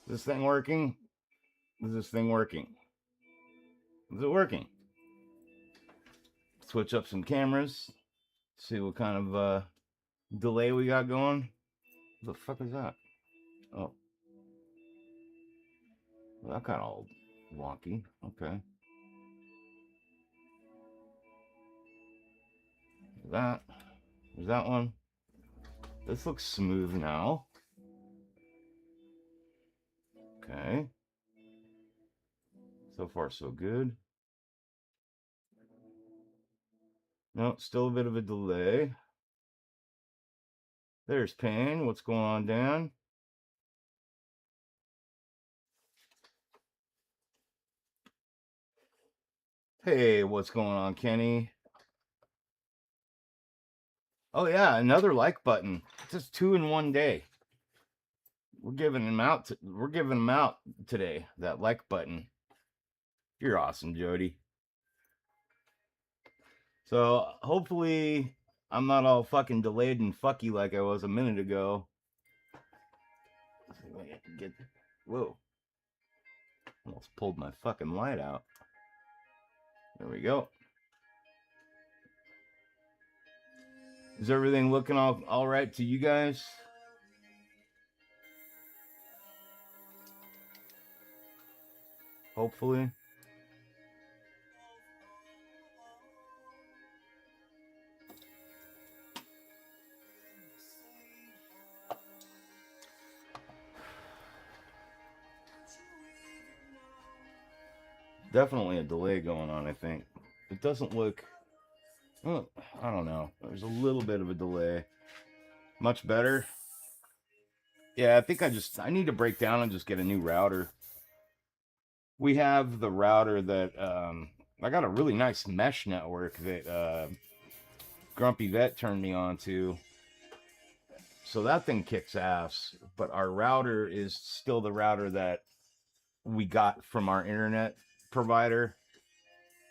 Is this thing working? Is this thing working? Is it working? Switch up some cameras. See what kind of delay we got going. What the fuck is that? Oh, well, that got all wonky. Okay. That. There's that one. This looks smooth now. Okay. So far, so good. No, still a bit of a delay. There's Payne. What's going on, Dan? Hey, what's going on, Kenny? Oh yeah, another like button. Just 2 in one day. We're giving them out. We're giving them out today. That like button. You're awesome, Jody. So hopefully I'm not all fucking delayed and fucky like I was a minute ago. Get. Whoa. Almost pulled my fucking light out. There we go. Is everything looking all right to you guys? Hopefully. Definitely a delay going on, I think. It doesn't look... Oh, I don't know. There's a little bit of a delay. Much better. Yeah, I think I need to break down and just get a new router. We have the router that I got a really nice mesh network that Grumpy Vet turned me on to. So that thing kicks ass, but our router is still the router that we got from our internet provider.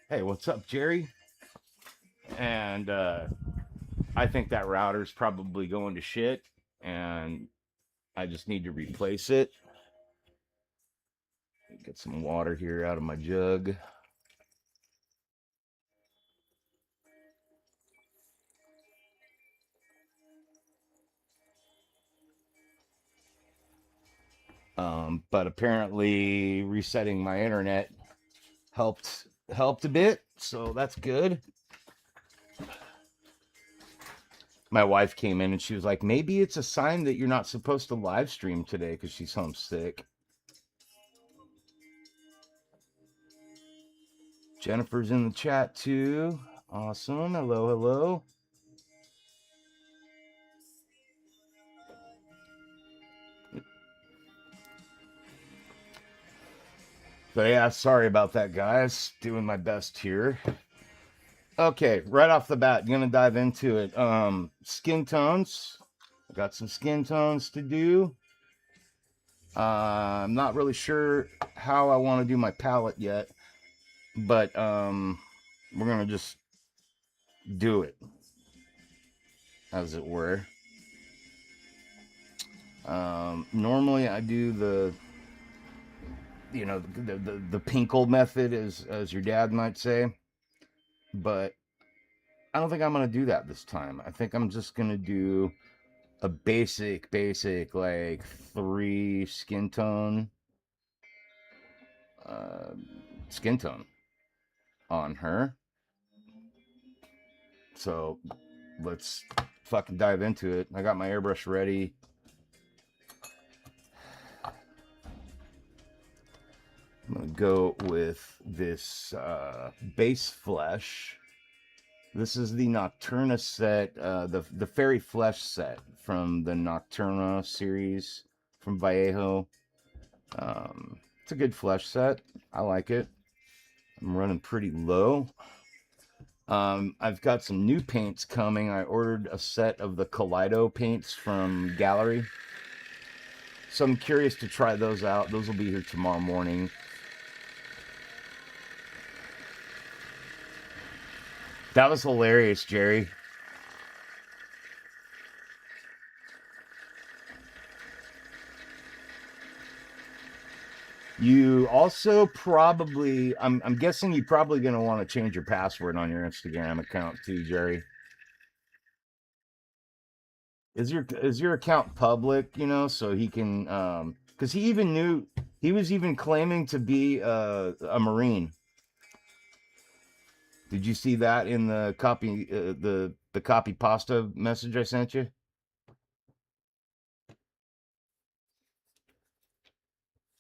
Hey, what's up, Jerry? And I think that router's probably going to shit, and I just need to replace it. Get some water here out of my jug. But apparently resetting my internet helped a bit, so that's good. My wife came in and she was like, maybe it's a sign that you're not supposed to live stream today because she's home sick. Jennifer's in the chat too. Awesome. Hello, hello. So yeah, sorry about that, guys. Doing my best here. Okay, right off the bat, gonna dive into it. Skin tones. I got some skin tones to do. I'm not really sure how I want to do my palette yet, but we're gonna just do it, as it were. Normally I do the the Pinkle method, as your dad might say, but I don't think I'm gonna do that this time. I think I'm just gonna do a basic like 3 skin tone skin tone on her. So let's fucking dive into it. I got my airbrush ready. I'm gonna go with this base flesh. This is the Nocturna set, the Fairy Flesh set from the Nocturna series from Vallejo. It's a good flesh set. I like it. I'm running pretty low. I've got some new paints coming. I ordered a set of the Kaleido paints from Gallery. So I'm curious to try those out. Those will be here tomorrow morning. That was hilarious, Jerry. You also probably, I'm guessing you're probably going to want to change your password on your Instagram account too, Jerry. Is your account public, so he can because he was even claiming to be a Marine. Did you see that in the copy the copy pasta message I sent you?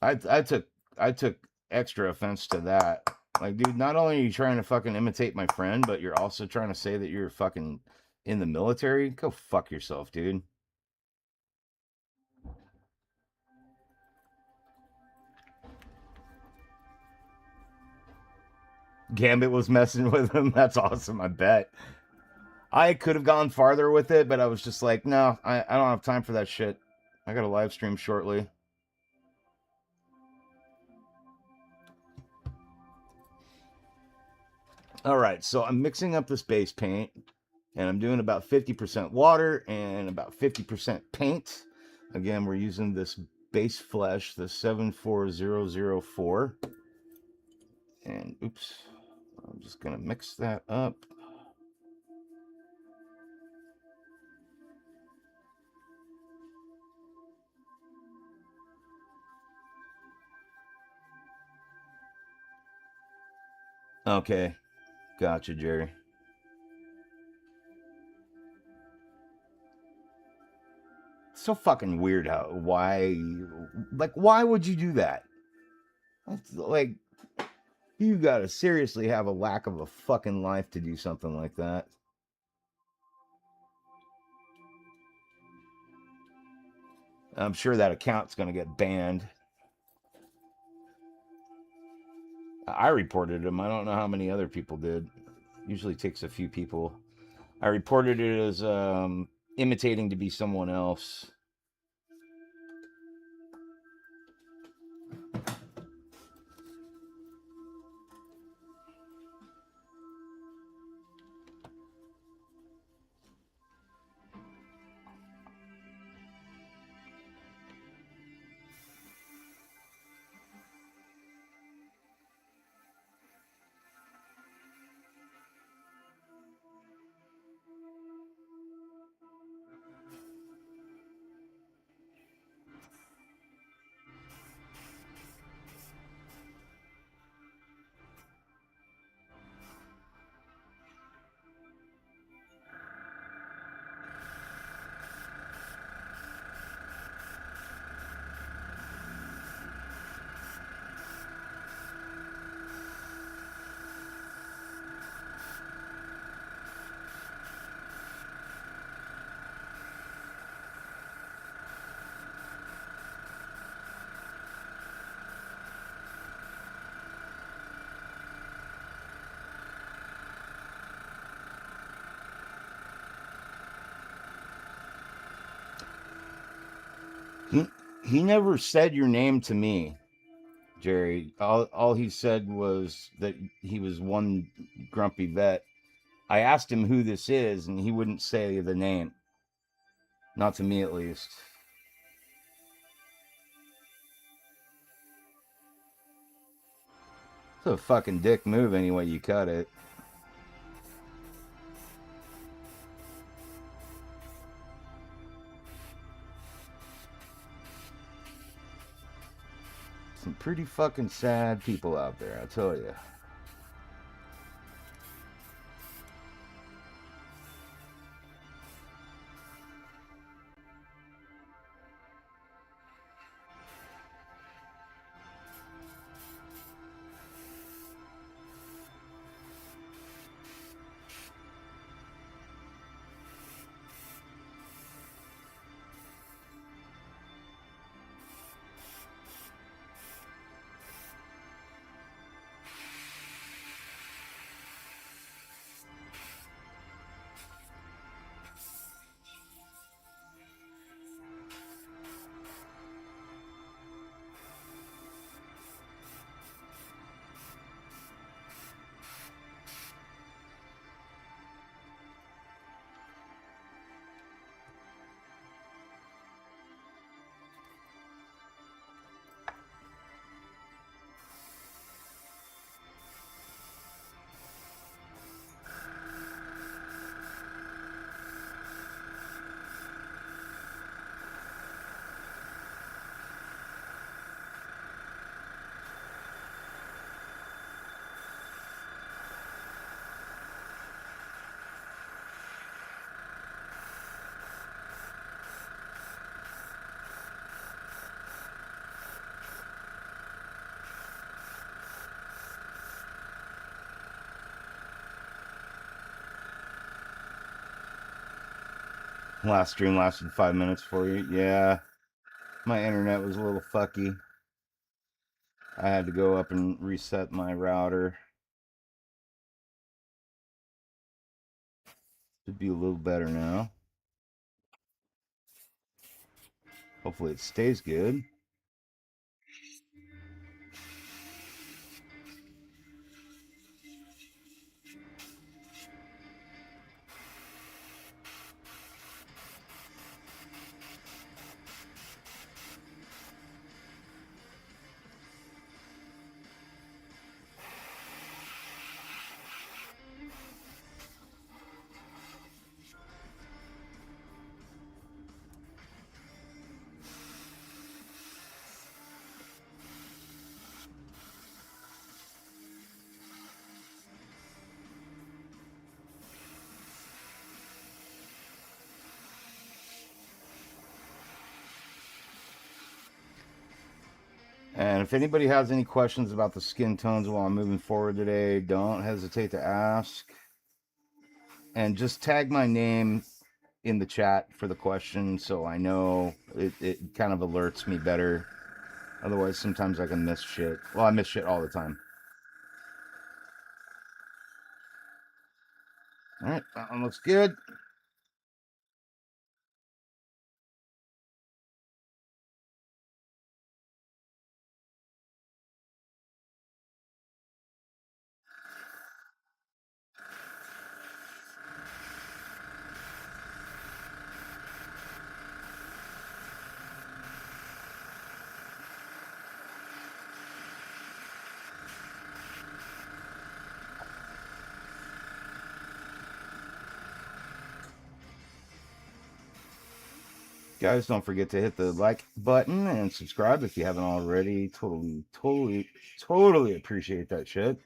I took extra offense to that. Like, dude, not only are you trying to fucking imitate my friend, but you're also trying to say that you're fucking in the military. Go fuck yourself, dude. Gambit was messing with him. That's awesome. I bet. I could have gone farther with it, but I was just like, no, I don't have time for that shit. I got a live stream shortly. All right, so I'm mixing up this base paint, and I'm doing about 50% water and about 50% paint. Again, we're using this base flesh, the 74004. And oops, I'm just gonna mix that up. Okay, gotcha, Jerry. So fucking weird why would you do that? That's like, you gotta seriously have a lack of a fucking life to do something like that. I'm sure that account's gonna get banned. I reported him. I don't know how many other people did. Usually takes a few people. I reported it as imitating to be someone else. He never said your name to me, Jerry. All he said was that he was one grumpy vet. I asked him who this is, and he wouldn't say the name. Not to me, at least. It's a fucking dick move any way you cut it. Some pretty fucking sad people out there, I tell you. Last stream lasted 5 minutes for you. Yeah, my internet was a little fucky. I had to go up and reset my router. Should be a little better now. Hopefully it stays good. And if anybody has any questions about the skin tones while I'm moving forward today, don't hesitate to ask. And just tag my name in the chat for the question so I know. It kind of alerts me better. Otherwise, sometimes I can miss shit. Well, I miss shit all the time. All right, that one looks good. Guys, don't forget to hit the like button and subscribe if you haven't already. Totally appreciate that shit.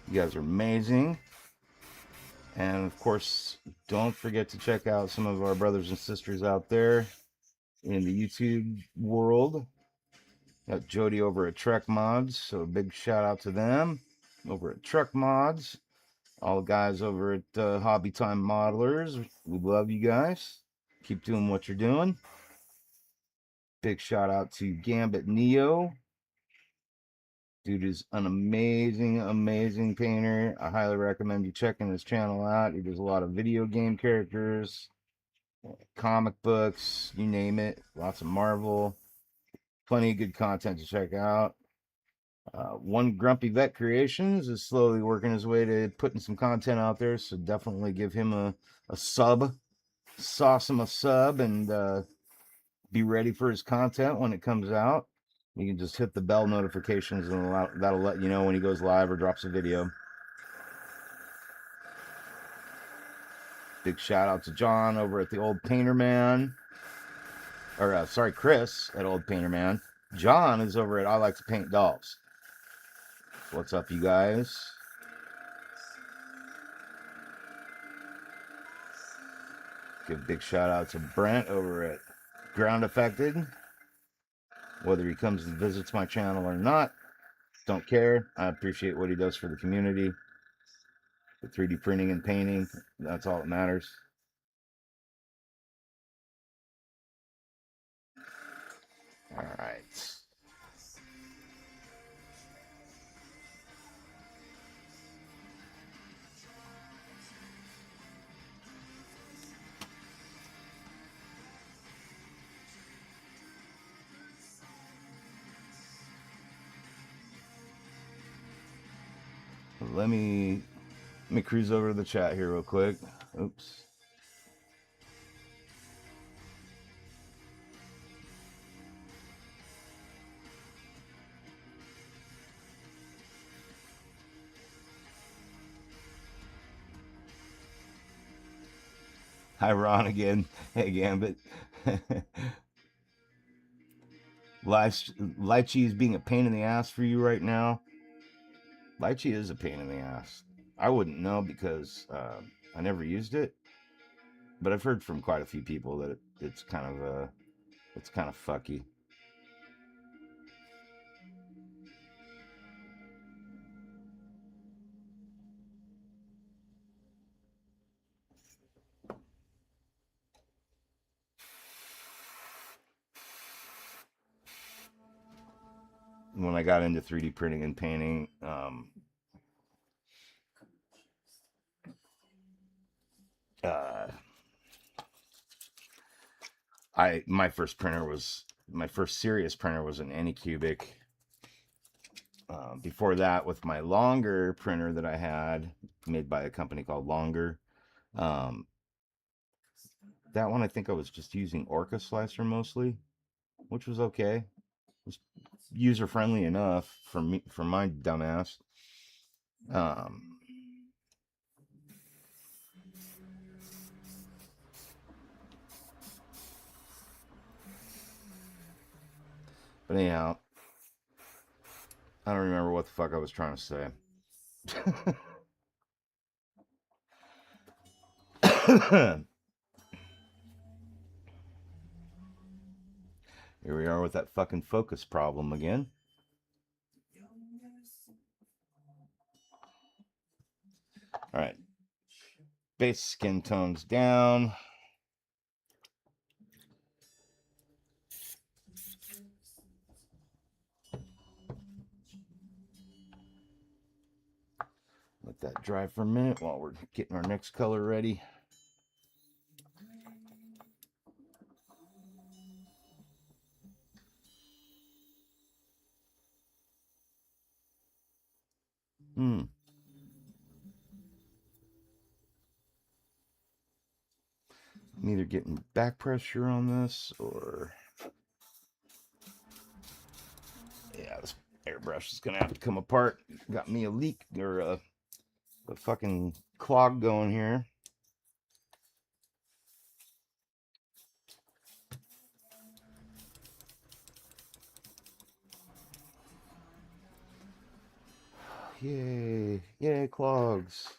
You guys are amazing. And of course, don't forget to check out some of our brothers and sisters out there in the YouTube world. Got Jody over at Trek Mods, so a big shout out to them over at Trek Mods. All the guys over at Hobby Time Modelers, we love you guys. Keep doing what you're doing. Big shout out to Gambit Neo. Dude is an amazing painter. I highly recommend you checking his channel out. He does a lot of video game characters, comic books, you name it. Lots of Marvel. Plenty of good content to check out. One Grumpy Vet Creations is slowly working his way to putting some content out there, so definitely give him a sub. Sauce him a sub and be ready for his content when it comes out. You can just hit the bell notifications and that'll let you know when he goes live or drops a video. Big shout out to John over at the Old Painter Man. Or, sorry, Chris at Old Painter Man. John is over at I Like to Paint Dolls. What's up, you guys? Give a big shout out to Brent over at Ground Affected. Whether he comes and visits my channel or not, don't care. I appreciate what he does for the community. The 3D printing and painting, that's all that matters. All right. Let me cruise over to the chat here real quick. Oops. Hi, Ron again. Hey, Gambit. Lychee is being a pain in the ass for you right now. Lychee is a pain in the ass. I wouldn't know because I never used it, but I've heard from quite a few people that it's kind of fucky. when I got into 3D printing and painting. My first serious printer was an Anycubic. Before that, with my longer printer that I had, made by a company called Longer, that one I think I was just using Orca Slicer mostly, which was okay. It was user friendly enough for me, for my dumbass. But anyhow, I don't remember what the fuck I was trying to say. Here we are with that fucking focus problem again. All right. Base skin tones down. Let that dry for a minute while we're getting our next color ready. I'm either getting back pressure on this or... Yeah, this airbrush is gonna have to come apart. Got me a leak or a fucking clog going here. Yay, yay, clogs.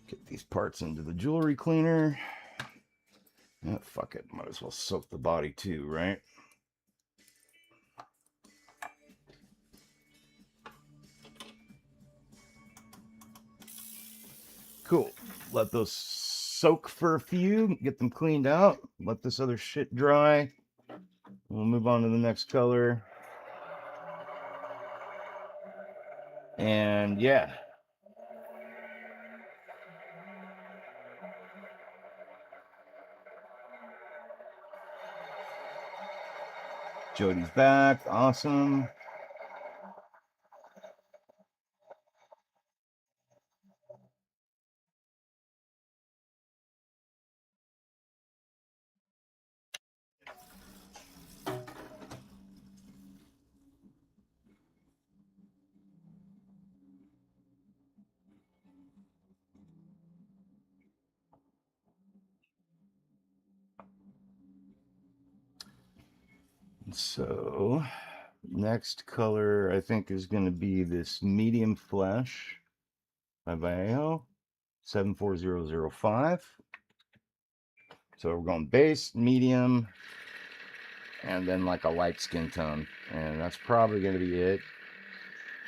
Get these parts into the jewelry cleaner. Oh, fuck it. Might as well soak the body too, right? Cool. Let those soak for a few. Get them cleaned out. Let this other shit dry. We'll move on to the next color. And yeah. Jody's back. Awesome. So, next color I think is going to be this medium flesh by Vallejo 74005. So we're going base, medium, and then like a light skin tone, and that's probably going to be it.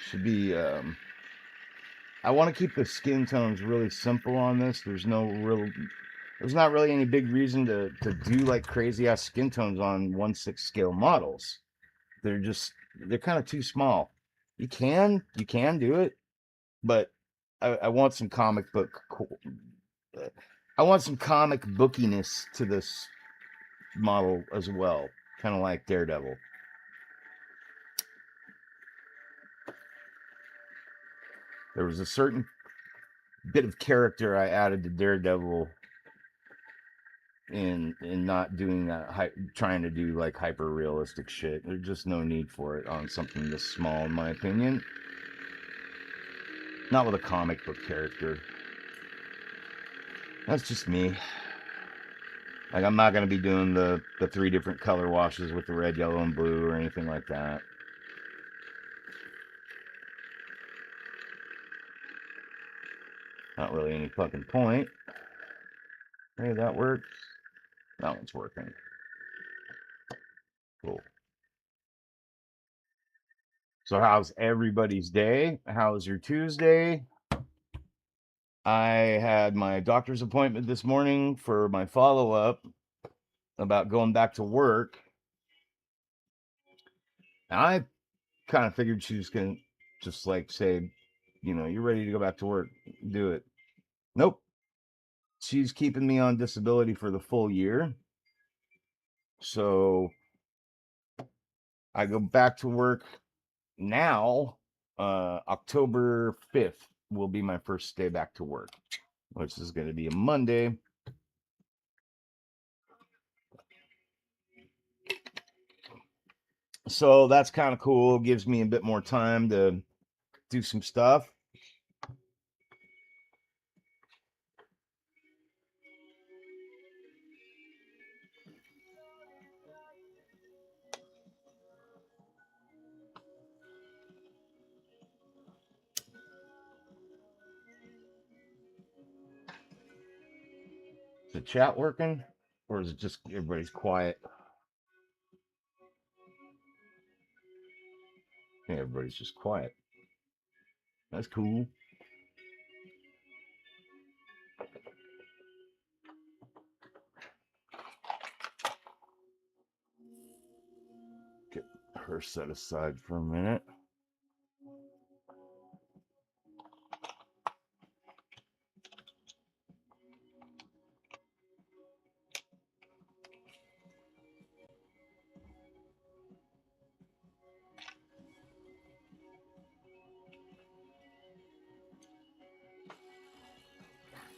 Should be I want to keep the skin tones really simple on this. There's not really any big reason to do like crazy ass skin tones on 1/6 scale models. They're kind of too small. You can do it, but I want some comic book I want some comic bookiness to this model as well, kind of like Daredevil. There was a certain bit of character I added to Daredevil in not doing that, trying to do like hyper realistic shit. There's just no need for it on something this small, in my opinion. Not with a comic book character. That's just me. Like, I'm not going to be doing the 3 different color washes with the red, yellow, and blue or anything like that. Not really any fucking point. Hey, that works. That one's working. Cool. So how's everybody's day? How's your Tuesday? I had my doctor's appointment this morning for my follow-up about going back to work. And I kind of figured she was going to just like say, you know, you're ready to go back to work. Do it. Nope. She's keeping me on disability for the full year. So I go back to work now. October 5th will be my first day back to work, which is going to be a Monday. So that's kind of cool. It gives me a bit more time to do some stuff. Is the chat working? Or is it just everybody's quiet? Yeah, everybody's just quiet. That's cool. Get her set aside for a minute.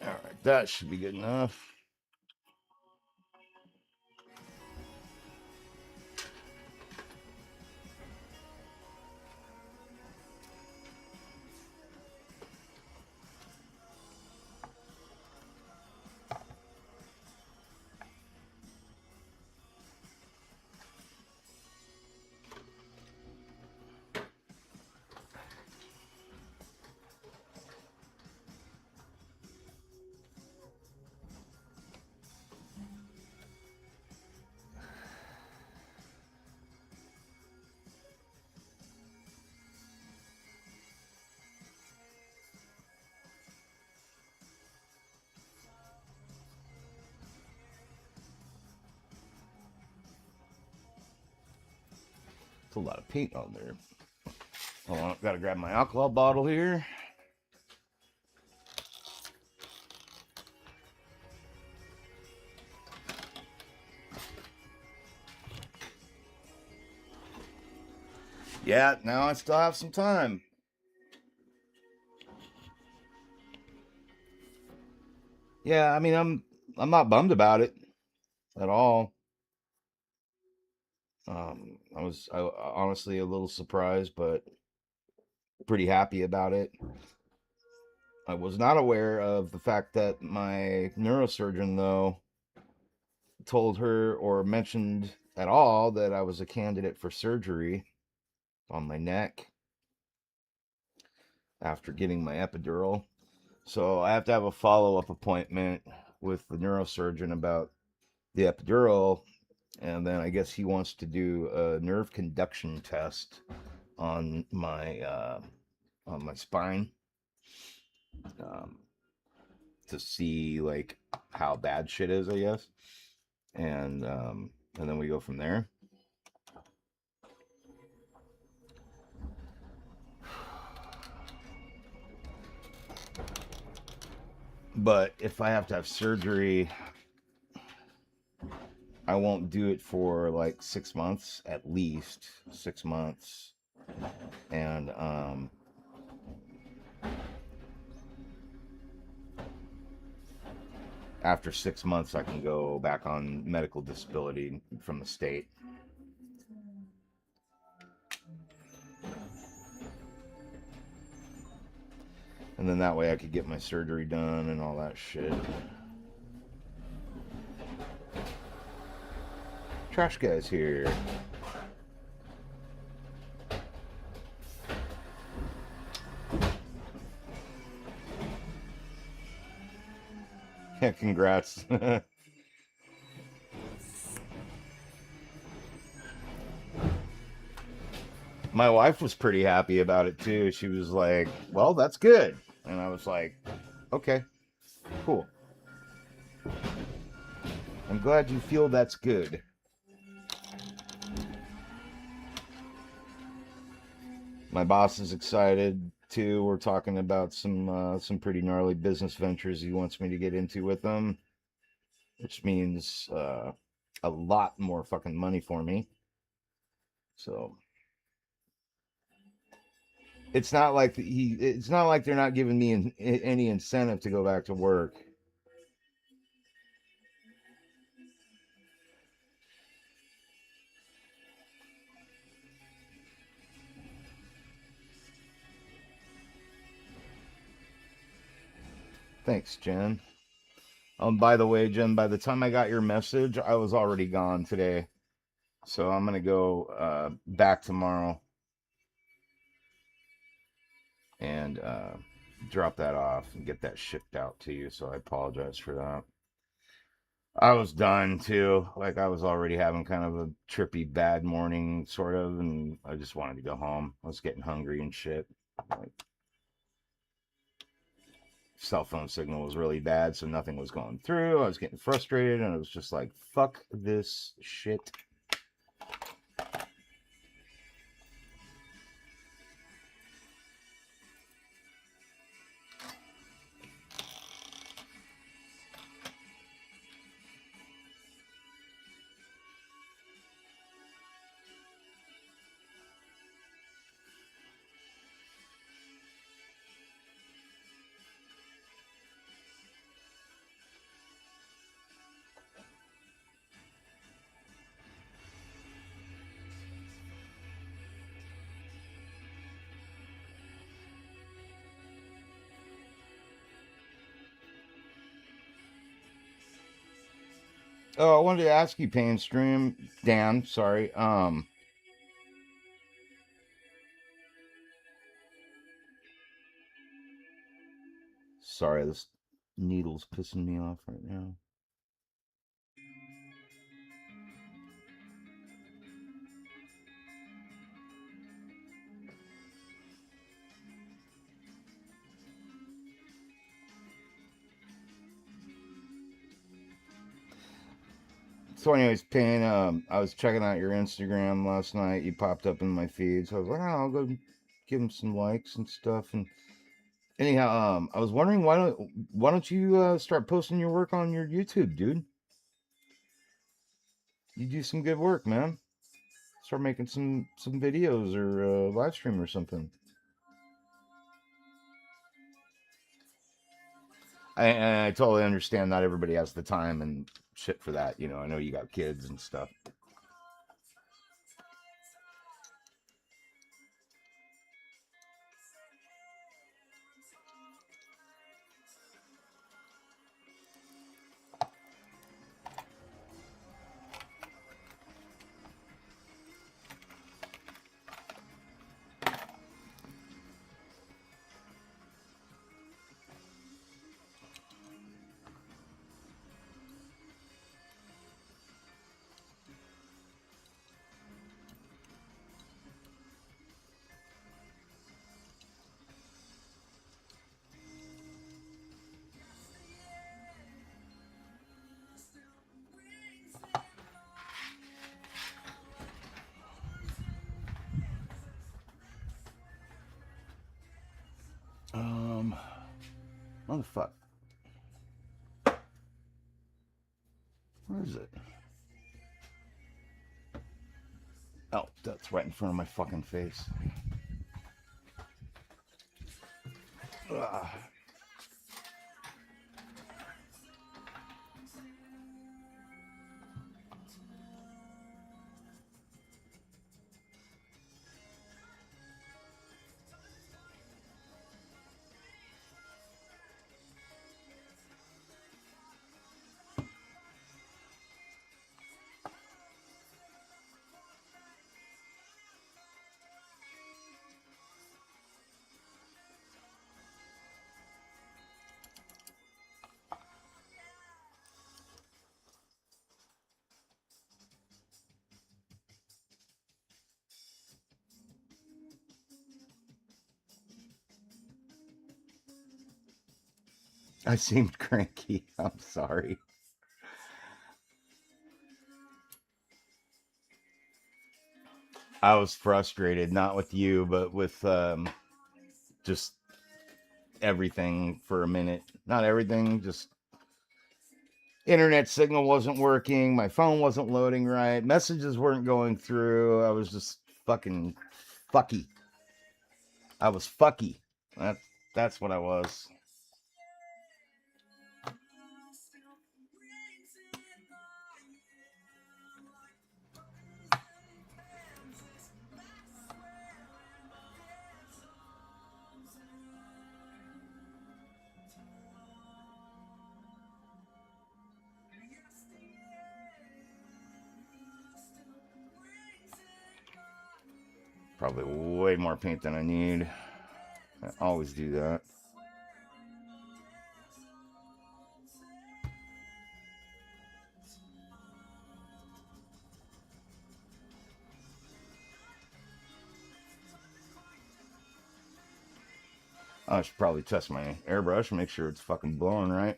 All right, that should be good enough. It's a lot of paint on there. Hold on, gotta grab my alcohol bottle here. Yeah, now I still have some time. Yeah, I mean, I'm not bummed about it at all. I was honestly a little surprised, but pretty happy about it. I was not aware of the fact that my neurosurgeon, though, told her or mentioned at all that I was a candidate for surgery on my neck after getting my epidural. So I have to have a follow-up appointment with the neurosurgeon about the epidural, and then I guess he wants to do a nerve conduction test on my spine, um, to see like how bad shit is, I guess, and then we go from there. But if I have to have surgery, I won't do it for like 6 months, at least 6 months. And after 6 months, I can go back on medical disability from the state. And then that way I could get my surgery done and all that shit. Trash guy's here. Yeah, congrats. My wife was pretty happy about it too. She was like, well, that's good. And I was like, okay, cool. I'm glad you feel that's good. My boss is excited too. We're talking about some pretty gnarly business ventures he wants me to get into with them, which means a lot more fucking money for me. So it's not like it's not like they're not giving me any incentive to go back to work. Thanks, Jen. By the way, Jen, by the time I got your message, I was already gone today. So I'm gonna go back tomorrow and drop that off and get that shipped out to you. So I apologize for that. I was done too. Like I was already having kind of a trippy bad morning, sort of, and I just wanted to go home. I was getting hungry and shit. Like, cell phone signal was really bad, so nothing was going through. I was getting frustrated, and I was just like, "Fuck this shit." Oh, I wanted to ask you, Pain Stream, Dan. Sorry. Sorry, this needle's pissing me off right now. So, anyways, Pain, I was checking out your Instagram last night. You popped up in my feed, so I was like, oh, I'll go give him some likes and stuff. And anyhow, I was wondering why don't you start posting your work on your YouTube, dude? You do some good work, man. Start making some videos or live stream or something. I totally understand not everybody has the time and shit for that. You know, I know you got kids and stuff. Motherfucker. Where is it? Oh, that's right in front of my fucking face. Ugh. I seemed cranky. I'm sorry. I was frustrated, not with you, but with just everything for a minute. Not everything, just internet signal wasn't working, my phone wasn't loading right, messages weren't going through. I was just fucking fucky. I was fucky. That's what I was. Probably way more paint than I need. I always do that. I should probably test my airbrush and make sure it's fucking blowing right.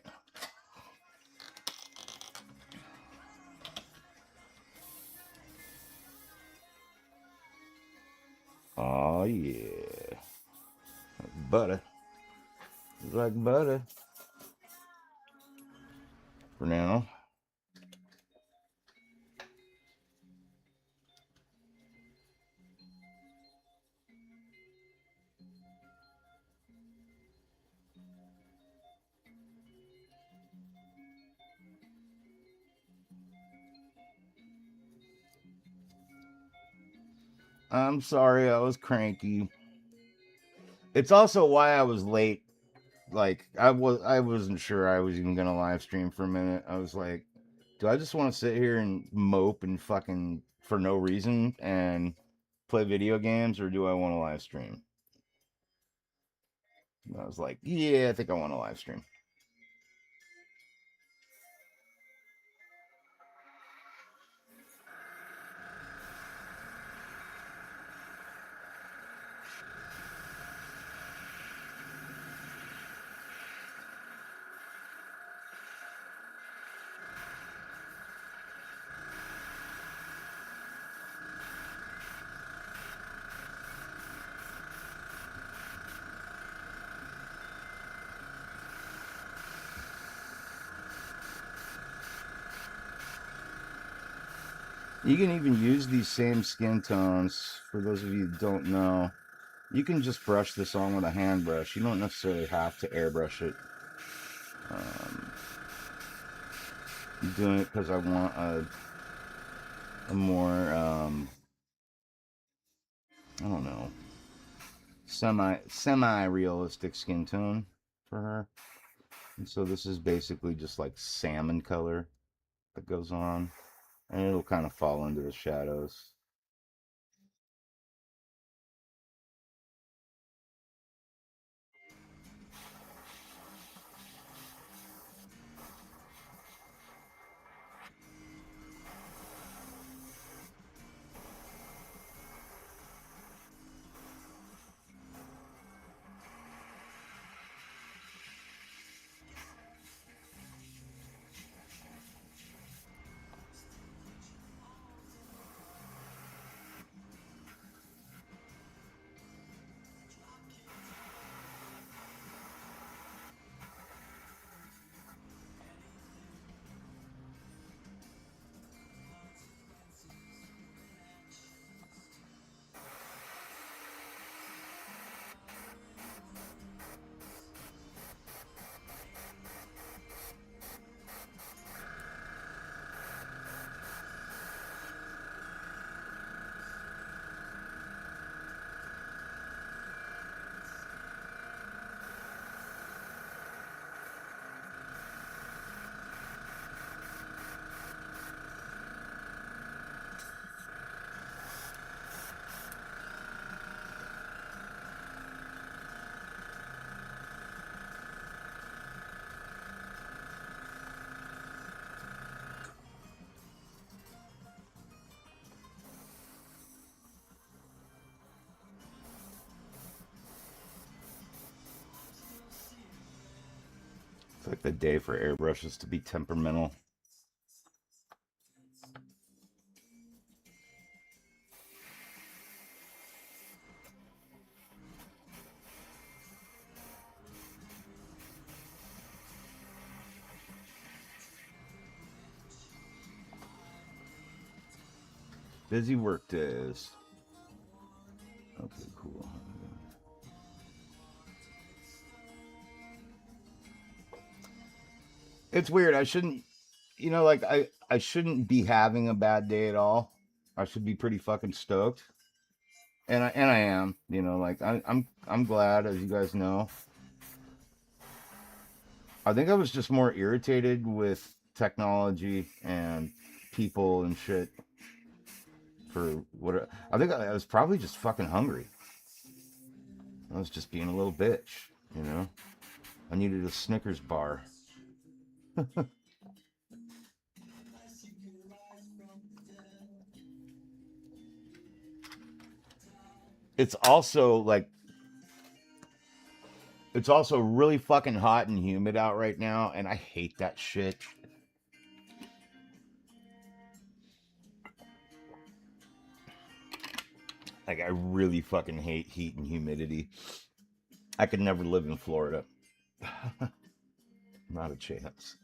Oh yeah. Butter. Like butter. For now. I'm sorry I was cranky. It's also why I was late. Like I wasn't sure I was even gonna live stream for a minute. I was like, do I just want to sit here and mope and fucking for no reason and play video games, or do I want to live stream? And I was like, yeah, I think I want to live stream. You can even use these same skin tones. For those of you who don't know, you can just brush this on with a hand brush. You don't necessarily have to airbrush it. I'm doing it because I want a more, I don't know, semi realistic skin tone for her. And so this is basically just like salmon color that goes on, and it'll kind of fall into the shadows. like the day for airbrushes to be temperamental. Busy work days. Okay, cool. It's weird. I shouldn't, like I shouldn't be having a bad day at all. I should be pretty fucking stoked. And I am, like I'm glad, as you guys know. I think I was just more irritated with technology and people and shit for what I think I was probably just fucking hungry. I was just being a little bitch. I needed a Snickers bar. It's also like it's also really fucking hot and humid out right now, and I hate that shit. Like, I really fucking hate heat and humidity. I could never live in Florida. Not a chance.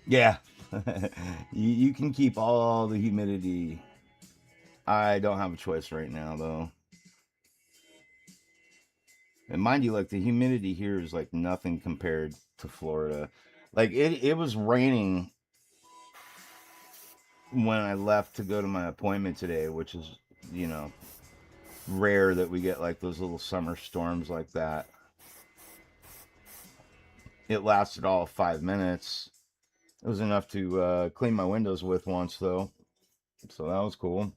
Yeah. You can keep all the humidity. I don't have a choice right now, though. And mind you, like, the humidity here is like nothing compared to Florida. Like, it was raining when I left to go to my appointment today, which is, you know, rare that we get like those little summer storms like that. It lasted all 5 minutes. It was enough to clean my windows with once, though. So that was cool.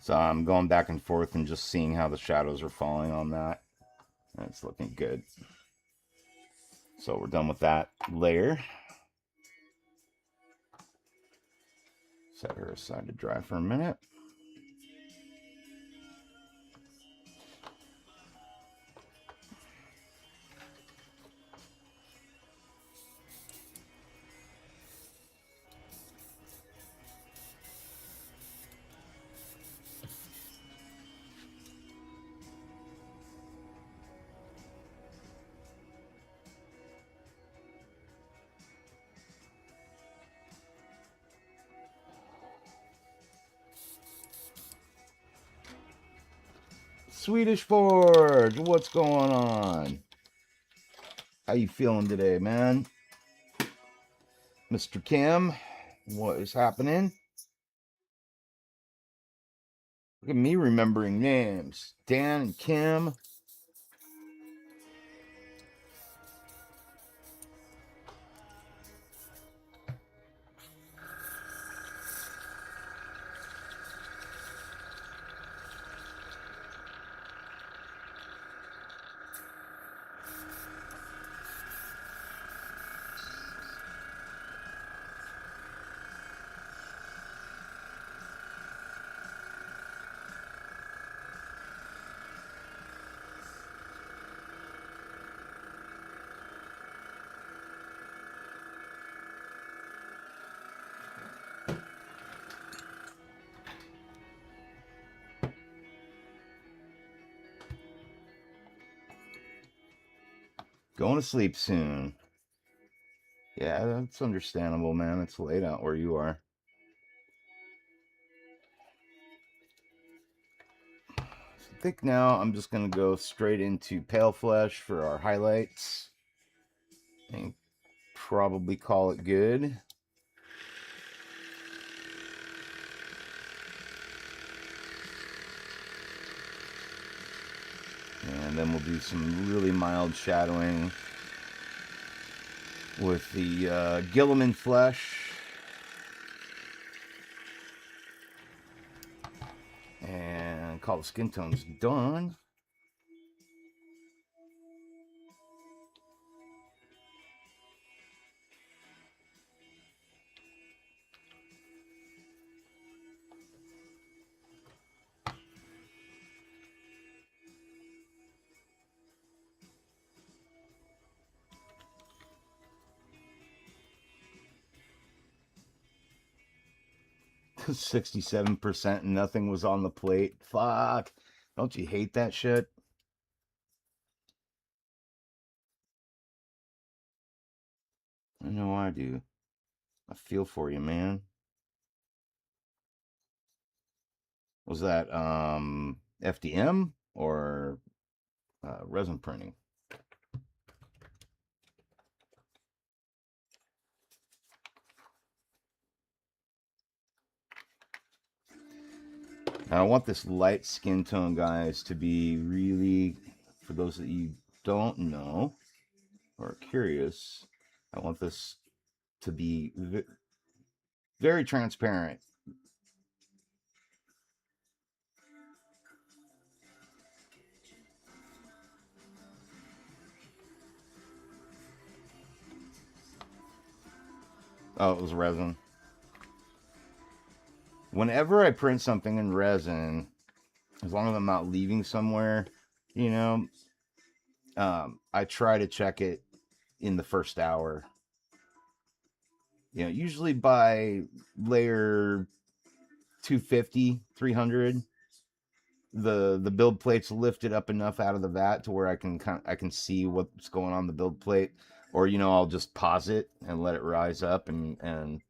So I'm going back and forth and just seeing how the shadows are falling on that. And it's looking good. So we're done with that layer. Set her aside to dry for a minute. Swedish Forge, what's going on? How you feeling today, man? Mr. Kim, what is happening? Look at me remembering names. Dan and Kim. Going to sleep soon. Yeah, that's understandable, man. It's late out where you are. I think now I'm just going to go straight into Pale Flesh for our highlights. And probably call it good. And then we'll do some really mild shadowing with the Gilliman Flesh. And call the skin tones done. To 67% and nothing was on the plate. Fuck. Don't you hate that shit? I know I do. I feel for you, man. Was that FDM or resin printing? Now I want this light skin tone, guys, to be really, for those that you don't know or are curious, I want this to be very transparent. Oh, it was resin. Whenever I print something in resin, as long as I'm not leaving somewhere, you know, I try to check it in the first hour. You know, usually by layer 250, 300, the build plate's lifted up enough out of the vat to where I can see what's going on the build plate, or you know, I'll just pause it and let it rise up, and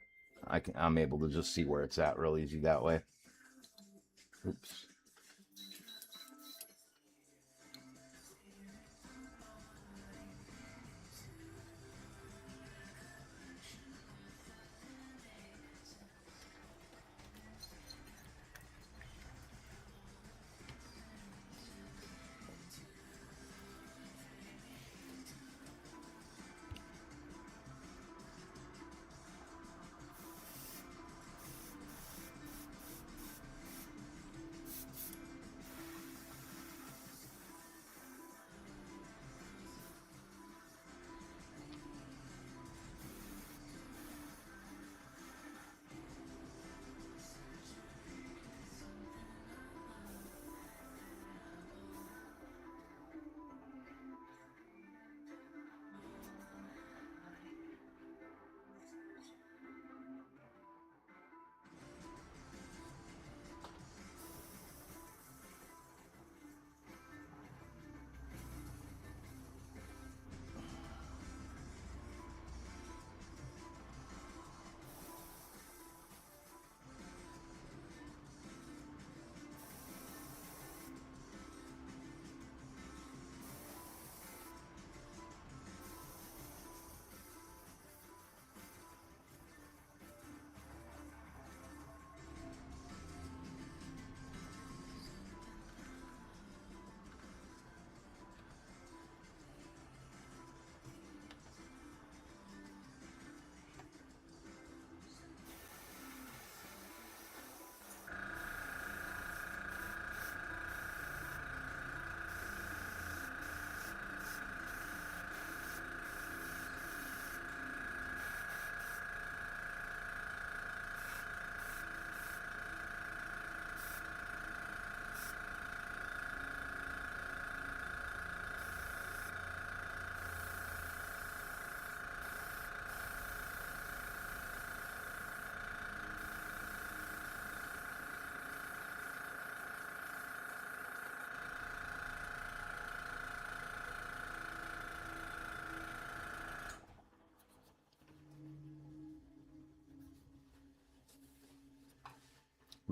I'm able to just see where it's at real easy that way. Oops.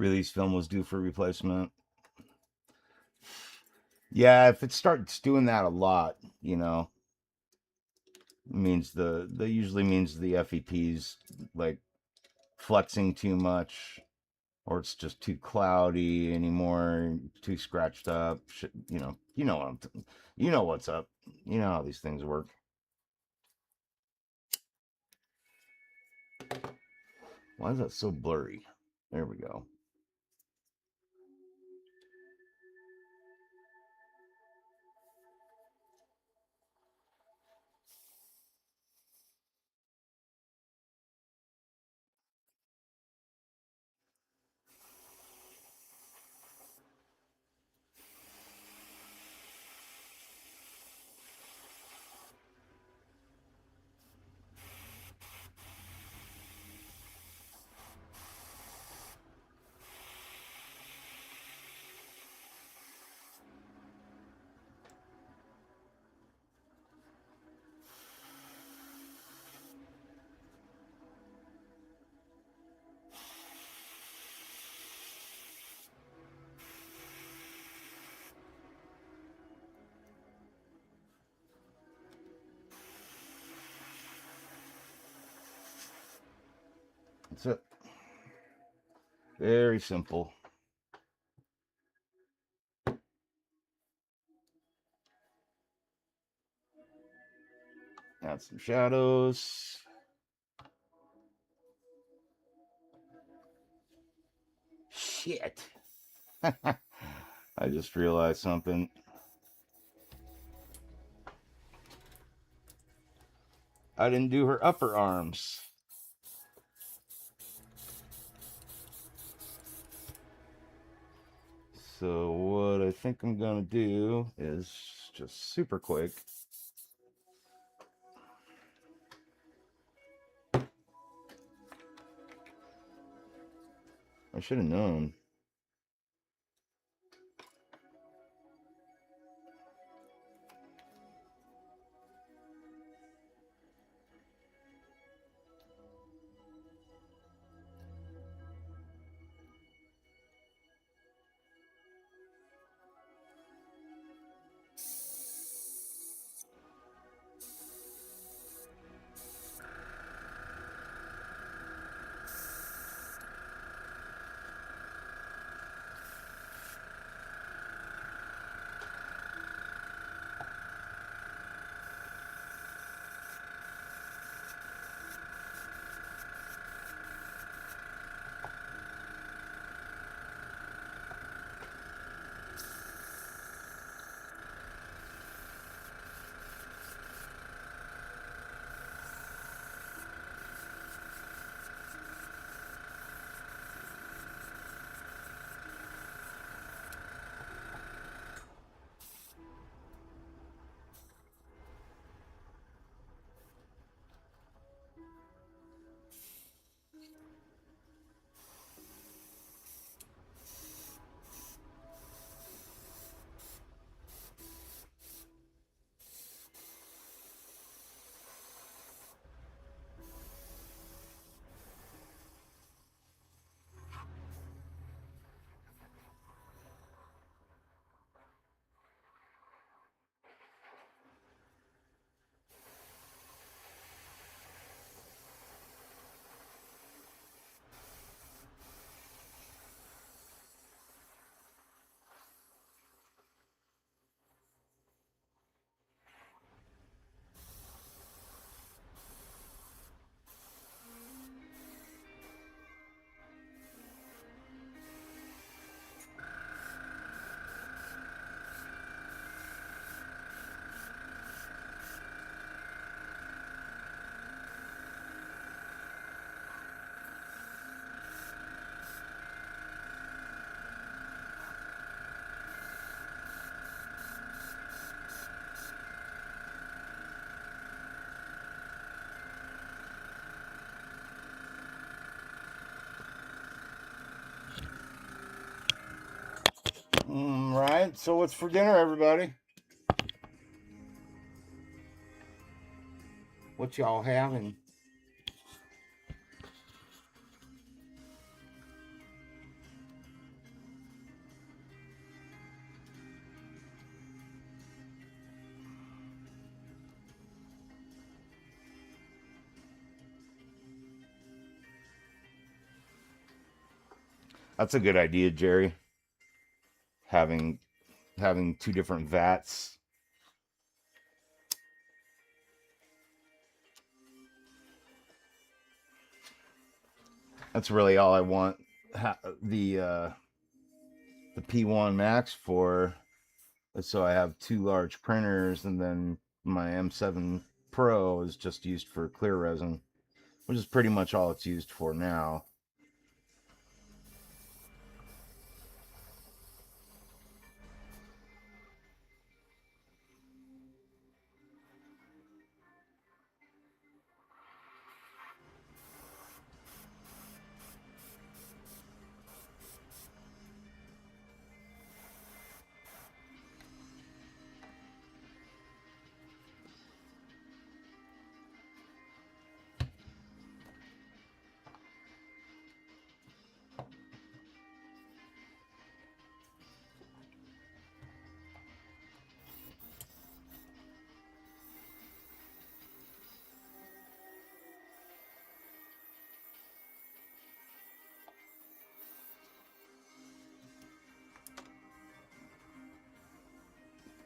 release film was due for replacement. Yeah, if it starts doing that a lot, you know, means that usually means the FEP's like flexing too much, or it's just too cloudy anymore, too scratched up. You know what you know what's up. You know how these things work. Why is that so blurry? There we go. That's it. Very simple. Add some shadows. Shit. I just realized something. I didn't do her upper arms. So what I think I'm gonna do is just super quick. I should have known. Right. So what's for dinner, everybody? What y'all having? That's a good idea, Jerry. Having two different vats. That's really all I want the P1 Max for. So I have two large printers, and then my M7 Pro is just used for clear resin, which is pretty much all it's used for now.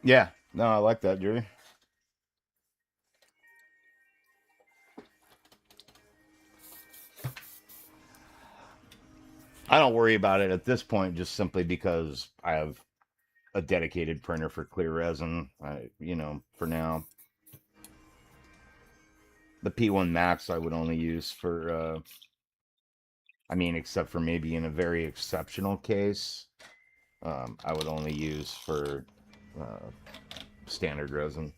Yeah, no, I like that, Jerry. I don't worry about it at this point, just simply because I have a dedicated printer for clear resin. For now, the P1 Max I would only use for, except for maybe in a very exceptional case, I would only use for uh, standard resin.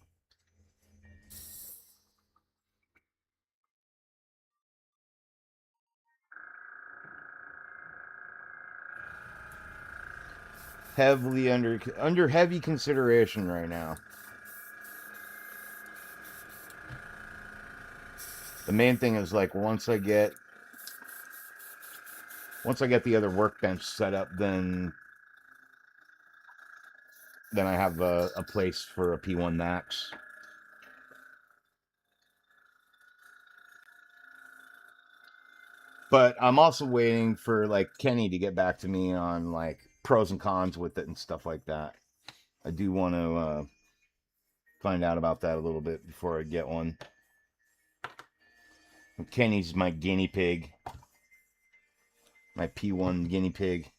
Heavily under heavy consideration right now. The main thing is like once I get the other workbench set up, then I have a place for a P1 Max. But I'm also waiting for like Kenny to get back to me on like pros and cons with it and stuff like that. I do want to find out about that a little bit before I get one. Kenny's my guinea pig, my P1 guinea pig.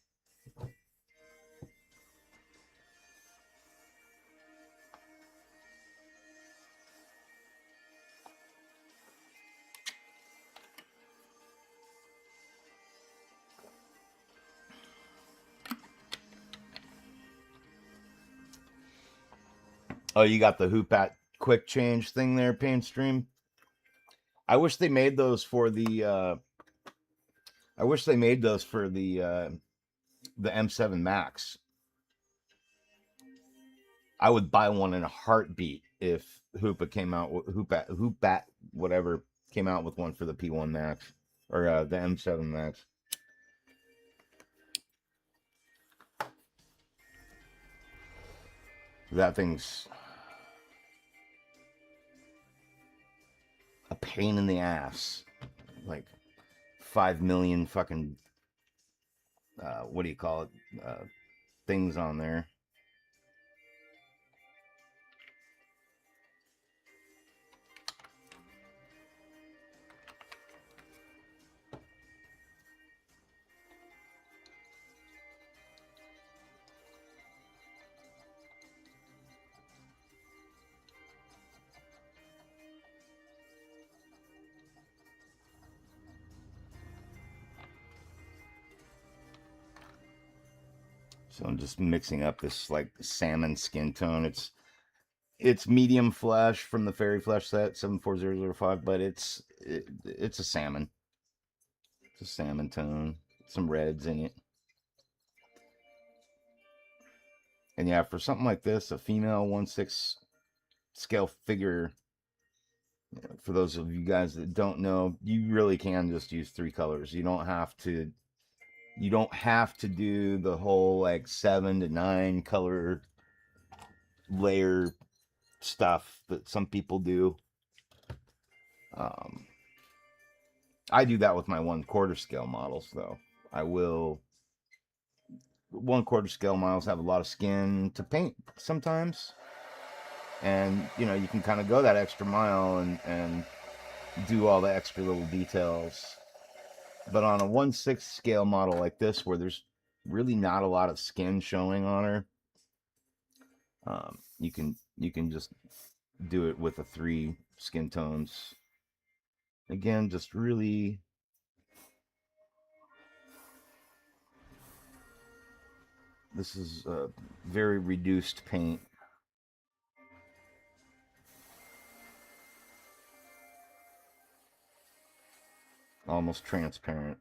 Oh, you got the Hoop at quick change thing there, Painstream. I wish they made those for the. I wish they made those for the M7 Max. I would buy one in a heartbeat if Hoopa came out with Hoopat whatever came out with one for the P1 Max or the M7 Max. That thing's a pain in the ass. Like 5 million fucking what do you call it? Things on there. So I'm just mixing up this like salmon skin tone. It's medium flesh from the Fairy Flesh set 74005, but it's a salmon. It's a salmon tone. Some reds in it. And yeah, for something like this, a female 1/6 scale figure, for those of you guys that don't know, you really can just use 3 colors. You don't have to do the whole like 7 to 9 color layer stuff that some people do. I do that with my 1/4 scale models though. I will 1/4 scale models have a lot of skin to paint sometimes, and you know, you can kind of go that extra mile and do all the extra little details. But on a 1/6 scale model like this, where there's really not a lot of skin showing on her, you can just do it with the 3 skin tones. Again, just really, this is a very reduced paint. Almost transparent.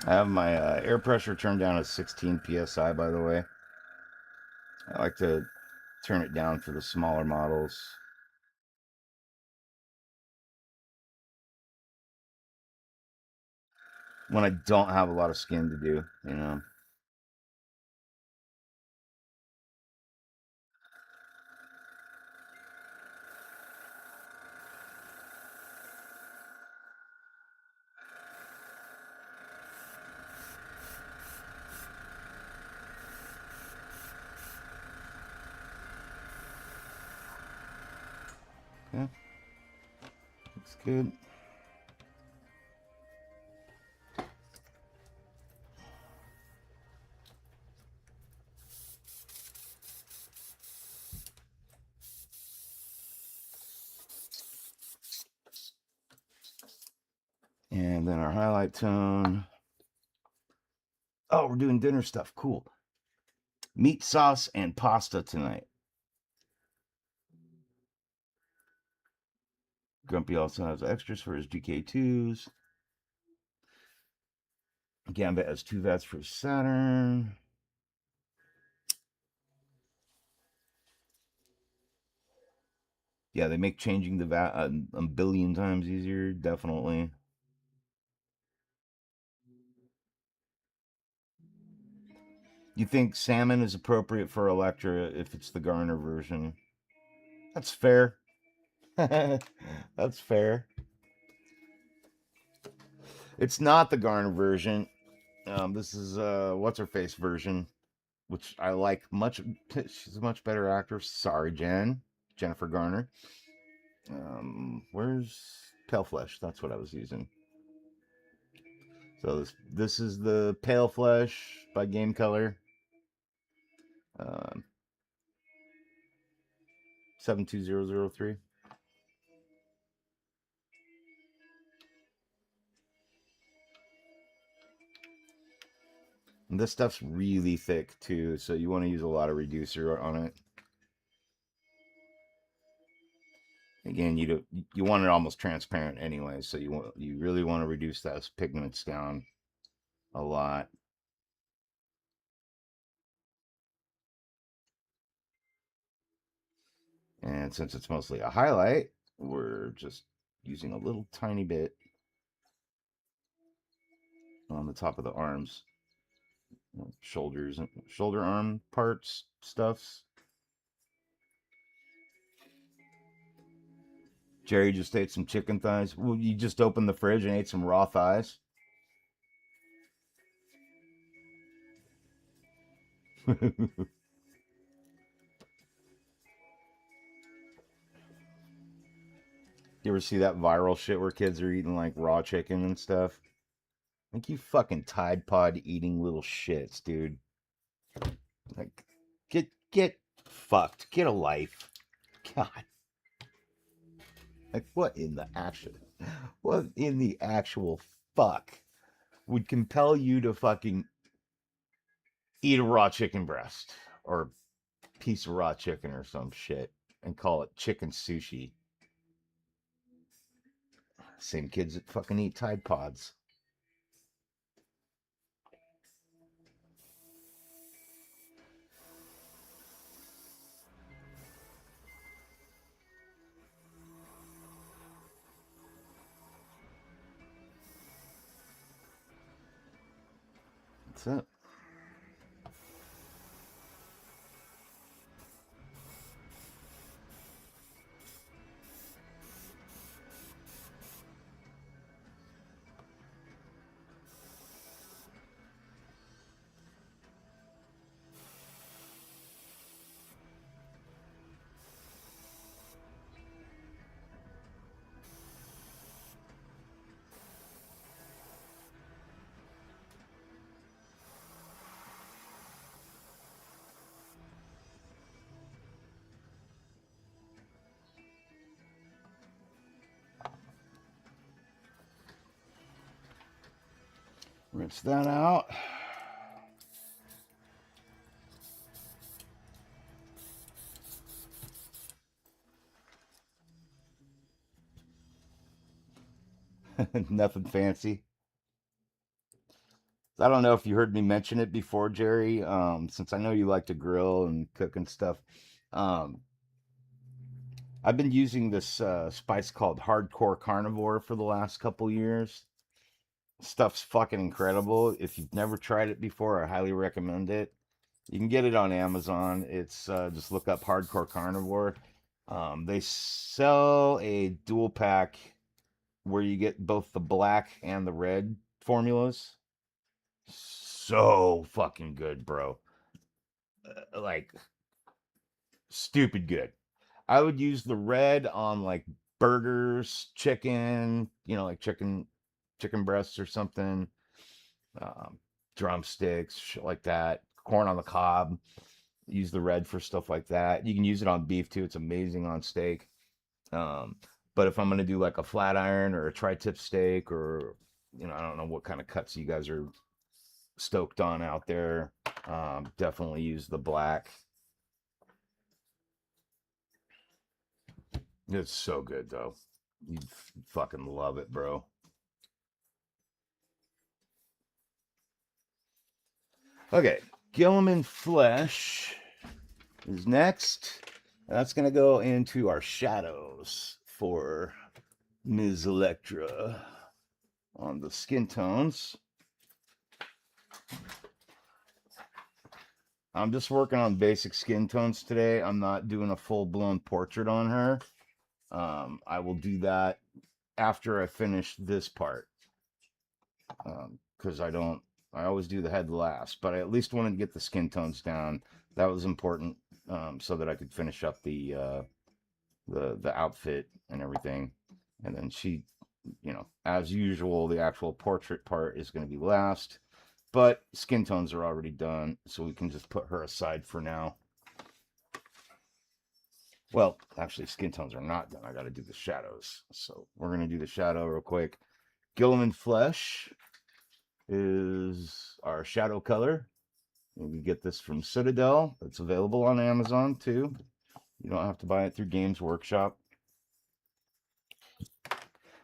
I have my air pressure turned down to 16 psi, by the way. I like to turn it down for the smaller models. When I don't have a lot of skin to do, you know. Yeah, looks good. And then our highlight tone. Oh, we're doing dinner stuff. Cool. Meat sauce and pasta tonight. Grumpy also has extras for his GK2s. Gambit has 2 vats for Saturn. Yeah, they make changing the vat a billion times easier, definitely. You think salmon is appropriate for Elektra if it's the Garner version? That's fair. That's fair. It's not the Garner version. This is what's her face version, which I like much. She's a much better actress. Sorry, Jennifer Garner. Where's Pale Flesh? That's what I was using. So this is the Pale Flesh by Game Color. 72003. And this stuff's really thick too, so you want to use a lot of reducer on it. Again, you want it almost transparent anyway, so you really want to reduce those pigments down a lot. And since it's mostly a highlight, we're just using a little tiny bit on the top of the arms, shoulders, and shoulder arm parts, stuffs. Jerry just ate some chicken thighs. Well, you just opened the fridge and ate some raw thighs. You ever see that viral shit where kids are eating like raw chicken and stuff? Like, you fucking Tide Pod eating little shits, dude. Like, get fucked. Get a life. God. Like, what in the actual fuck would compel you to fucking eat a raw chicken breast or a piece of raw chicken or some shit and call it chicken sushi? Same kids that fucking eat Tide Pods. That's it. Rinse that out. Nothing fancy. I don't know if you heard me mention it before, Jerry. Since I know you like to grill and cook and stuff, um, I've been using this spice called Hardcore Carnivore for the last couple years. Stuff's fucking incredible. If you've never tried it before, I highly recommend it. You can get it on Amazon. It's just look up Hardcore Carnivore. They sell a dual pack where you get both the black and the red formulas. So fucking good, bro. Like stupid good. I would use the red on like burgers, chicken, like chicken breasts or something, um, drumsticks, shit like that, corn on the cob. Use the red for stuff like that. You can use it on beef too. It's amazing on steak. Um, but if I'm gonna do like a flat iron or a tri-tip steak, or I don't know what kind of cuts you guys are stoked on out there, definitely use the black. It's so good though. You'd fucking love it, bro. Okay, Gilliman Flesh is next. That's gonna go into our shadows for Ms. Elektra on the skin tones. I'm just working on basic skin tones today. I'm not doing a full-blown portrait on her. I will do that after I finish this part, because I always do the head last, but I at least wanted to get the skin tones down. That was important, so that I could finish up the outfit and everything. And then she, as usual, the actual portrait part is going to be last, but skin tones are already done, so we can just put her aside for now. Well, actually, skin tones are not done. I got to do the shadows. So we're going to do the shadow real quick. Gilliman Flesh is our shadow color. You get this from Citadel. It's available on Amazon too. You don't have to buy it through Games Workshop.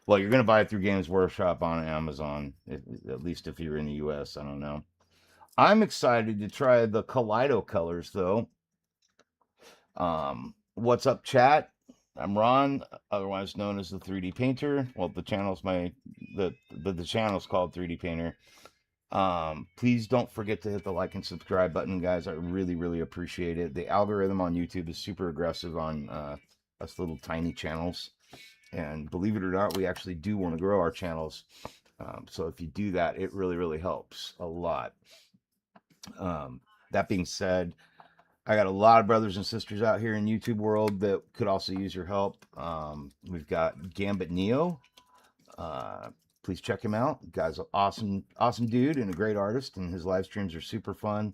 Well, you're going to buy it through Games Workshop on Amazon, at least if you're in the US. I don't know. I'm excited to try the Kaleido colors, though. What's up, chat? I'm Ron, otherwise known as the 3D Painter. Well, the channel's the channel's called 3D Painter. Please don't forget to hit the like and subscribe button, guys. I really, really appreciate it. The algorithm on YouTube is super aggressive on us little tiny channels. And believe it or not, we actually do want to grow our channels. So if you do that, it really, really helps a lot. That being said, I got a lot of brothers and sisters out here in YouTube world that could also use your help. We've got Gambit Neo. Please check him out. The guy's an awesome dude and a great artist, and his live streams are super fun.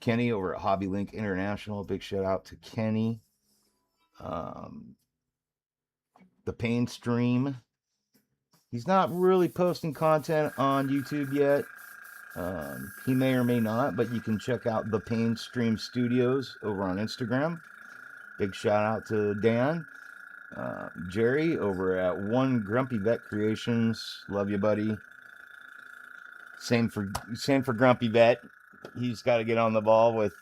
Kenny over at Hobby Link International. Big shout out to Kenny. The Pain Stream. He's not really posting content on YouTube yet. He may or may not, but you can check out the Pain Stream Studios over on Instagram. Big shout out to Dan. Jerry over at One Grumpy Vet Creations. Love you, buddy. Same for Grumpy Vet. He's got to get on the ball with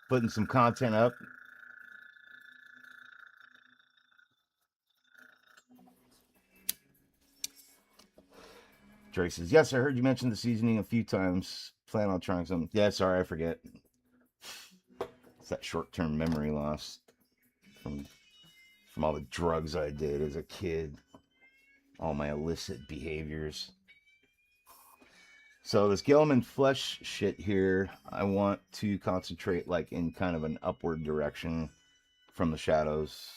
putting some content up. Dre says, yes, I heard you mention the seasoning a few times. Plan on trying some. Yeah, sorry, I forget. It's that short-term memory loss from all the drugs I did as a kid. All my illicit behaviors. So this Gilliman flesh shit here, I want to concentrate like in kind of an upward direction from the shadows.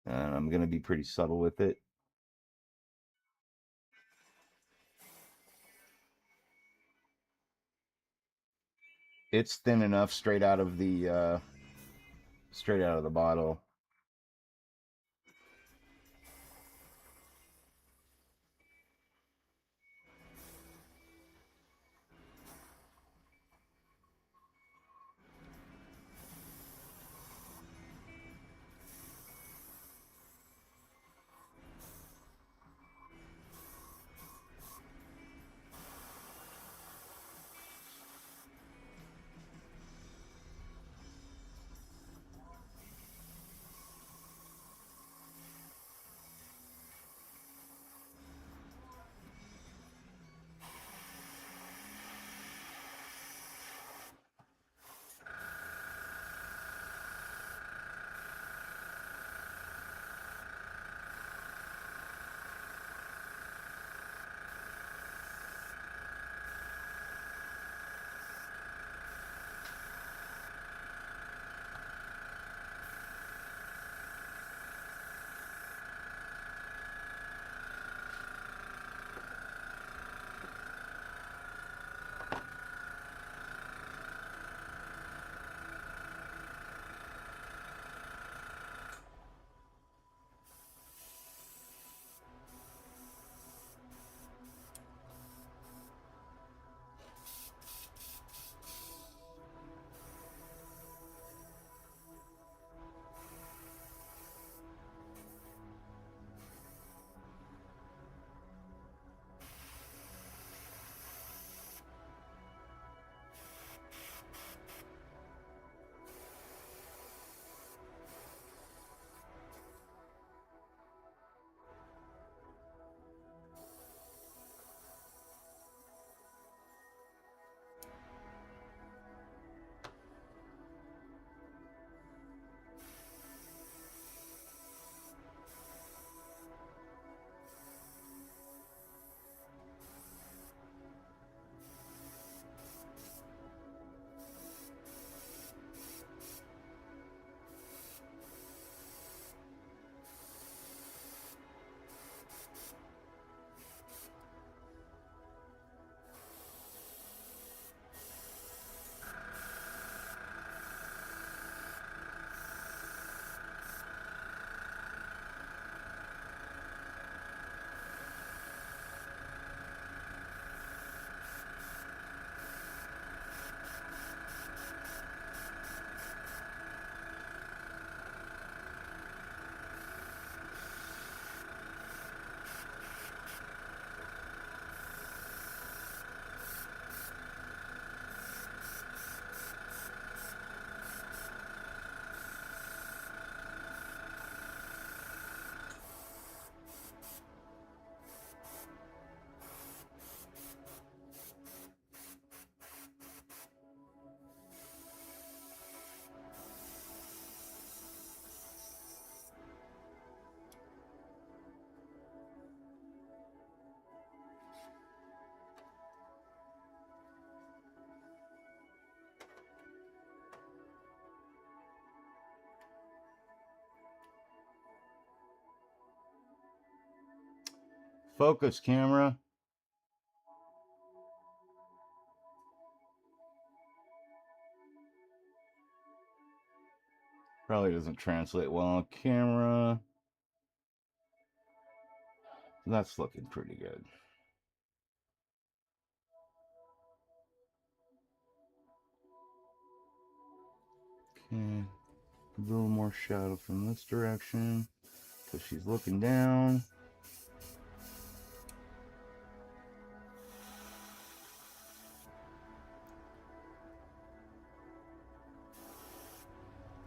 And I'm going to be pretty subtle with it. It's thin enough straight out of the bottle. Focus, camera. Probably doesn't translate well on camera. That's looking pretty good. Okay, a little more shadow from this direction because she's looking down.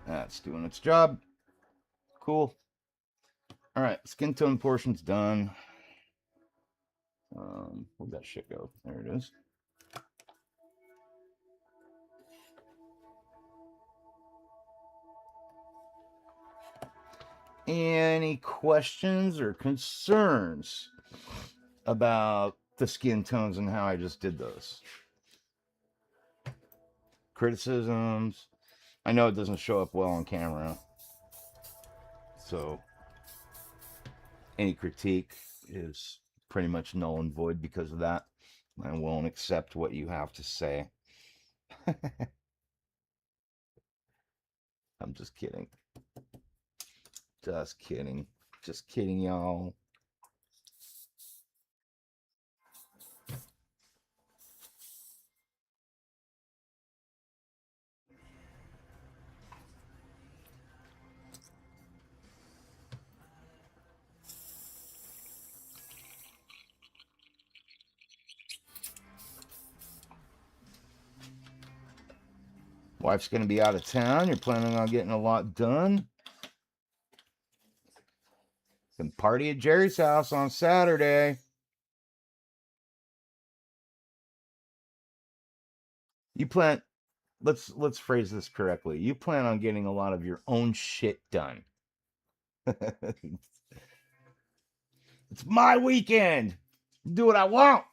That's doing its job. Cool. All right, skin tone portion's done. Where'd that shit go? There it is. Any questions or concerns about the skin tones and how I just did those? Criticisms? I know it doesn't show up well on camera, so any critique is pretty much null and void because of that. I won't accept what you have to say. I'm just kidding. Just kidding. Just kidding, y'all. Wife's going to be out of town. You're planning on getting a lot done. Can party at Jerry's house on Saturday. You plan, let's phrase this correctly. You plan on getting a lot of your own shit done. It's my weekend. Do what I want.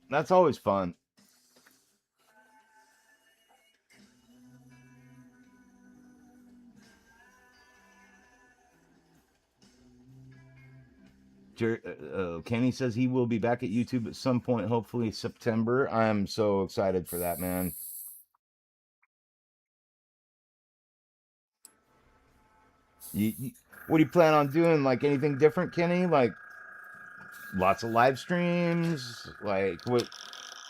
That's always fun. Kenny says he will be back at YouTube at some point, hopefully September. I'm so excited for that, man. What do you plan on doing? Like anything different, Kenny? Like lots of live streams? Like what?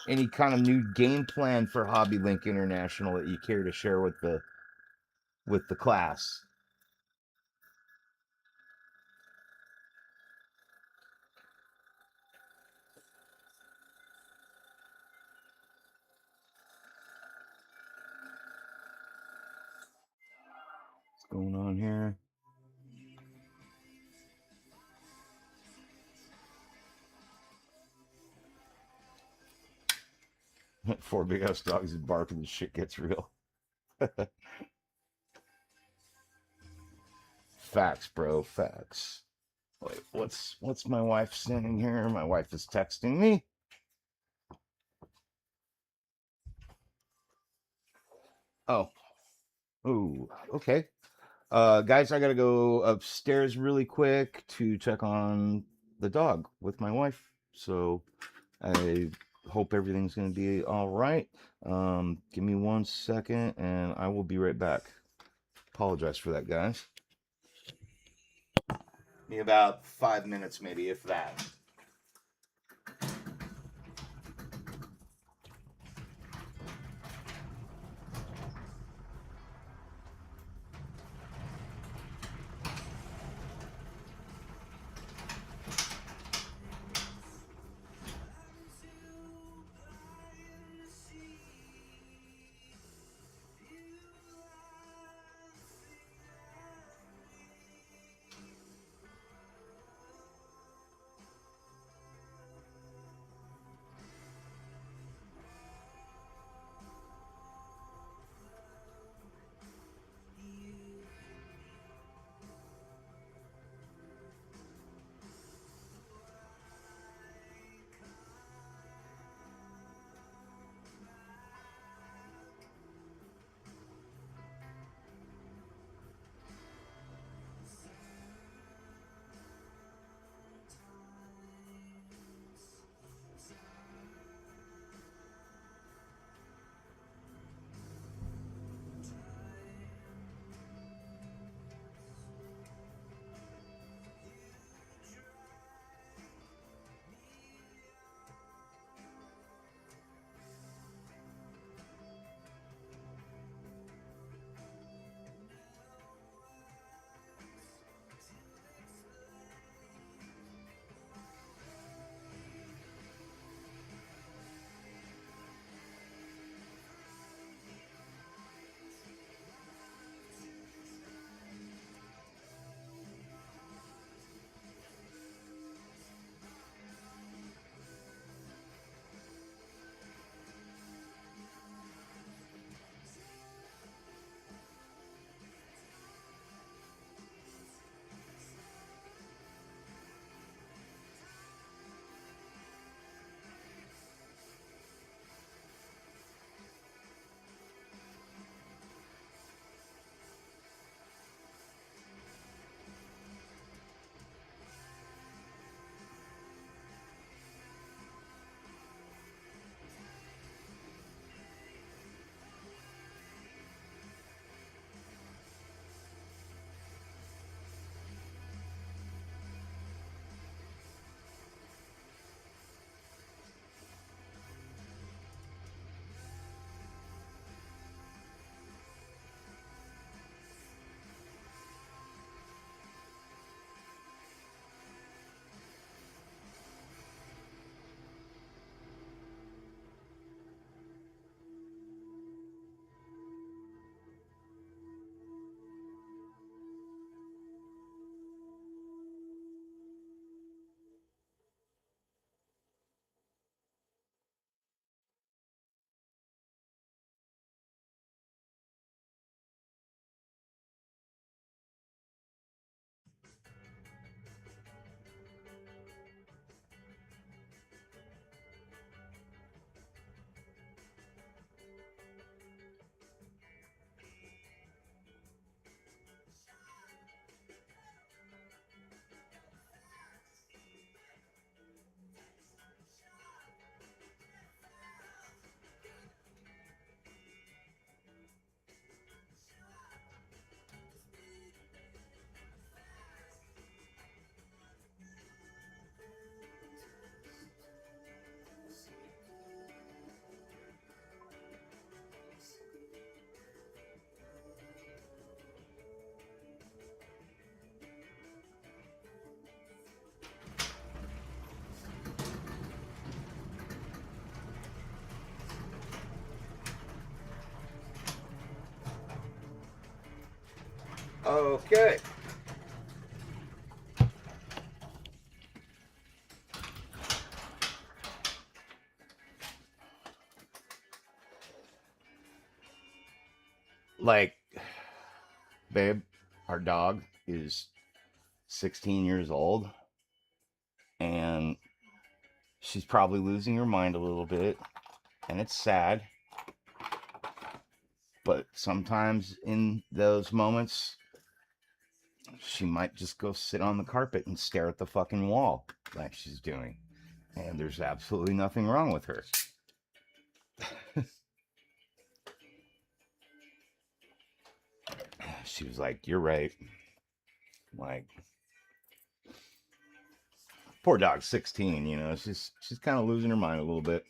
Any kind of new game plan for Hobby Link International that you care to share with the class? What's going on here? Four big ass dogs is barking and shit gets real. Facts, bro. Facts. Wait, what's my wife sending here? My wife is texting me. Oh. Ooh, okay. Guys, I gotta go upstairs really quick to check on the dog with my wife. So I hope everything's gonna be all right. Give me 1 second and I will be right back. Apologize for that, guys. Be about 5 minutes, maybe, if that. Okay. Like, babe, our dog is 16 years old, and she's probably losing her mind a little bit, and it's sad. But sometimes in those moments, she might just go sit on the carpet and stare at the fucking wall like she's doing. And there's absolutely nothing wrong with her. She was like, "You're right." Like, poor dog's 16, you know, she's kind of losing her mind a little bit.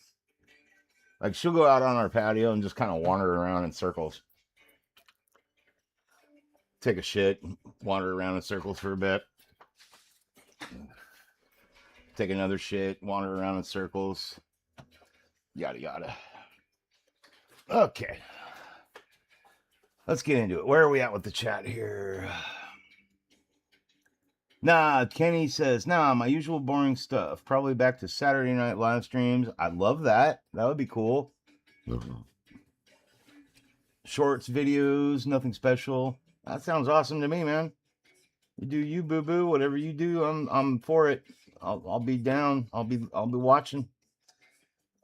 Like, she'll go out on our patio and just kind of wander around in circles. Take a shit, wander around in circles for a bit. Take another shit, wander around in circles. Yada yada. Okay. Let's get into it. Where are we at with the chat here? Nah, Kenny says, nah, my usual boring stuff. Probably back to Saturday night live streams. I love that. That would be cool. Shorts, videos, nothing special. That sounds awesome to me, man. You do you, boo boo. Whatever you do, I'm for it. I'll be down. I'll be watching.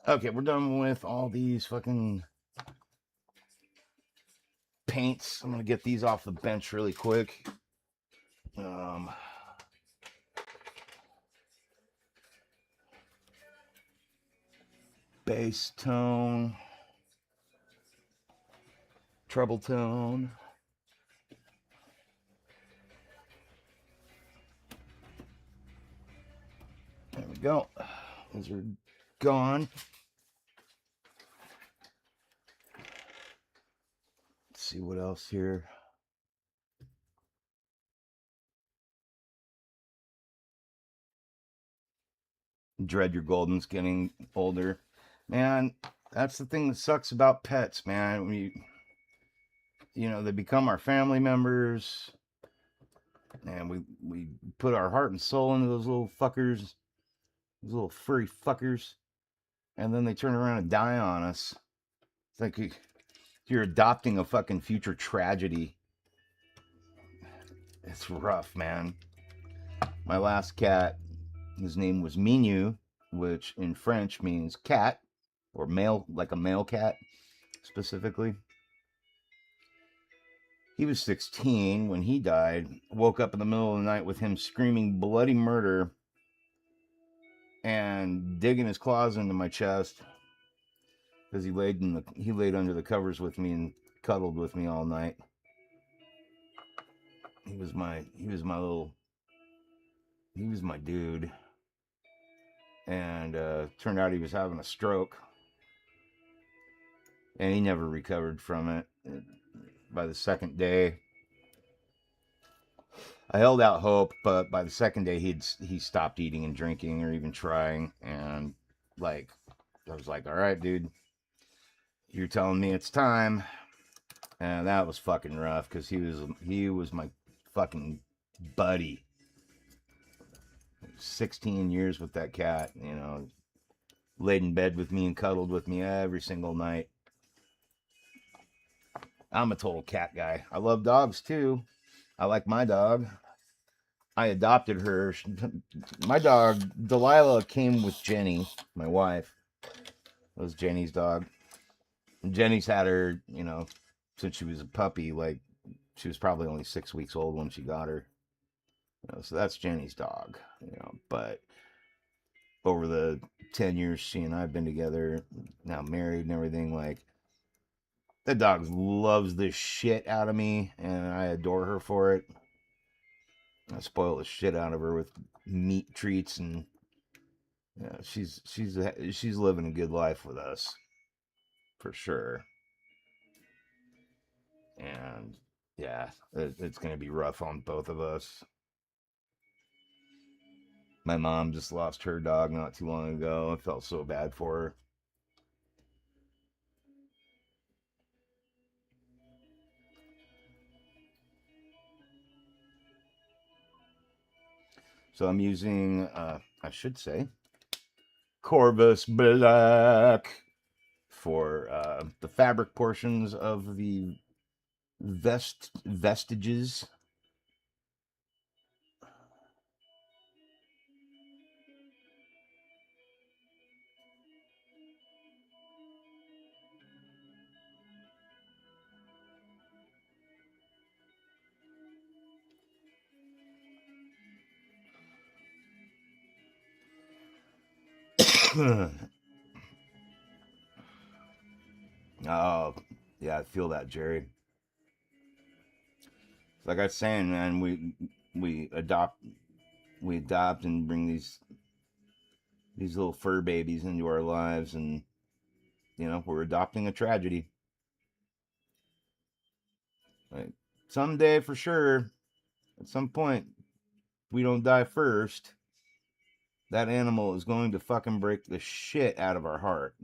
Okay, we're done with all these fucking paints. I'm gonna get these off the bench really quick. Bass tone, treble tone. There we go. Those are gone. Let's see what else here. Dread your Golden's getting older. Man, that's the thing that sucks about pets, man. You know, they become our family members, and we put our heart and soul into those little fuckers, those little furry fuckers, and then they turn around and die on us. It's like you're adopting a fucking future tragedy. It's rough, man. My last cat, his name was Minu, which in French means cat, or male, like a male cat specifically. He was 16 when he died. Woke up in the middle of the night with him screaming bloody murder and digging his claws into my chest because he laid under the covers with me and cuddled with me all night. He was my dude. And turned out he was having a stroke, and he never recovered from it. By the second day, I held out hope, but by the second day, he stopped eating and drinking or even trying. And like, I was like, all right, dude, you're telling me it's time. And that was fucking rough because he was my fucking buddy. 16 years with that cat, you know, laid in bed with me and cuddled with me every single night. I'm a total cat guy. I love dogs too. I like my dog. I adopted her. My dog, Delilah, came with Jenny, my wife. It was Jenny's dog. And Jenny's had her, you know, since she was a puppy. Like, she was probably only 6 weeks old when she got her. You know, so that's Jenny's dog, you know. But over the 10 years she and I have been together, now married and everything, like, the dog loves the shit out of me, and I adore her for it. I spoil the shit out of her with meat treats, and yeah, she's living a good life with us, for sure. And yeah, it's gonna be rough on both of us. My mom just lost her dog not too long ago. I felt so bad for her. So I'm using, I should say, Corvus Black for the fabric portions of the vestiges. Oh, yeah, I feel that, Jerry. Like I was saying, man, we adopt and bring these little fur babies into our lives, and we're adopting a tragedy. Like someday, for sure, at some point, we don't die first, that animal is going to fucking break the shit out of our heart.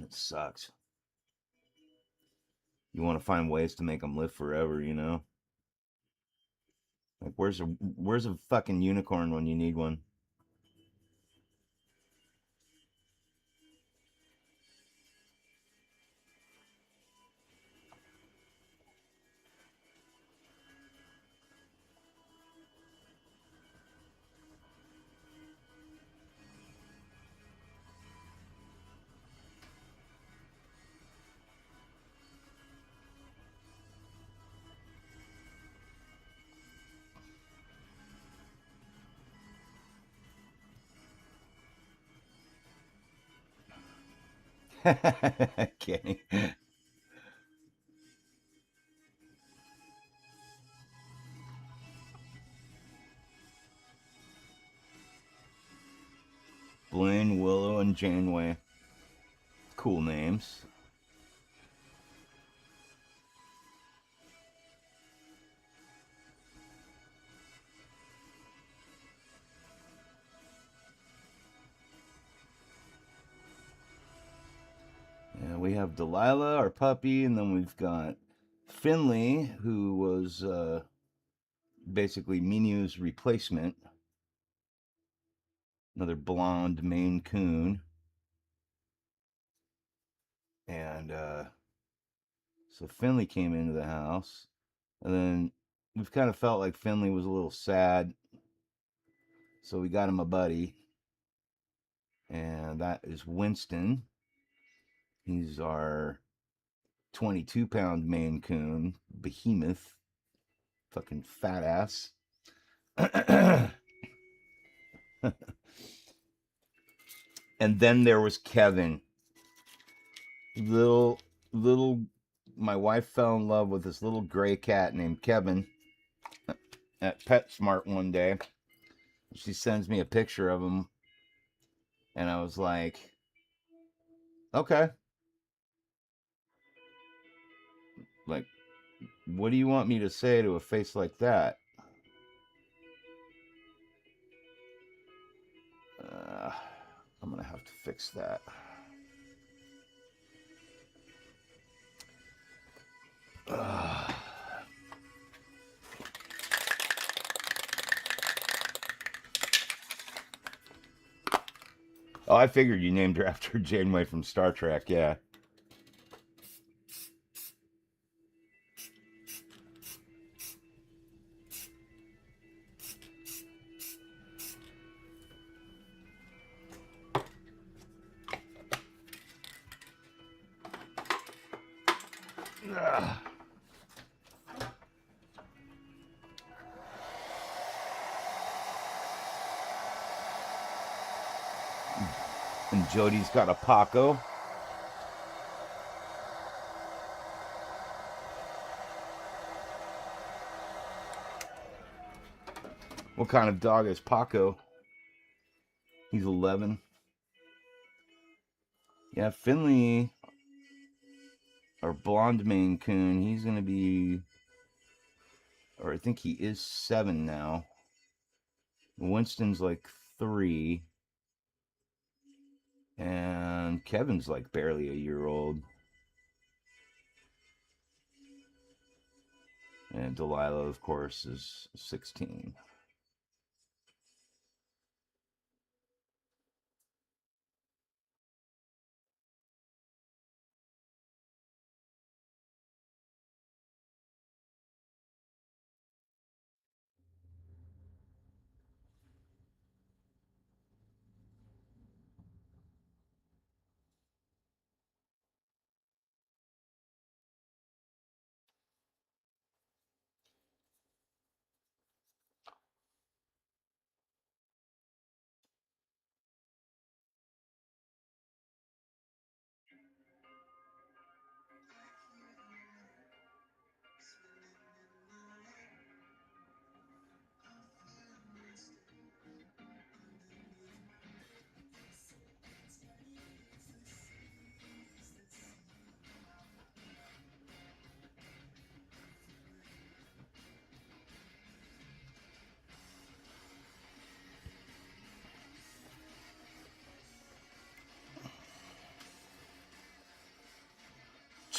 It sucks. You want to find ways to make them live forever, Like where's a fucking unicorn when you need one? Kidding. Blaine, Willow, and Janeway. Cool names. Yeah, we have Delilah, our puppy, and then we've got Finley, who was basically Minu's replacement. Another blonde Maine Coon. And so Finley came into the house. And then we've kind of felt like Finley was a little sad. So we got him a buddy. And that is Winston. He's our 22-pound Maine Coon, behemoth, fucking fat ass. And then there was Kevin. Little my wife fell in love with this little gray cat named Kevin at PetSmart one day. She sends me a picture of him, and I was like, okay. Like, what do you want me to say to a face like that? I'm gonna have to fix that. Oh, I figured you named her after Janeway from Star Trek, yeah. And Jody's got a Paco. What kind of dog is Paco? He's 11. Yeah, Finley, our blonde Maine Coon, he's going to be, or I think he is 7 now. Winston's like 3. And Kevin's like barely a year old. And Delilah, of course, is 16.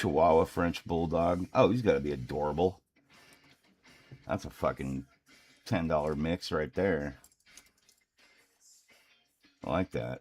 Chihuahua French Bulldog. Oh, he's got to be adorable. That's a fucking $10 mix right there. I like that.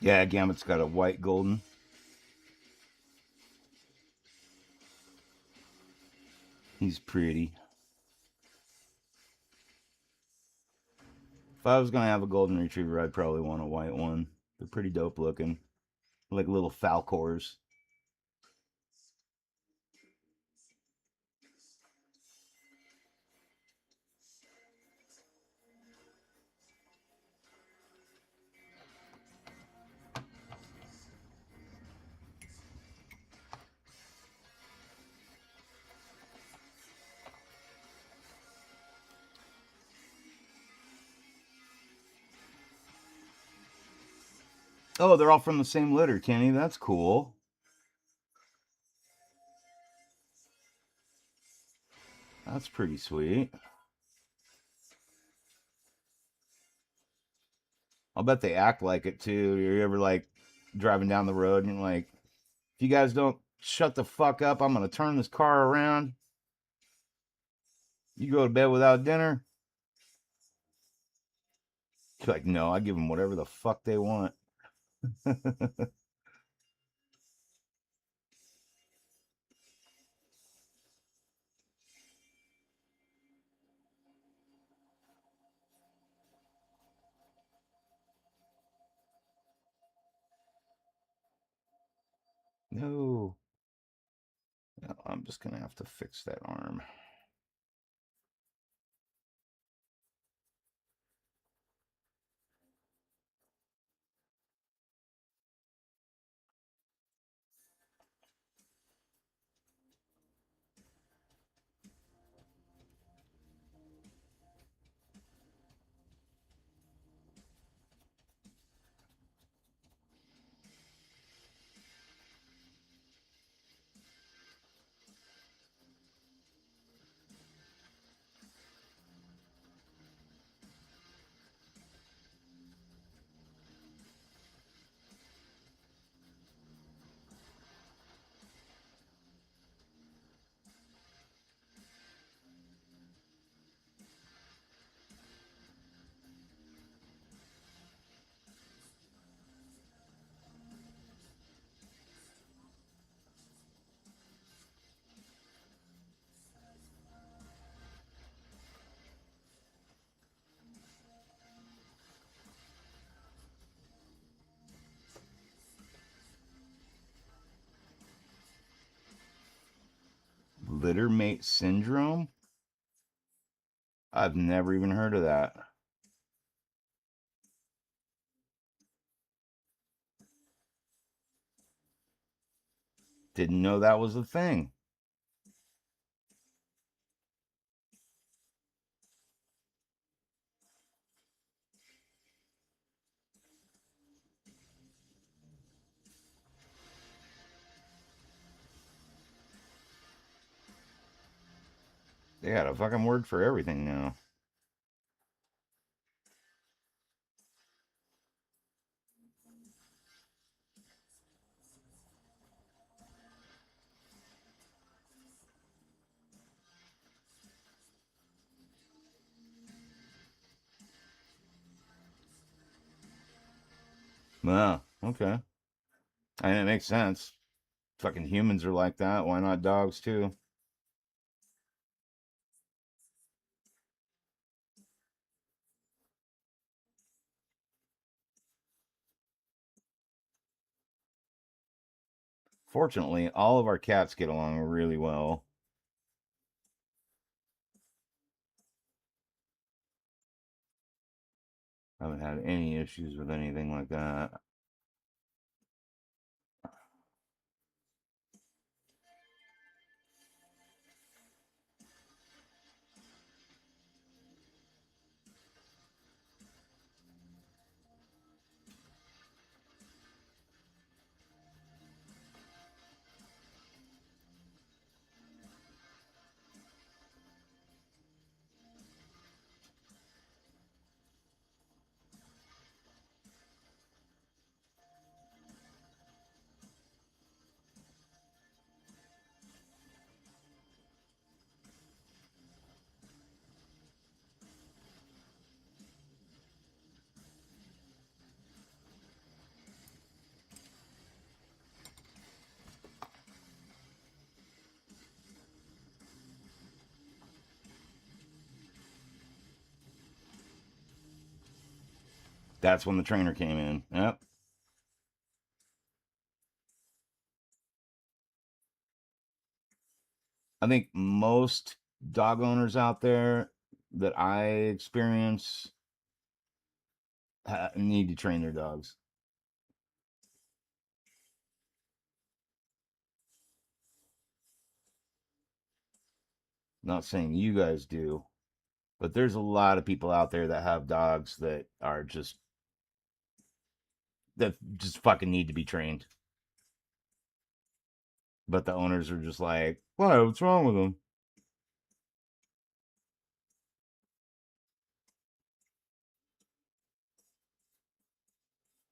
Yeah, Gambit's got a white golden. He's pretty. If I was going to have a golden retriever, I'd probably want a white one. They're pretty dope looking. Like little falcors. Oh, they're all from the same litter, Kenny. That's cool. That's pretty sweet. I'll bet they act like it too. You're ever like driving down the road and you're like, if you guys don't shut the fuck up, I'm going to turn this car around. You go to bed without dinner. You're like, no, I give them whatever the fuck they want. No. No, I'm just going to have to fix that arm. Littermate syndrome? I've never even heard of that. Didn't know that was a thing. They got a fucking word for everything now. Wow, okay. And it makes sense. Fucking humans are like that. Why not dogs too? Fortunately, all of our cats get along really well. Haven't had any issues with anything like that. That's when the trainer came in. Yep. I think most dog owners out there that I experience need to train their dogs. Not saying you guys do, but there's a lot of people out there that have dogs that are just fucking need to be trained. But the owners are just like, "Why? What's wrong with them?"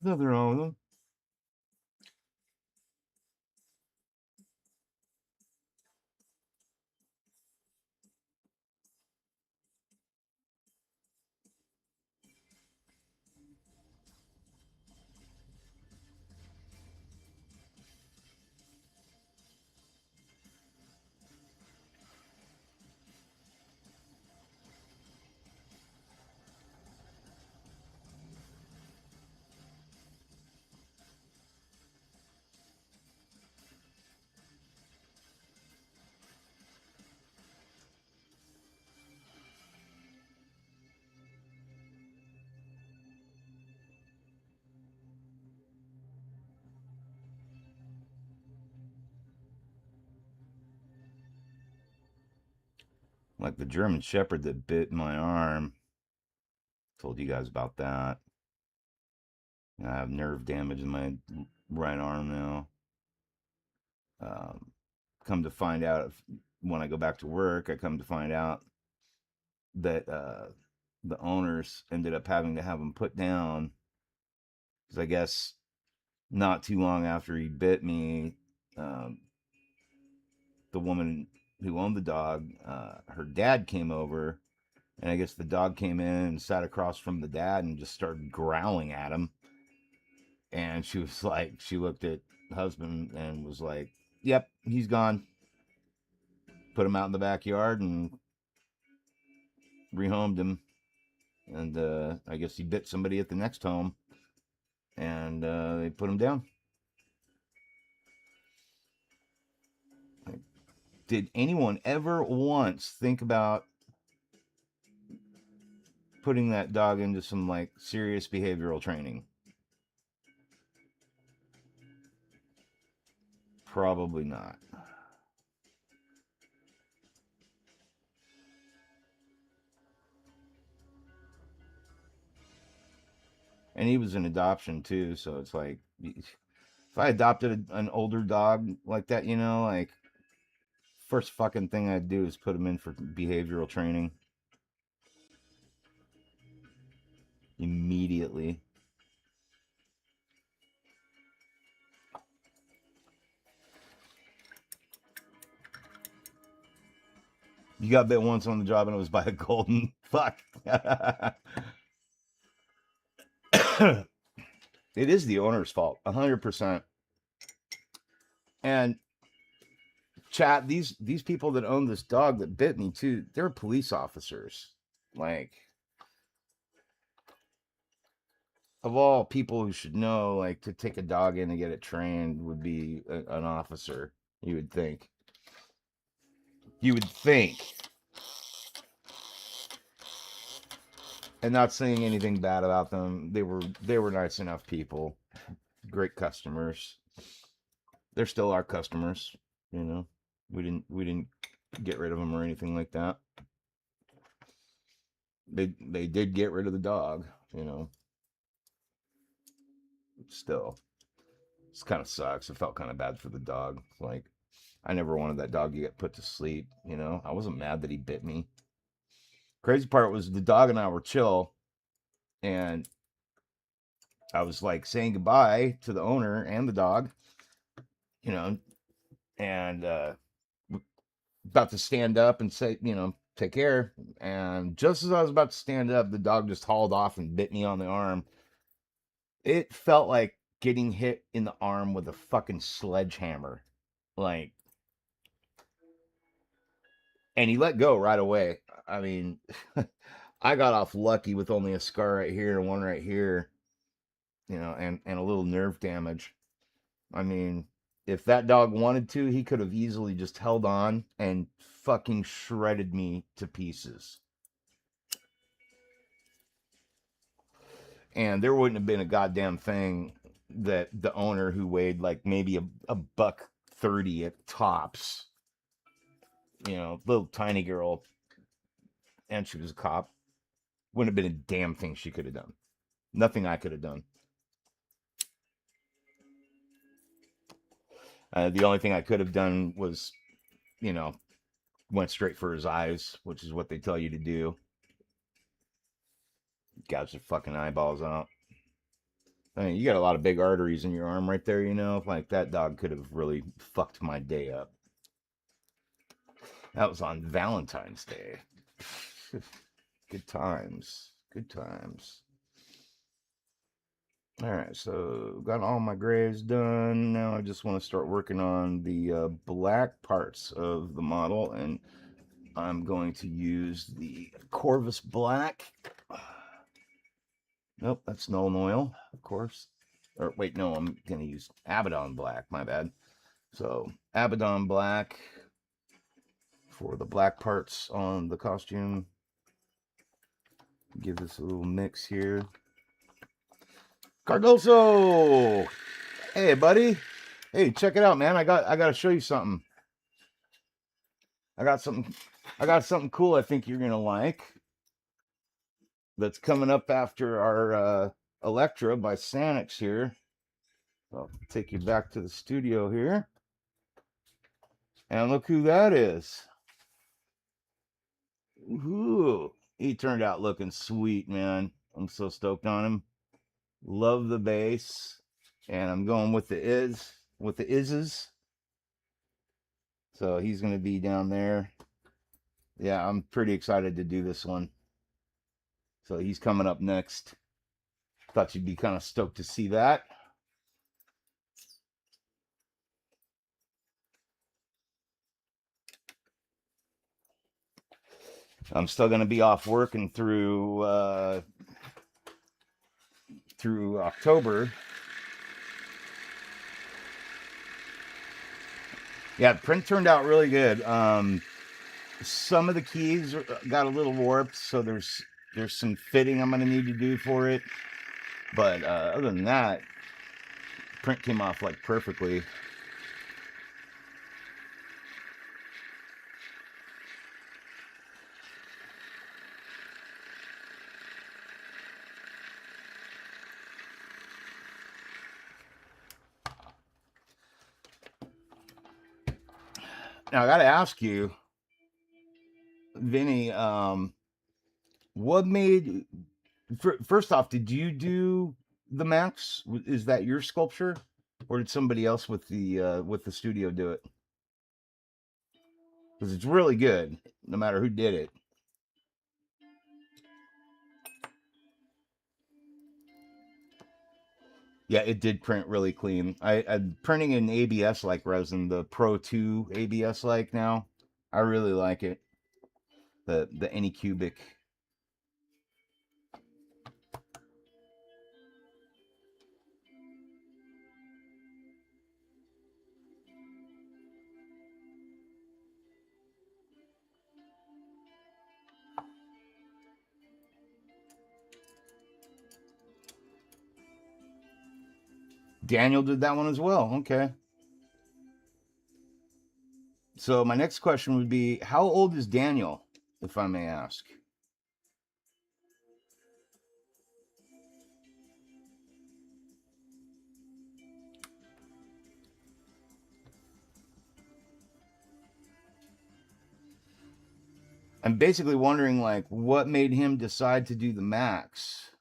Nothing wrong with them. Like the German Shepherd that bit my arm. Told you guys about that. I have nerve damage in my right arm now. Um, come to find out, when I go back to work, I come to find out that the owners ended up having to have him put down because I guess not too long after he bit me, um, the woman who owned the dog, her dad came over, and I guess the dog came in and sat across from the dad and just started growling at him. And she was like, she looked at husband and was like, "Yep, he's gone." Put him out in the backyard and rehomed him. And I guess he bit somebody at the next home, and they put him down. Like, did anyone ever once think about putting that dog into some like serious behavioral training? Probably not. And he was an adoption too, so it's like if I adopted an older dog like that, like first fucking thing I'd do is put him in for behavioral training immediately. You got bit once on the job and it was by a golden fuck. It is the owner's fault, 100%. And chat, these people that own this dog that bit me too, they're police officers. Like, of all people who should know, like to take a dog in and get it trained would be an officer. You would think. You would think. And not saying anything bad about them. They were nice enough people, great customers. They're still our customers, you know. We didn't get rid of them or anything like that. They did get rid of the dog, you know. Still, it kind of sucks. It felt kind of bad for the dog. Like, I never wanted that dog to get put to sleep, you know. I wasn't mad that he bit me. Crazy part was the dog and I were chill, and I was like saying goodbye to the owner and the dog, you know, and about to stand up and say, you know, take care. And just as I was about to stand up, the dog just hauled off and bit me on the arm. It felt like getting hit in the arm with a fucking sledgehammer. Like, and he let go right away. I mean, I got off lucky with only a scar right here and one right here, you know, and a little nerve damage. I mean, if that dog wanted to, he could have easily just held on and fucking shredded me to pieces. And there wouldn't have been a goddamn thing that the owner, who weighed like maybe a buck 30 at tops, you know, little tiny girl, and she was a cop, wouldn't have been a damn thing she could have done. Nothing I could have done. The only thing I could have done was, you know, went straight for his eyes, which is what they tell you to do. Gouge their fucking eyeballs out. I mean, you got a lot of big arteries in your arm right there, you know? Like, that dog could have really fucked my day up. That was on Valentine's Day. Good times. Good times. All right, so got all my grays done. Now I just want to start working on the black parts of the model, and I'm going to use the Corvus Black. Nope, that's Nolan Oil, of course. Or wait, no, I'm going to use Abaddon Black, my bad. So Abaddon Black for the black parts on the costume. Give this a little mix here. Cardoso! Hey, buddy. Hey, check it out, man. I got to show you something. I got something cool I think you're going to like. That's coming up after our Elektra by Sanix here. I'll take you back to the studio here. And look who that is. Ooh, he turned out looking sweet, man. I'm so stoked on him. Love the bass. And I'm going with the izzes. So he's going to be down there. Yeah, I'm pretty excited to do this one. So he's coming up next. Thought you'd be kind of stoked to see that. I'm still going to be off working through October. Yeah, the print turned out really good. Some of the keys got a little warped, so there's some fitting I'm going to need to do for it. But other than that, print came off like perfectly. Now I got to ask you, Vinny, what made first off, did you do the Max? Is that your sculpture, or did somebody else with the studio do it? Because it's really good, no matter who did it. Yeah, it did print really clean. I'm printing in ABS like resin, the Pro 2 ABS like now. I really like it. The Anycubic. Daniel did that one as well. Okay. So my next question would be, how old is Daniel, if I may ask? I'm basically wondering, like, what made him decide to do the max?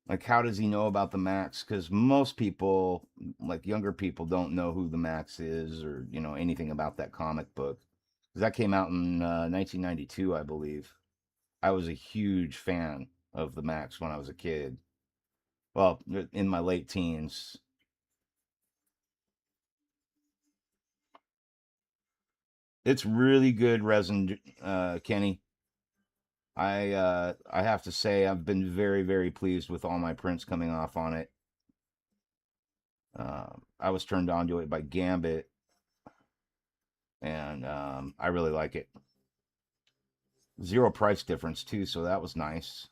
Like, how does he know about the max? Because most people, like younger people, don't know who the max is or, anything about that comic book. 'Cause that came out in 1992, I believe. I was a huge fan of the max when I was a kid. Well, in my late teens. It's really good resin, Kenny. I have to say I've been very, very pleased with all my prints coming off on it. I was turned on to it by Gambit, and I really like it. Zero price difference too, so that was nice.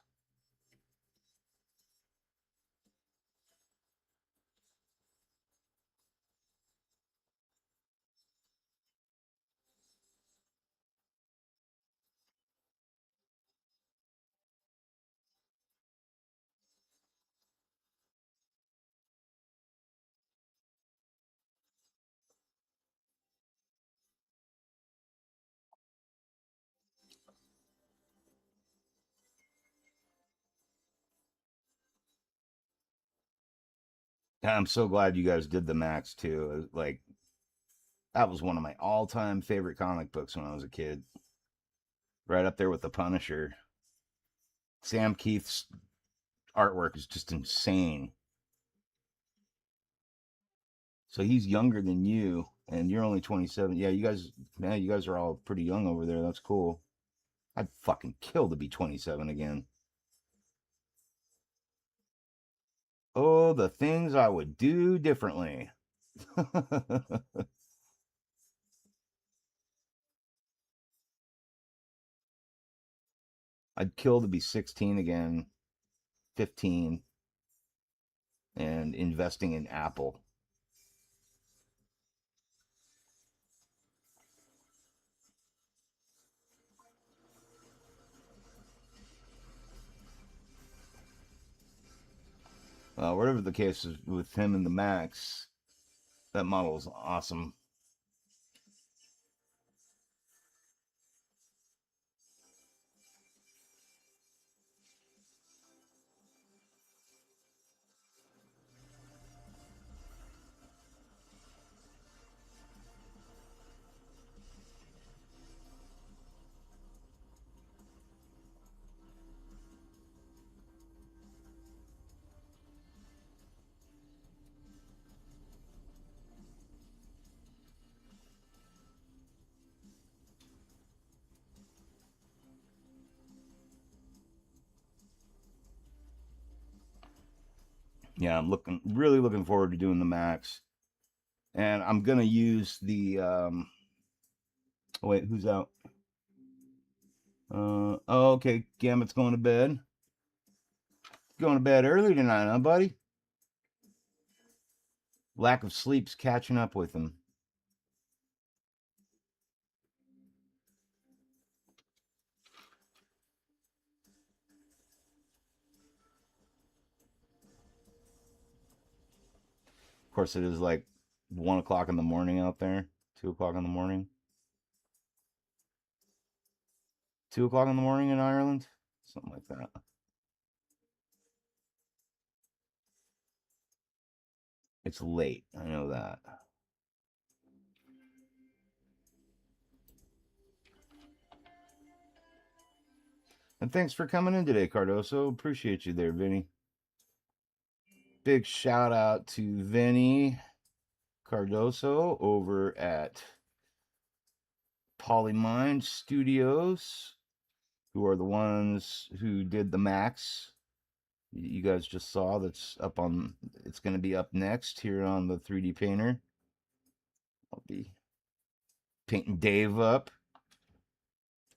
I'm so glad you guys did the Max too. Like, that was one of my all-time favorite comic books when I was a kid. Right up there with the Punisher. Sam Keith's artwork is just insane. So he's younger than you, and you're only 27. Yeah, you guys, man, you guys are all pretty young over there. That's cool. I'd fucking kill to be 27 again. Oh, the things I would do differently. I'd kill to be 16 again, 15, and investing in Apple. Whatever the case is with him and the Max, that model is awesome. Yeah, I'm really looking forward to doing the Max, and I'm gonna use the. Oh, wait, who's out? Oh, okay, Gambit's going to bed. Going to bed early tonight, huh, buddy? Lack of sleep's catching up with him. Of course, it is like 1 o'clock in the morning out there. 2 o'clock in the morning. 2 o'clock in the morning in Ireland, something like that. It's late. I know that. And thanks for coming in today, Cardoso. Appreciate you there, Vinny. Big shout out to Vinny Cardoso over at Polymind Studios, who are the ones who did the Max. You guys just saw that's up on. It's going to be up next here on the 3D Painter. I'll be painting Dave up.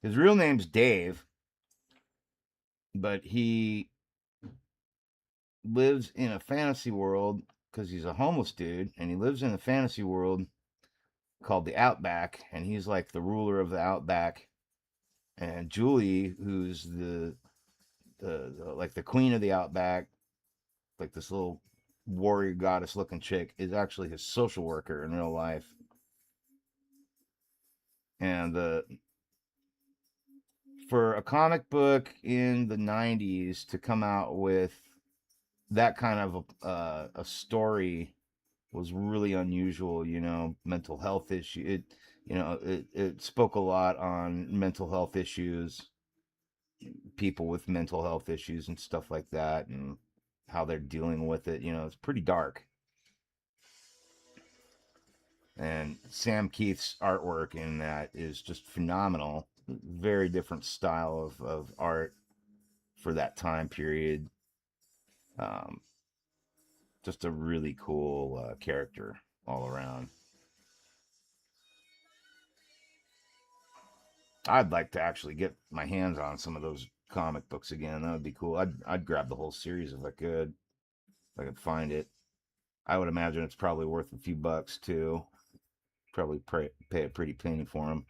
His real name's Dave, but he lives in a fantasy world because he's a homeless dude and he lives in a fantasy world called the Outback, and he's like the ruler of the Outback. And Julie, who's the like the queen of the Outback, like this little warrior goddess looking chick, is actually his social worker in real life. And for a comic book in the 90s to come out with that kind of a story was really unusual. You know, mental health issue. It spoke a lot on mental health issues, people with mental health issues and stuff like that, and how they're dealing with it. You know, it's pretty dark. And Sam Keith's artwork in that is just phenomenal. Very different style of art for that time period. Um, just a really cool character all around. I'd like to actually get my hands on some of those comic books again. That would be cool. I'd grab the whole series if I could. If I could find it. I would imagine it's probably worth a few bucks too. Probably pay a pretty penny for them.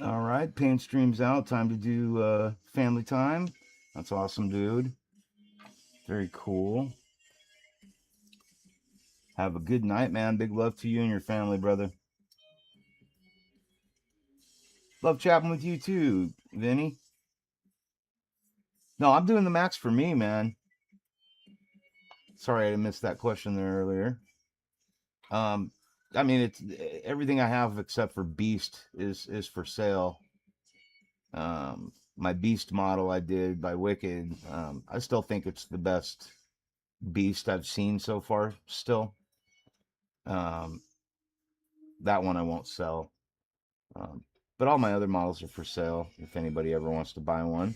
All right, paint streams out. Time to do family time. That's awesome, dude. Very cool. Have a good night, man. Big love to you and your family, brother. Love chatting with you too, Vinny. No, I'm doing the max for me, man. Sorry I missed that question there earlier. Um, I mean, it's everything I have except for Beast is for sale. My Beast model I did by Wicked. I still think it's the best Beast I've seen so far. Still, um, that one I won't sell. Um, but all my other models are for sale. If anybody ever wants to buy one,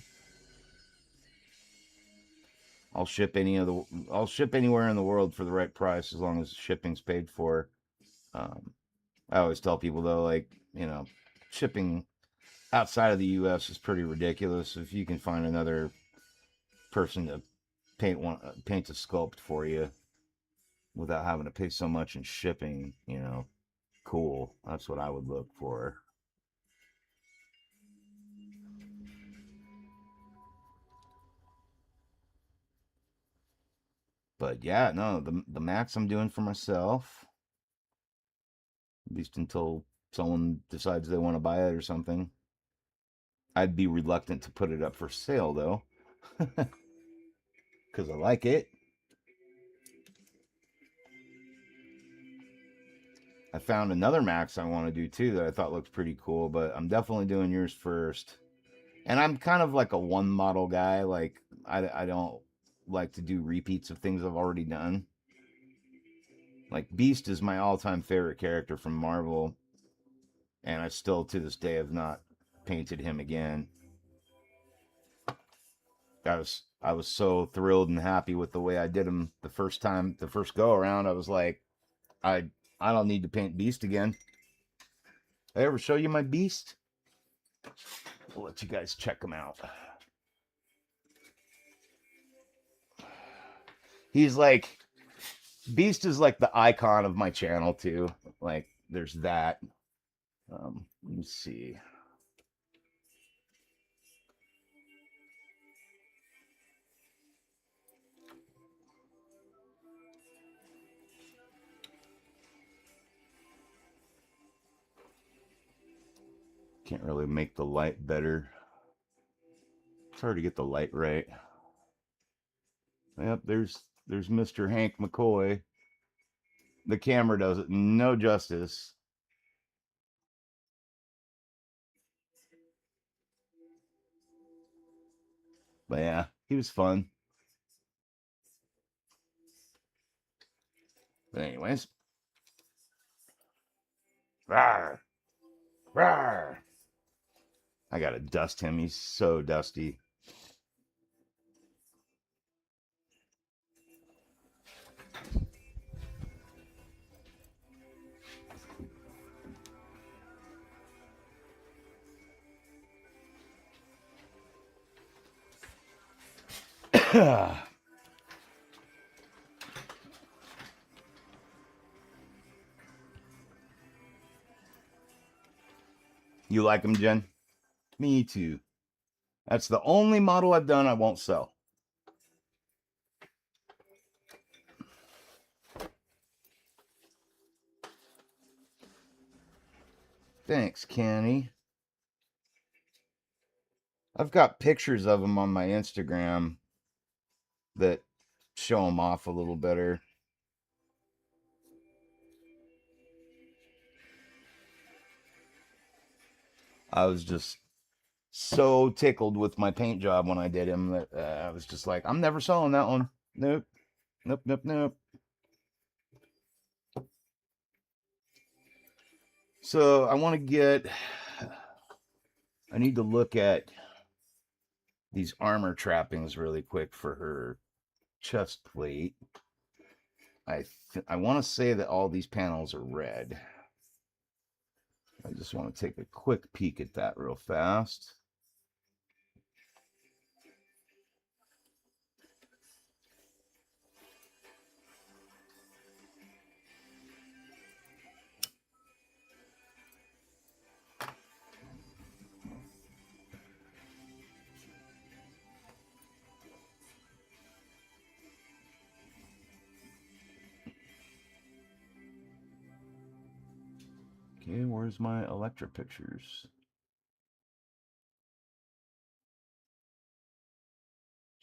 I'll ship I'll ship anywhere in the world for the right price as long as shipping's paid for. Um, I always tell people though, like, shipping outside of the U.S. is pretty ridiculous. If you can find another person to paint a sculpt for you without having to pay so much in shipping, cool. That's what I would look for. But yeah, no, the max I'm doing for myself, at least until someone decides they want to buy it or something. I'd be reluctant to put it up for sale though, because I like it. I found another max I want to do too that I thought looked pretty cool, but I'm definitely doing yours first. And I'm kind of like a one model guy. Like I don't like to do repeats of things I've already done. Like Beast is my all-time favorite character from Marvel, and I still to this day have not painted him again. I was so thrilled and happy with the way I did him the first time, the first go around. I was like, I don't need to paint Beast again. I ever show you my Beast? I'll let you guys check him out. He's like, Beast is like the icon of my channel too. Like, there's that. Let me see. Can't really make the light better. It's hard to get the light right. Yep, there's Mr. Hank McCoy. The camera does it no justice. But yeah, he was fun. But anyways. Rawr, rawr. I gotta dust him. He's so dusty. You like him, Jen? Me too. That's the only model I've done I won't sell. Thanks, Kenny. I've got pictures of him on my Instagram that show him off a little better. I was just so tickled with my paint job when I did him that I was just like, I'm never selling that one. Nope. Nope, nope, nope. So I want to get, I need to look at these armor trappings really quick for her chest plate. I want to say that all these panels are red. I just want to take a quick peek at that real fast. Okay, where's my Elektra pictures?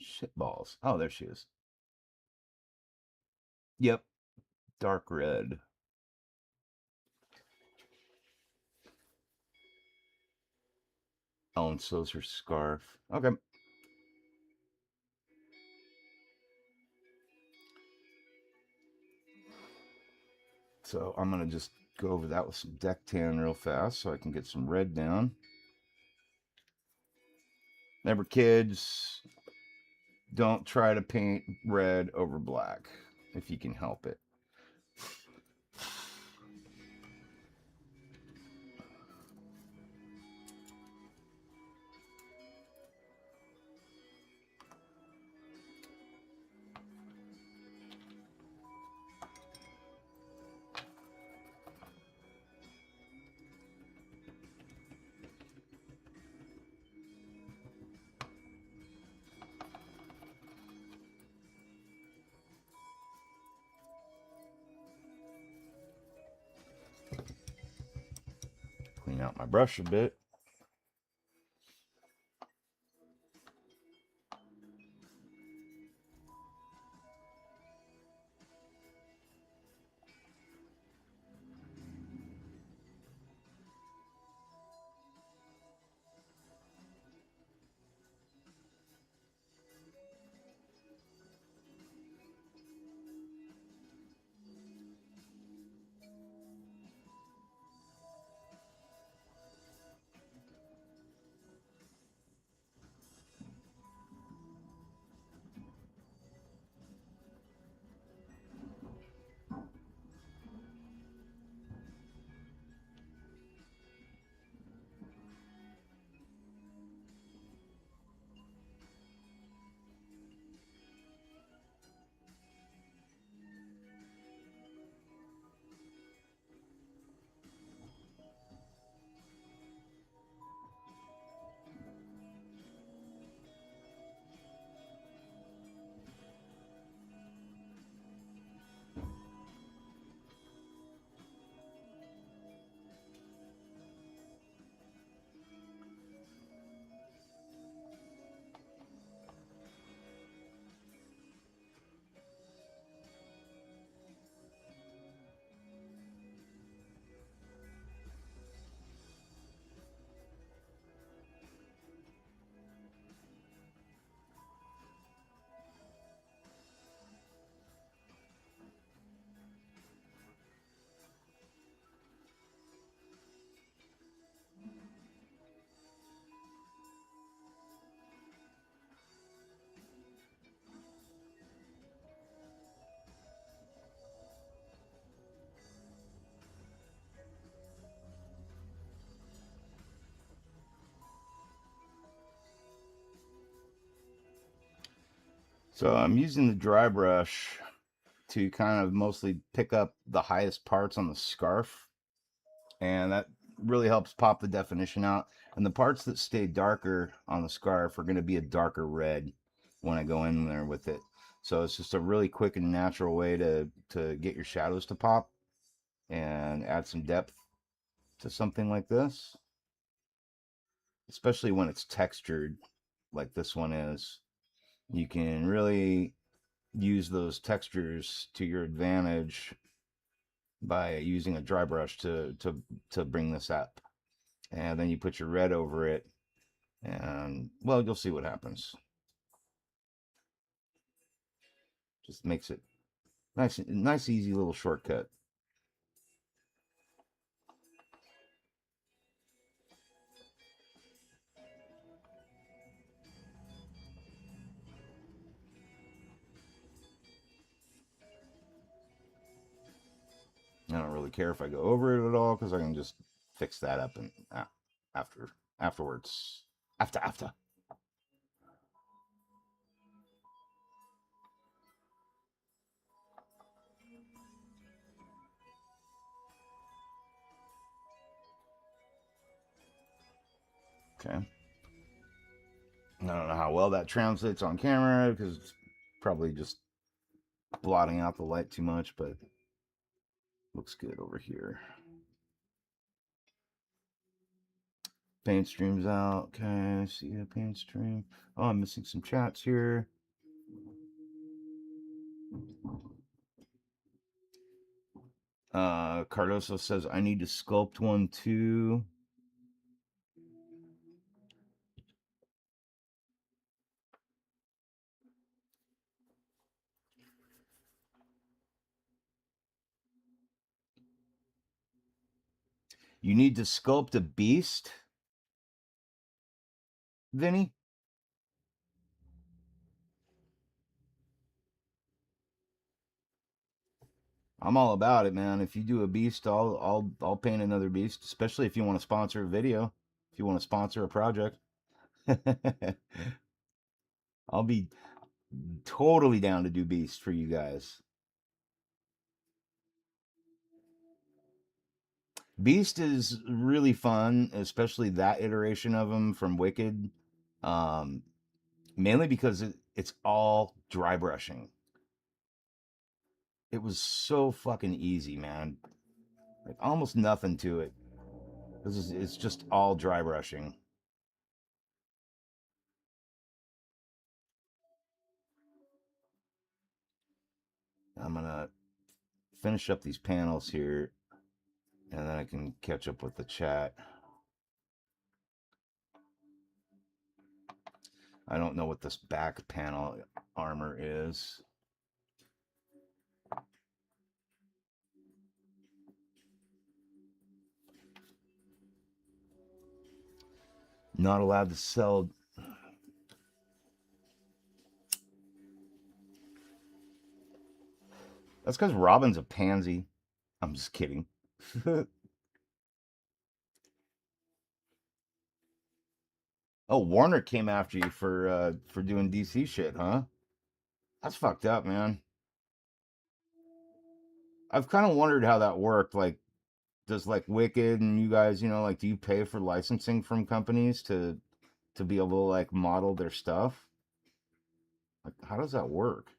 Shitballs. Oh, there she is. Yep, dark red. Oh, and so's her scarf. Okay. So I'm going to just go over that with some deck tan real fast so I can get some red down. Remember, kids, don't try to paint red over black if you can help it. Clean out my brush a bit. So I'm using the dry brush to kind of mostly pick up the highest parts on the scarf, and that really helps pop the definition out. And the parts that stay darker on the scarf are going to be a darker red when I go in there with it. So it's just a really quick and natural way to get your shadows to pop and add some depth to something like this, especially when it's textured like this one is. You can really use those textures to your advantage by using a dry brush to bring this up. And then you put your red over it, and well, you'll see what happens. Just makes it nice, easy little shortcut. I don't really care if I go over it at all because I can just fix that up and afterwards. After. Okay. I don't know how well that translates on camera because it's probably just blotting out the light too much, but looks good over here. Paint streams out. Okay, see a paint stream. Oh, I'm missing some chats here. Cardoso says I need to sculpt one too. You need to sculpt a beast, Vinny? I'm all about it, man. If you do a beast, I'll paint another beast, especially if you want to sponsor a video, if you want to sponsor a project. I'll be totally down to do beast for you guys. Beast is really fun, especially that iteration of him from Wicked. Um, Mainly because it's all dry brushing. It was so fucking easy, man. Like almost nothing to it. It's just all dry brushing. I'm gonna finish up these panels here, and then I can catch up with the chat. I don't know what this back panel armor is. Not allowed to sell. That's because Robin's a pansy. I'm just kidding. Oh, Warner came after you for doing DC shit, huh? That's fucked up, man. I've kind of wondered how that worked. Like, does like Wicked and you guys, like, do you pay for licensing from companies to be able to like model their stuff? Like, how does that work?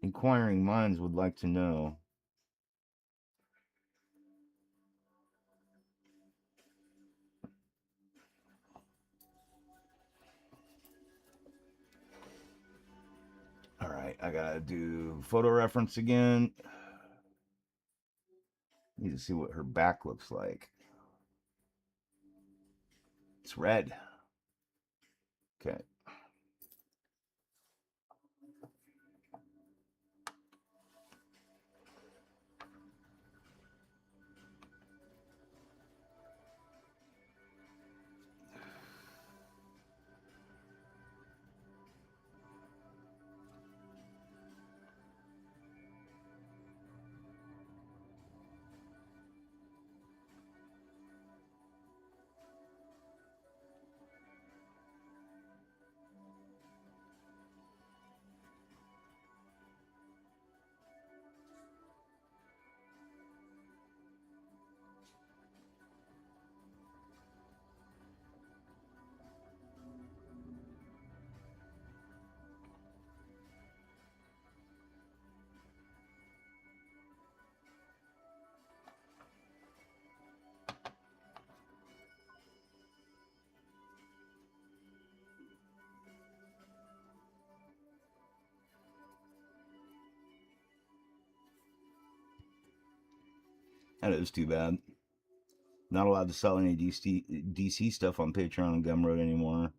Inquiring minds would like to know. All right, I gotta do photo reference again. Need to see what her back looks like. It's red. Okay. That is too bad. Not allowed to sell any DC stuff on Patreon and Gumroad anymore.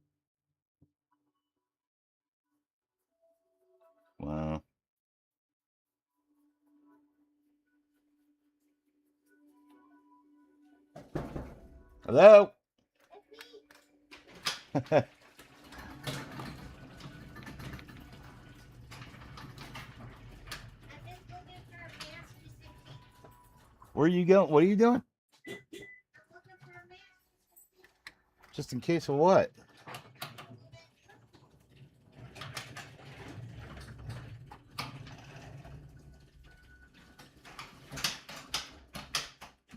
Wow. Hello? Where are you going? What are you doing? Just in case of what?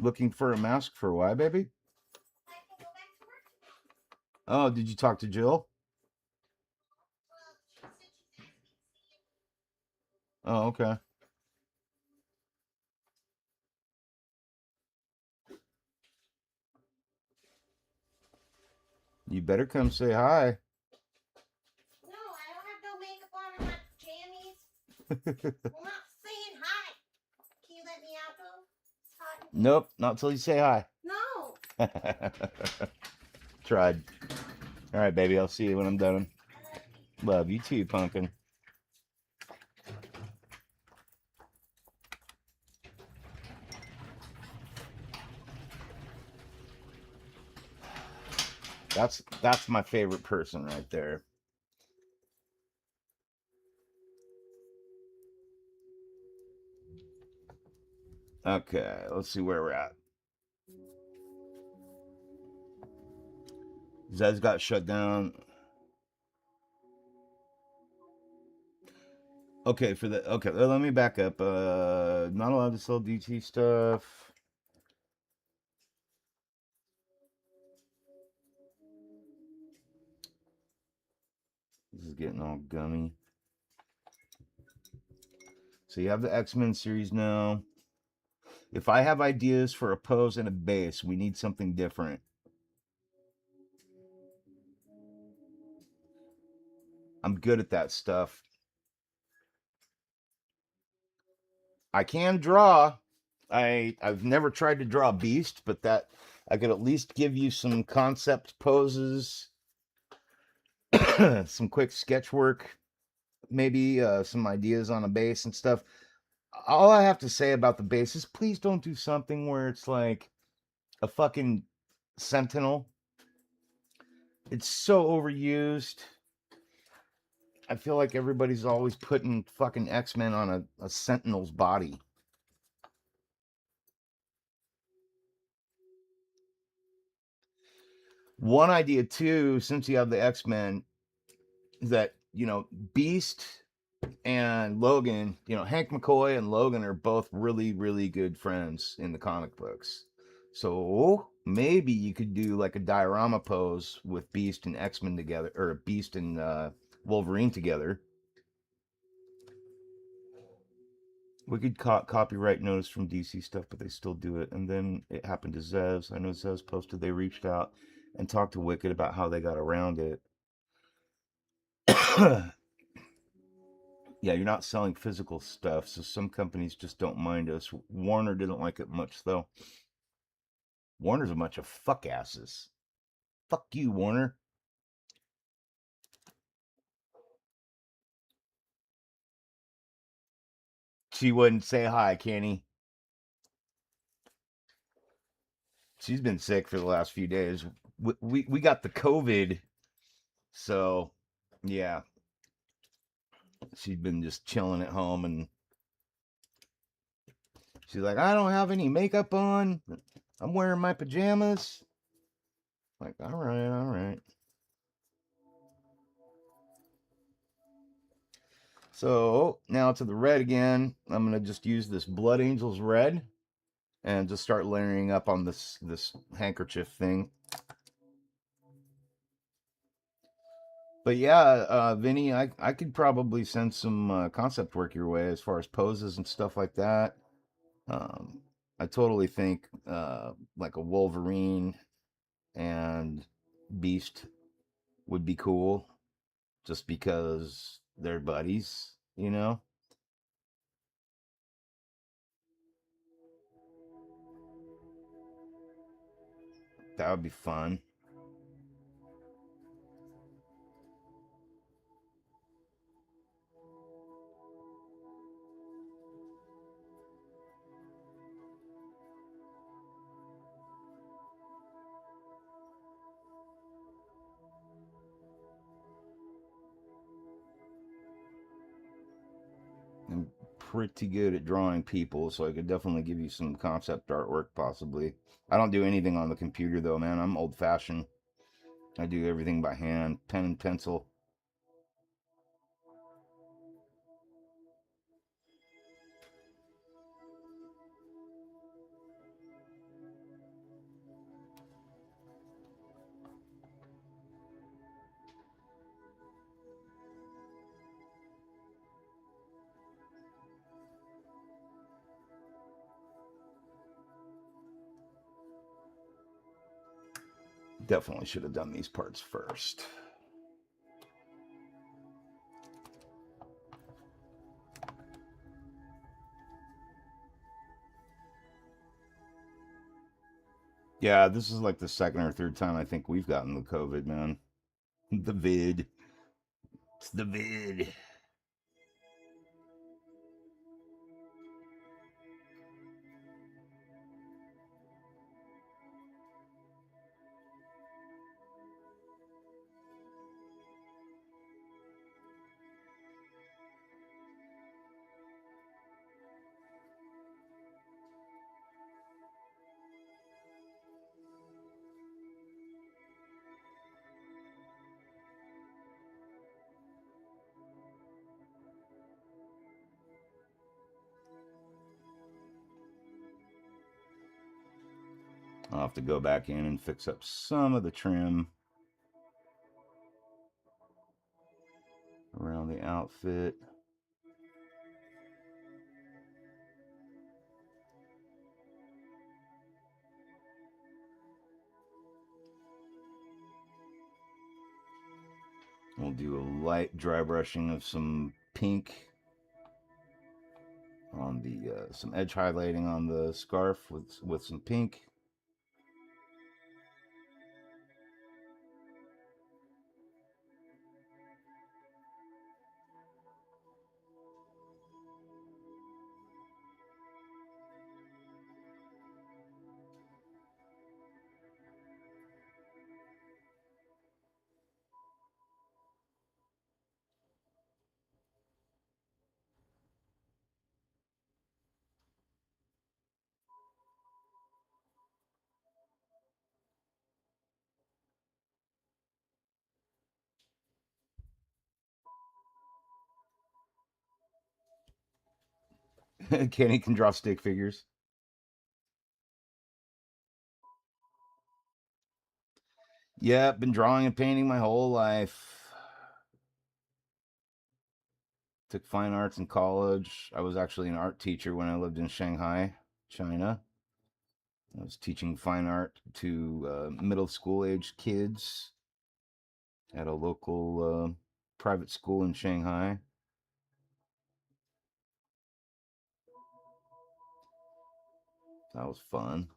Looking for a mask for why, baby? Oh, did you talk to Jill? Oh, okay. You better come say hi. No, I don't have no makeup on in my jammies. I'm not saying hi. Can you let me out though? It's hot. Nope, not till you say hi. No. Tried. All right, baby. I'll see you when I'm done. Love you too, pumpkin. That's my favorite person right there. Okay, let's see where we're at. Zez got shut down. Okay, let me back up. Not allowed to sell DT stuff. This is getting all gummy. So you have the X-Men series now. If I have ideas for a pose and a base, we need something different. I'm good at that stuff. I can draw. I've never tried to draw a beast, but that I could at least give you some concept poses, some quick sketch work, maybe some ideas on a base and stuff. All I have to say about the base is please don't do something where it's like a fucking sentinel. It's so overused. I feel like everybody's always putting fucking X-Men on a sentinel's body. One idea too, since you have the X-Men, is that, Beast and Logan, Hank McCoy and Logan are both really, really good friends in the comic books. So maybe you could do like a diorama pose with Beast and X-Men together, or Beast and Wolverine together. We could copyright notice from DC stuff, but they still do it. And then it happened to Zez. I know Zez posted they reached out and talked to Wicked about how they got around it. Yeah, you're not selling physical stuff, so some companies just don't mind us. Warner didn't like it much, though. Warner's a bunch of fuck asses. Fuck you, Warner. She wouldn't say hi, Kenny. She's been sick for the last few days. We got the COVID, so yeah, she's been just chilling at home, and she's like, I don't have any makeup on. I'm wearing my pajamas. Like, all right, all right. So now to the red again. I'm gonna just use this Blood Angels red and just start layering up on this handkerchief thing. But yeah, Vinny, I could probably send some concept work your way as far as poses and stuff like that. Um, I totally think like a Wolverine and Beast would be cool, just because they're buddies. That would be fun. I'm pretty good at drawing people, so I could definitely give you some concept artwork, possibly. I don't do anything on the computer, though, man. I'm old fashioned. I do everything by hand, pen and pencil. Definitely should have done these parts first. Yeah, this is like the second or third time I think we've gotten the COVID, man. The vid. It's the vid. I'll have to go back in and fix up some of the trim around the outfit. We'll do a light dry brushing of some pink on the some edge highlighting on the scarf with some pink. Kenny can draw stick figures. Yeah, been drawing and painting my whole life. Took fine arts in college. I was actually an art teacher when I lived in Shanghai, China. I was teaching fine art to middle school age kids at a local private school in Shanghai. That was fun.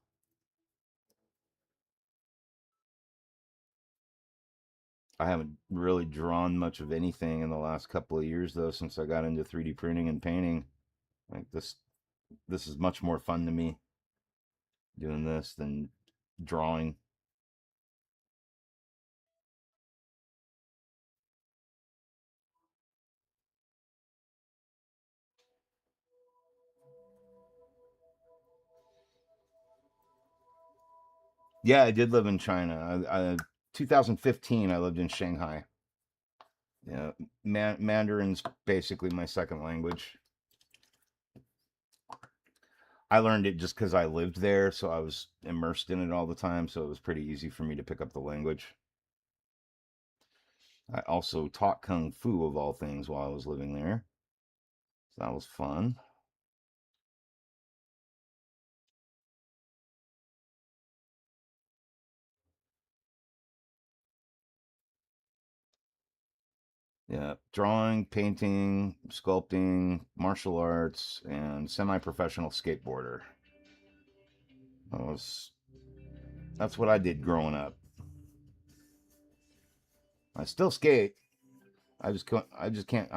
I haven't really drawn much of anything in the last couple of years though since I got into 3D printing and painting. Like this is much more fun to me doing this than drawing. Yeah, I did live in China. 2015 I lived in Shanghai. Yeah, Mandarin's basically my second language. I learned it just because I lived there, so I was immersed in it all the time, so it was pretty easy for me to pick up the language. I also taught Kung Fu, of all things, while I was living there. So that was fun. Yeah, drawing, painting, sculpting, martial arts, and semi professional skateboarder. I was That's what I did growing up. I still skate. I just can't.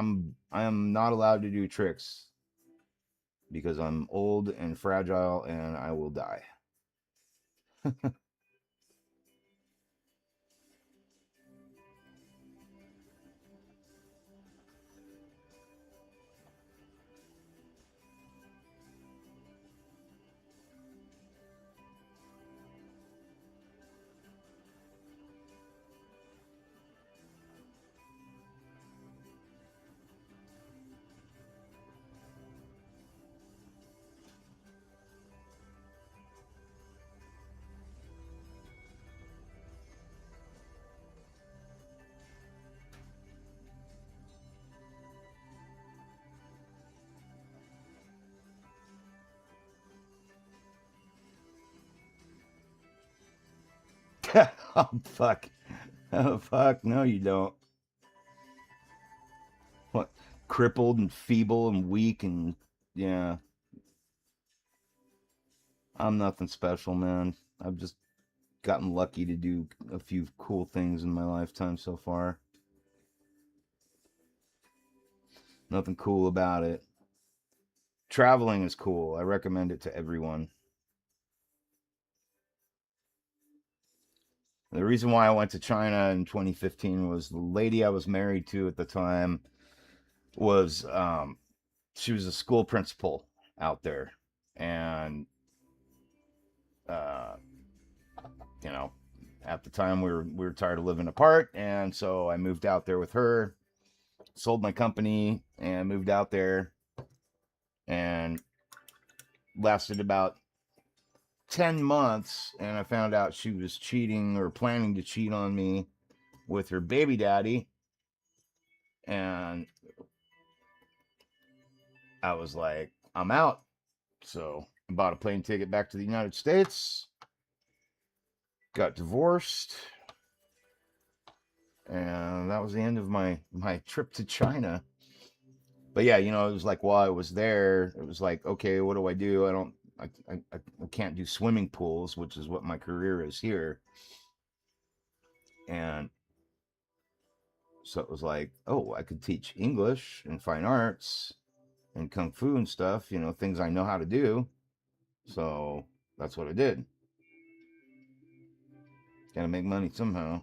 I am not allowed to do tricks because I'm old and fragile and I will die. Oh fuck. Oh fuck. No, you don't. What? Crippled and feeble and weak and yeah. I'm nothing special, man. I've just gotten lucky to do a few cool things in my lifetime so far. Nothing cool about it. Traveling is cool. I recommend it to everyone. The reason why I went to China in 2015 was the lady I was married to at the time was she was a school principal out there, and uh, you know, at the time we were tired of living apart, and so I moved out there with her, sold my company, and moved out there, and lasted about 10 months, and I found out she was cheating or planning to cheat on me with her baby daddy, and I was like, I'm out. So I bought a plane ticket back to the United States, got divorced, and that was the end of my trip to China. But yeah, it was like while I was there, it was like, okay, what do I do? I can't do swimming pools, which is what my career is here. And so it was like, oh, I could teach English and fine arts and kung fu and stuff, things I know how to do. So that's what I did. Gotta make money somehow.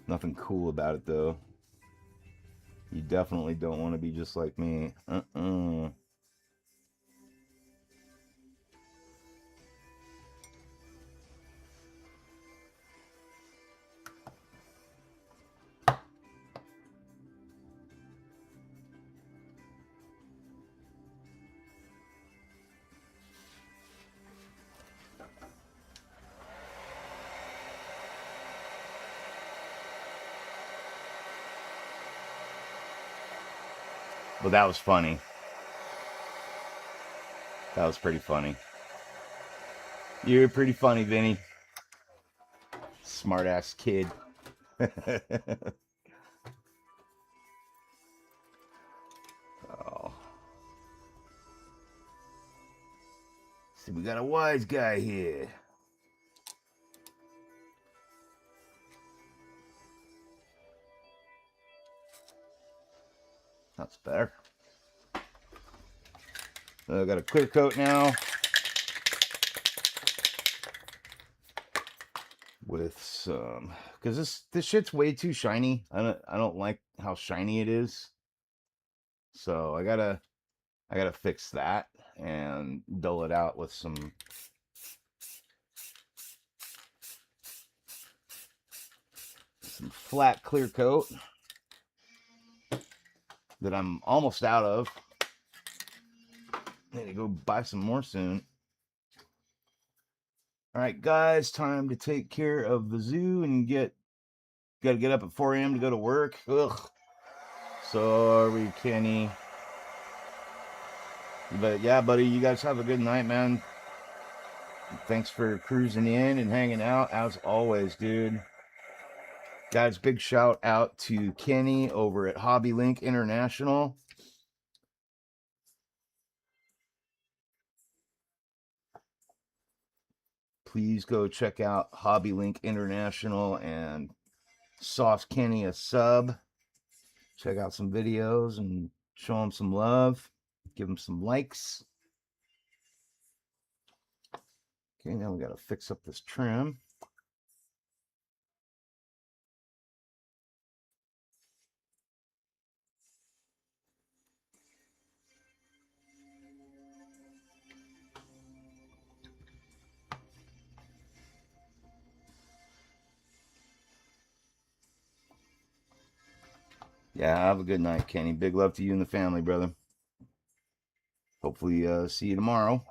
Nothing cool about it though. You definitely don't want to be just like me. But that was funny. That was pretty funny. You're pretty funny, Vinny. Smart ass kid. Oh. See, we got a wise guy here. That's better. I got a clear coat now with some, because this shit's way too shiny. I don't like how shiny it is. So I gotta fix that and dull it out with some flat clear coat that I'm almost out of. Need to go buy some more soon. All right, guys, time to take care of the zoo and gotta get up at 4 a.m. to go to work. Ugh. Sorry, Kenny. But yeah, buddy, you guys have a good night, man. Thanks for cruising in and hanging out as always, dude. Guys, big shout out to Kenny over at Hobby Link International. please go check out Hobby Link International and Sauce Kenny a sub. Check out some videos and show him some love. Give him some likes. Okay, now we got to fix up this trim. Yeah, have a good night, Kenny. Big love to you and the family, brother. Hopefully, see you tomorrow.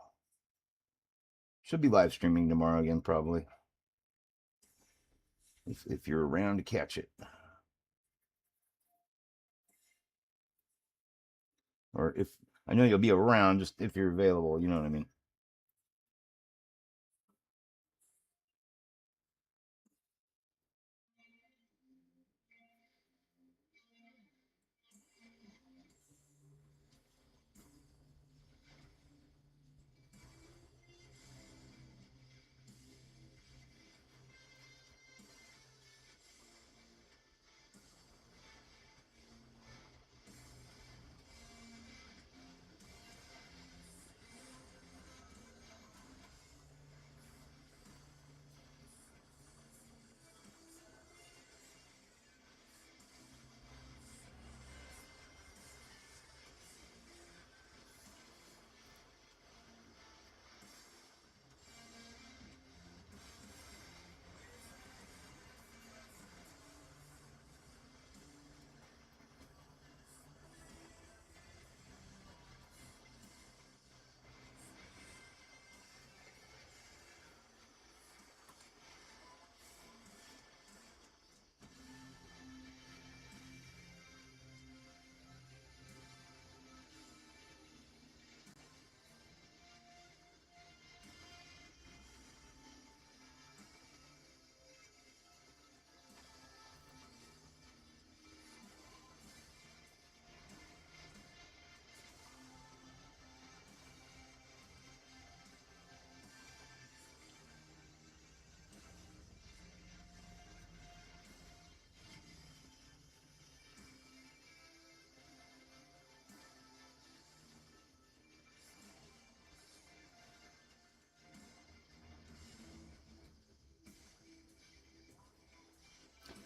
Should be live streaming tomorrow again, probably. If you're around to catch it. Or if, I know you'll be around, just if you're available, you know what I mean.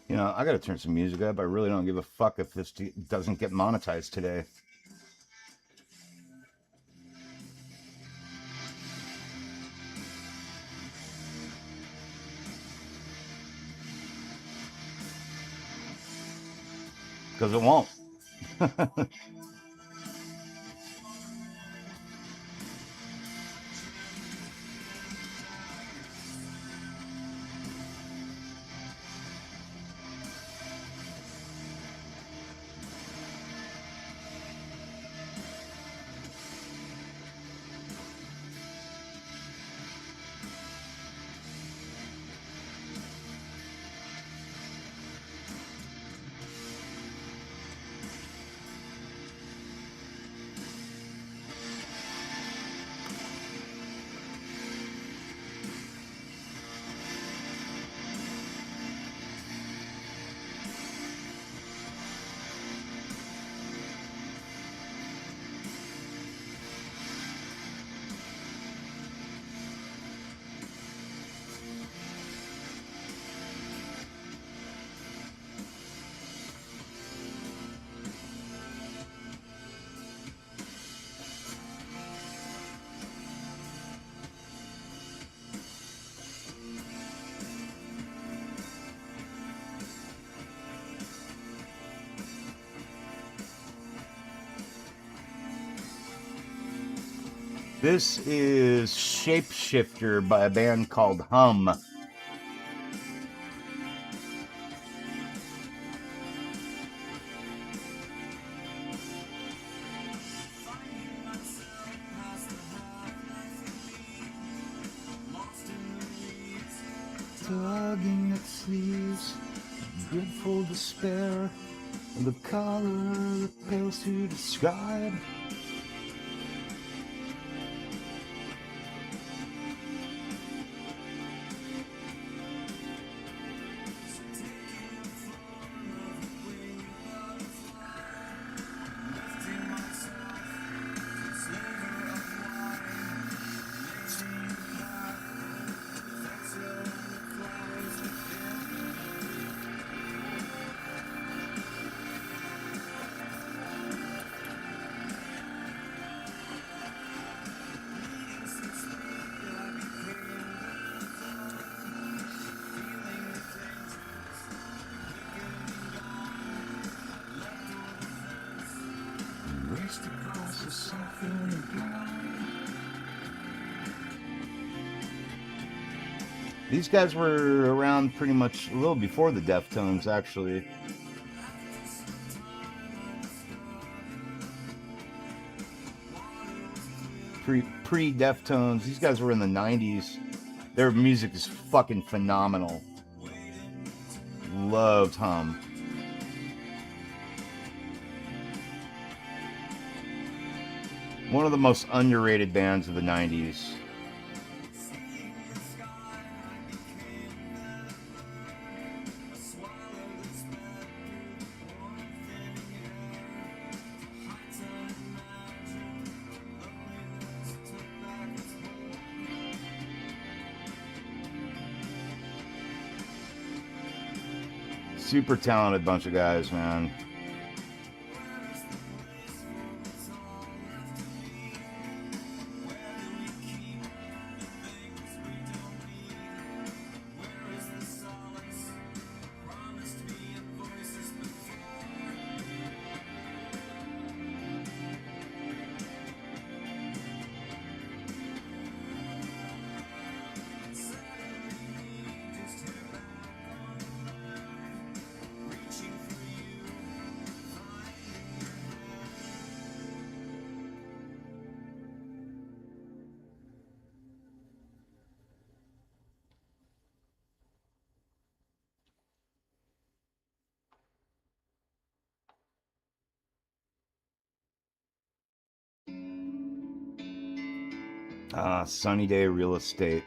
You know, I gotta turn some music up. I really don't give a fuck if this doesn't get monetized today. Because it won't. This is Shapeshifter by a band called Hum. Tugging at sleeves, dreadful despair, the color that fails to describe. These guys were around pretty much a little before the Deftones, actually. Pre Deftones. These guys were in the 90s. Their music is fucking phenomenal. Loved Hum. One of the most underrated bands of the 90s. Super talented bunch of guys, man. Sunny Day Real Estate.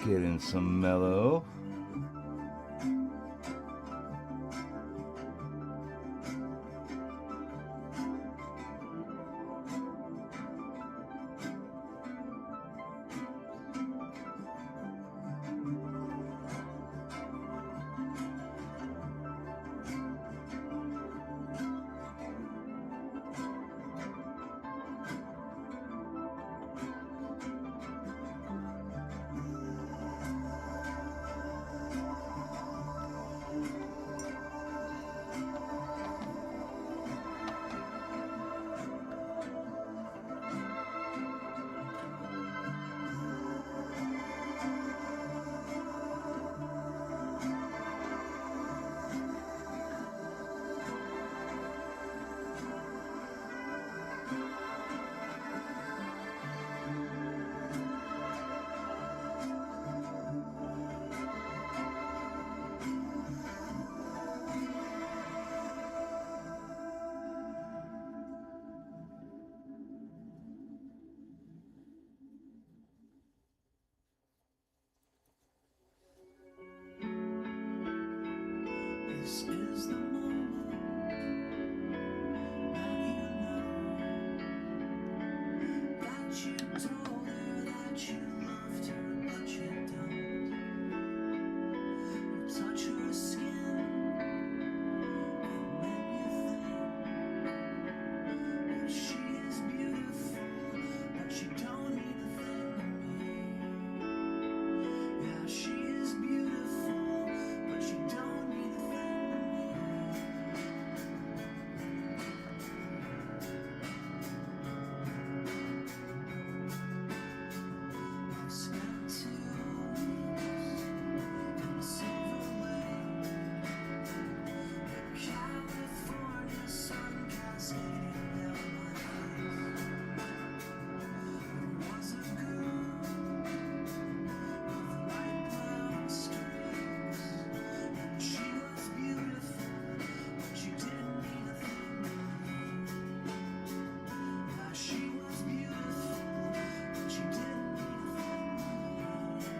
Get in some mellow. This is the moment that you know that you told her that you loved her, but you don't. You touch her skin, and then you think that she is beautiful, but you don't need a thing to me. Yeah, she is beautiful, but you don't need a thing to me. I've spent 2 weeks in the Silver Lake, the California sun cascading down my face. There was a girl with light brown streaks, and she was beautiful, but she didn't need a thing to me. Yeah, she was beautiful, but she didn't need a thing to me.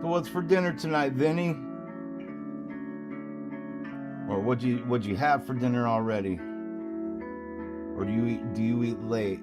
So what's for dinner tonight, Vinny? Or what'd you have for dinner already? Or do you eat late?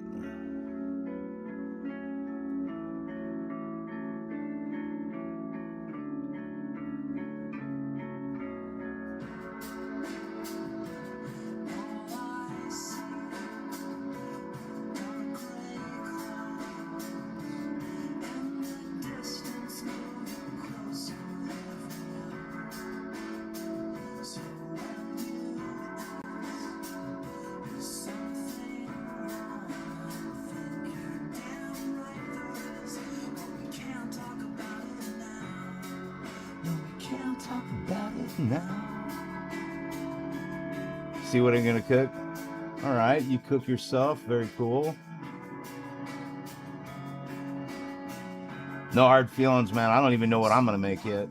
Talk about it now. See what I'm gonna cook? All right, you cook yourself. Very cool. No hard feelings, man. I don't even know what I'm gonna make yet.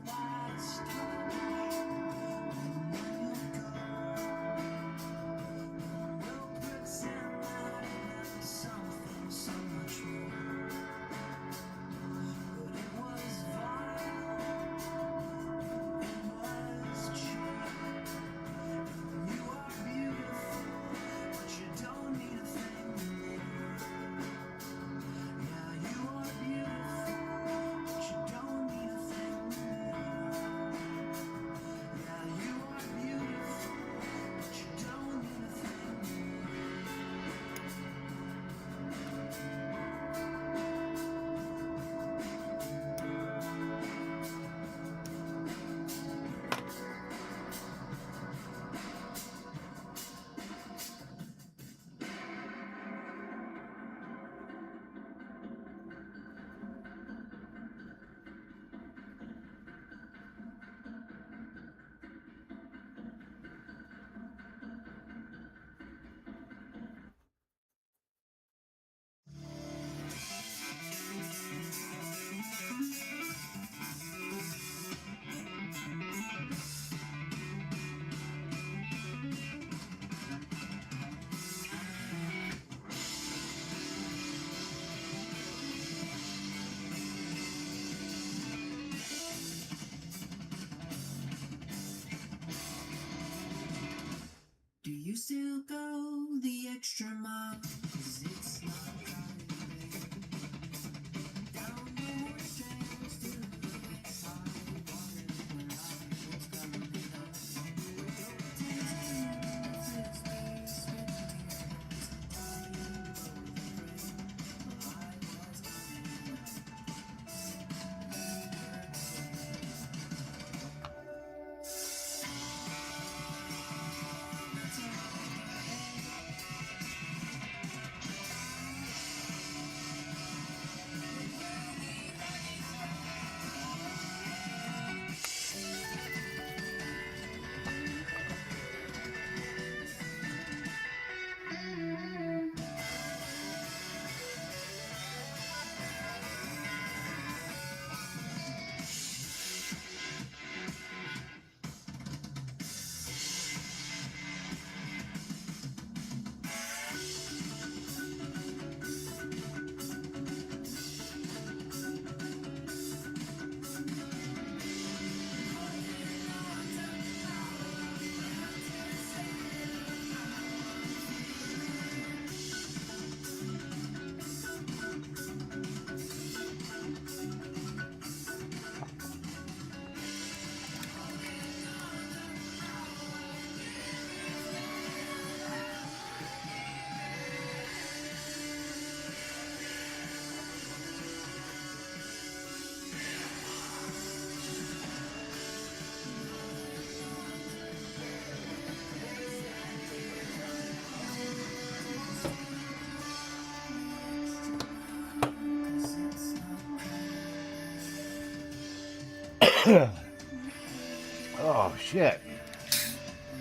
Oh, shit.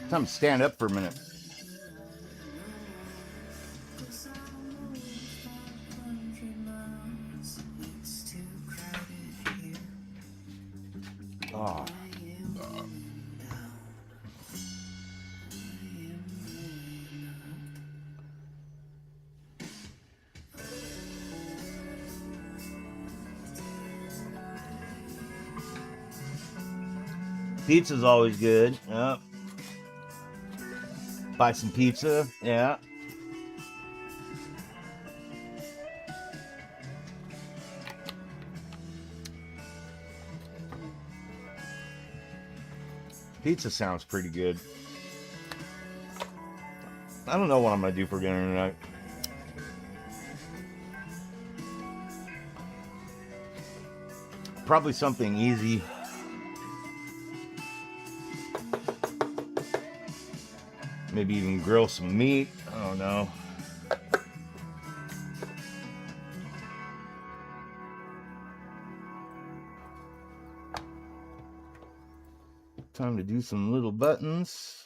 Time to stand up for a minute. Oh. Pizza's always good. Yep. Buy some pizza. Yeah. Pizza sounds pretty good. I don't know what I'm gonna do for dinner tonight. Probably something easy. Maybe even grill some meat. I don't know. Time to do some little buttons.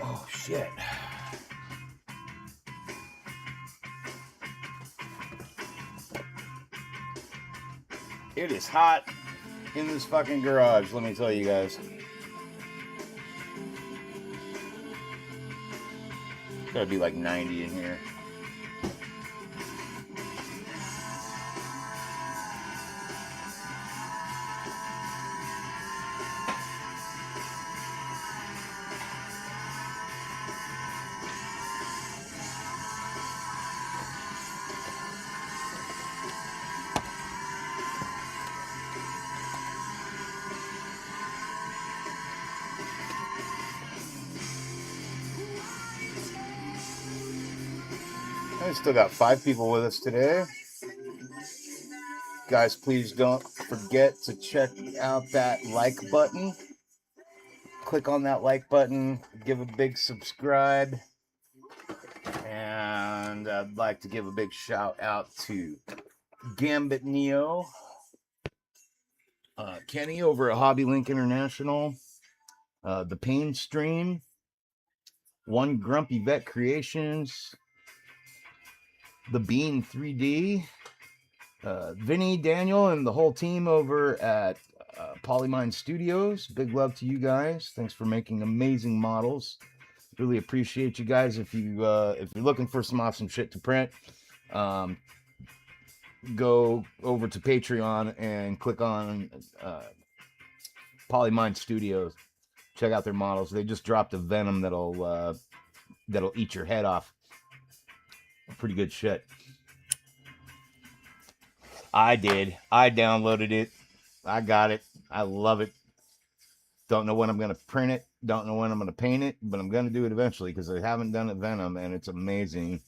Oh, shit. It is hot in this fucking garage, let me tell you guys. Gotta be like 90 in here. I still got 5 people with us today. Guys, please don't forget to check out that like button. Click on that like button, give a big subscribe. And I'd like to give a big shout out to Gambit Neo, Kenny over at Hobby Link International, The Pain Stream, One Grumpy Vet Creations, The Bean 3D, Vinny, Daniel, and the whole team over at Polymine Studios. Big love to you guys. Thanks for making amazing models. Really appreciate you guys. If you're looking for some awesome shit to print, go over to Patreon and click on Polymine Studios. Check out their models. They just dropped a Venom that'll eat your head off. Pretty good shit. I did. I downloaded it. I got it. I love it. Don't know when I'm going to print it. Don't know when I'm going to paint it, but I'm going to do it eventually because I haven't done it Venom, and it's amazing.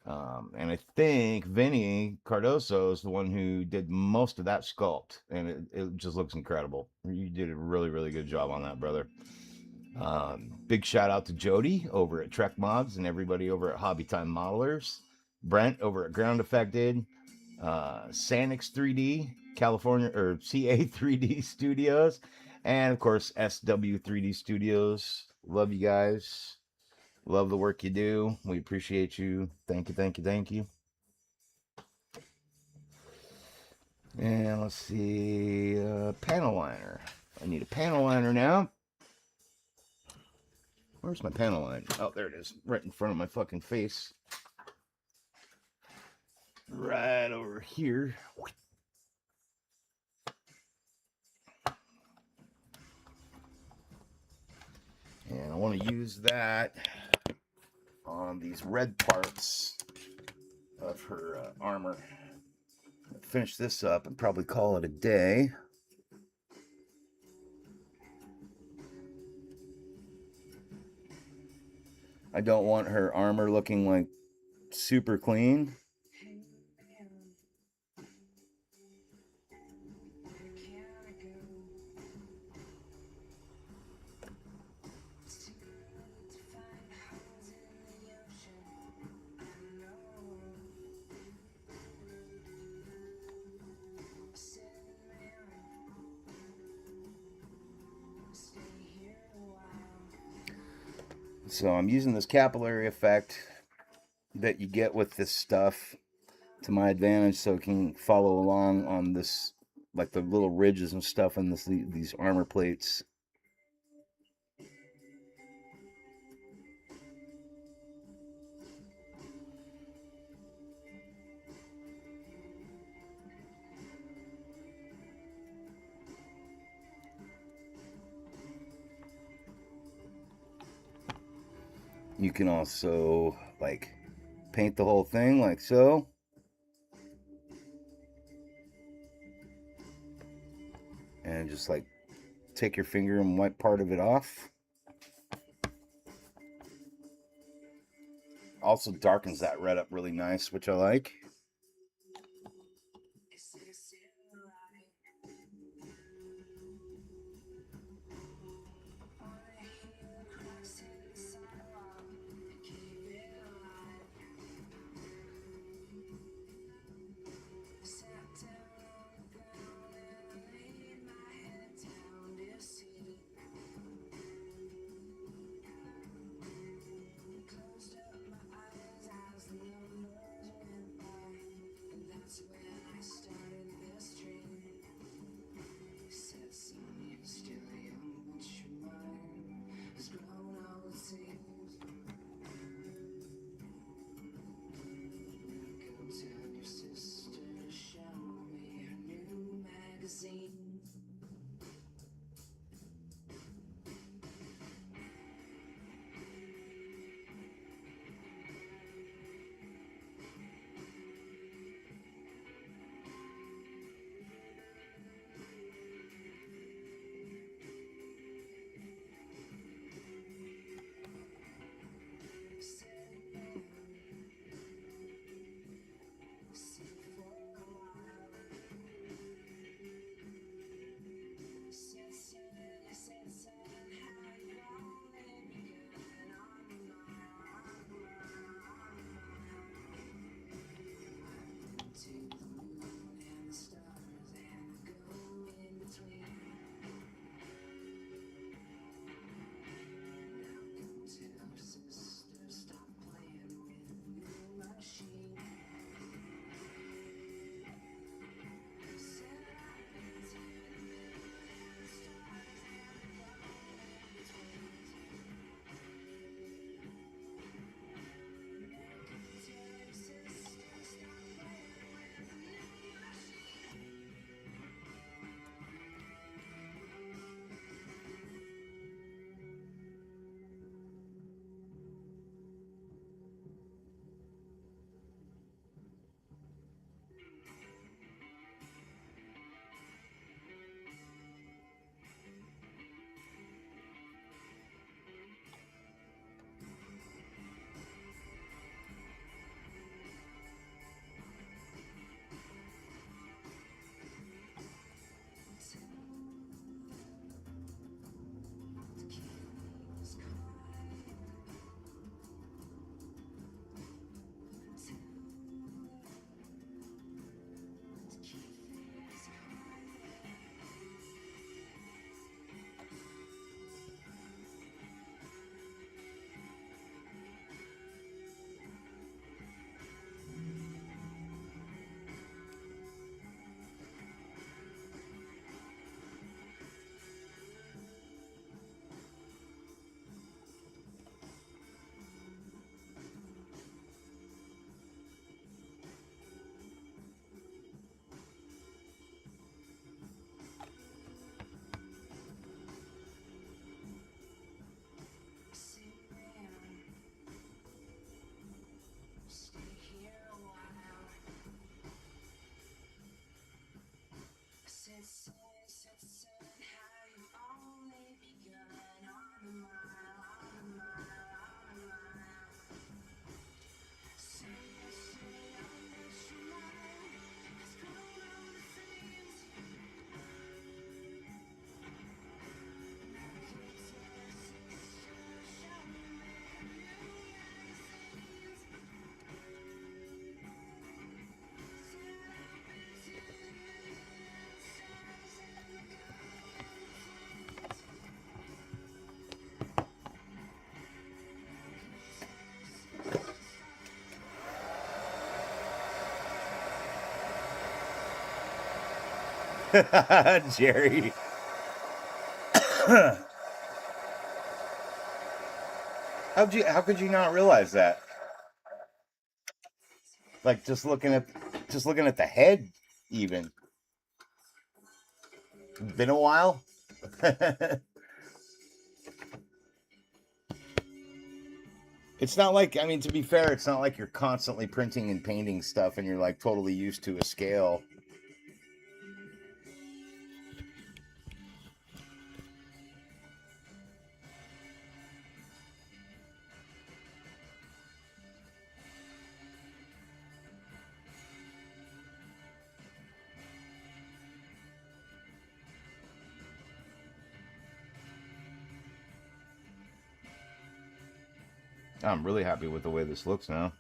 And I think Vinny Cardoso is the one who did most of that sculpt, and it just looks incredible. You did a really, really good job on that, brother. Big shout out to Jody over at Trek Mods and everybody over at Hobby Time Modelers. Brent over at Ground Affected. Sanix 3D, California, or CA 3D Studios. And of course, SW3D Studios. Love you guys. Love the work you do. We appreciate you. Thank you, thank you, thank you. And let's see, panel liner. I need a panel liner now. Where's my panel liner? Oh, there it is. Right in front of my fucking face. Right over here. And I want to use that on these red parts of her armor. Finish this up and probably call it a day. I don't want her armor looking like super clean. So I'm using this capillary effect that you get with this stuff to my advantage so it can follow along on this, like the little ridges and stuff in these armor plates. You can also like paint the whole thing like so. And just like take your finger and wipe part of it off. Also darkens that red up really nice, which I like. Jerry. How could you not realize that? Like just looking at the head even. Been a while? It's not like, I mean, to be fair, it's not like you're constantly printing and painting stuff and you're like totally used to a scale. I'm really happy with the way this looks now.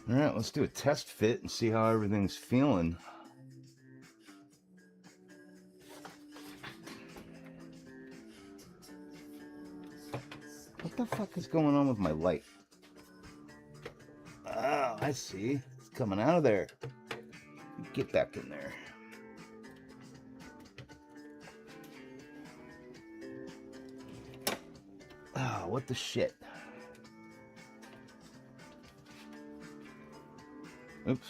All right, let's do a test fit and see how everything's feeling. What the fuck is going on with my light? Oh, I see. It's coming out of there. Get back in there. Oh, what the shit? Oops.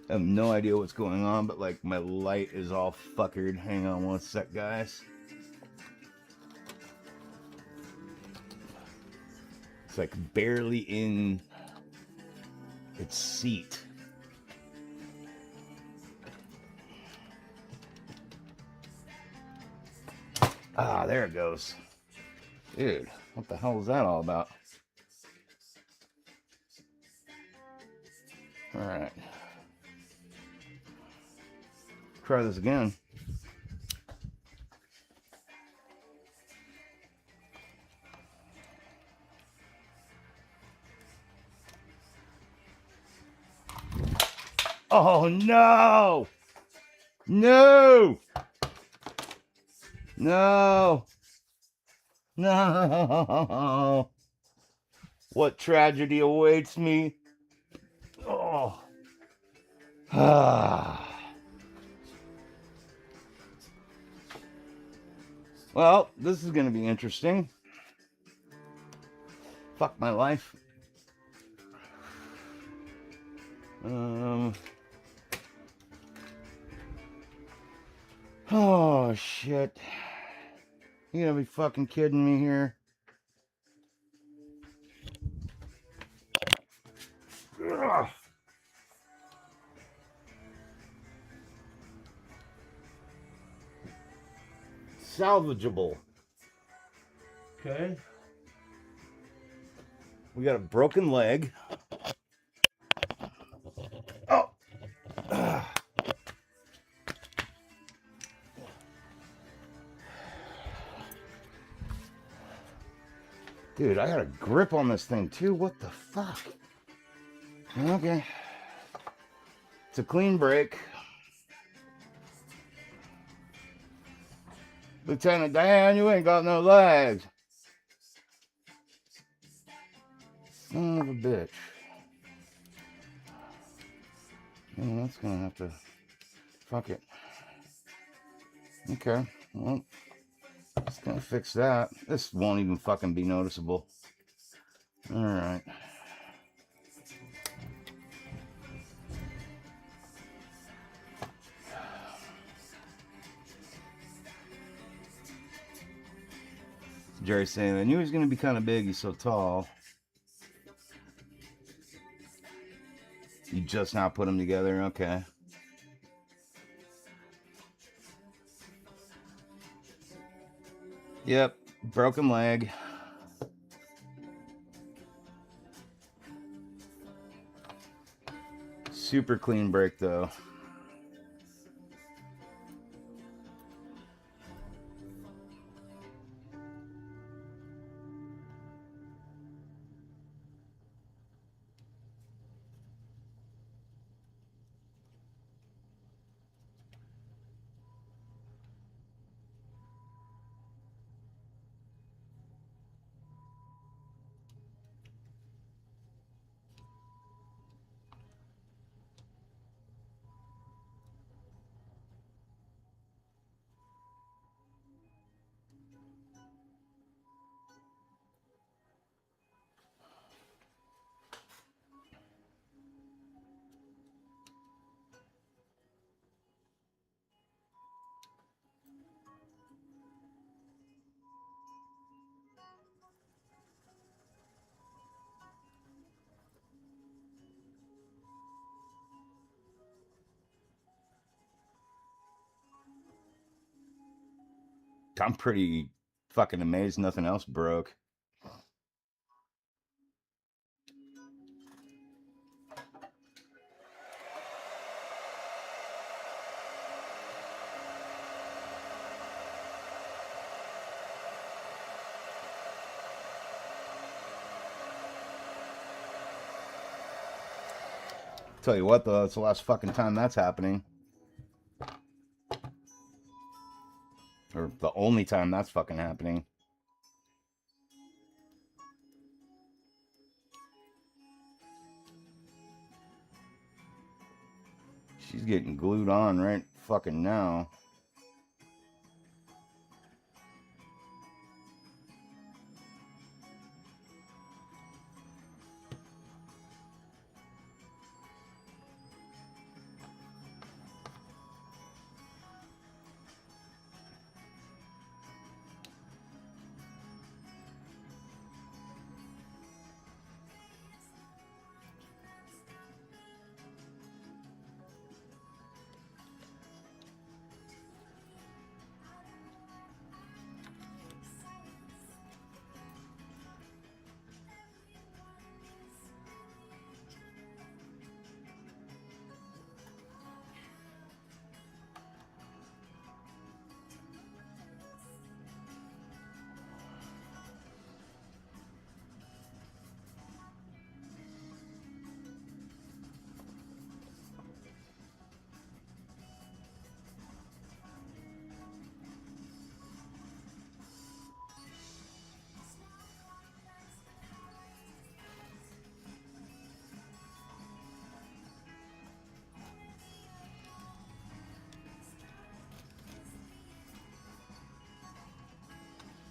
I have no idea what's going on, but like my light is all fuckered. Hang on one sec, guys. It's like barely in its seat. Ah, there it goes. Dude, what the hell is that all about? All right. Try this again. Oh no! No! No! No! What tragedy awaits me? Oh. Ah. Well, this is going to be interesting. Fuck my life. Oh, shit. You gotta be fucking kidding me here. Ugh. Salvageable. Okay. We got a broken leg. Oh. Ugh. Dude, I got a grip on this thing too. What the fuck? Okay. It's a clean break. Lieutenant Dan, you ain't got no legs. Son of a bitch. Yeah, that's gonna have to... Fuck it. Okay. Well, it's gonna fix that. This won't even fucking be noticeable. Alright. Jerry's saying, I knew he was gonna be kind of big. He's so tall. You just now put them together? Okay. Yep. Broken leg. Super clean brake though. I'm pretty fucking amazed nothing else broke. Tell you what though, it's the last fucking time that's happening. Or the only time that's fucking happening. She's getting glued on right fucking now.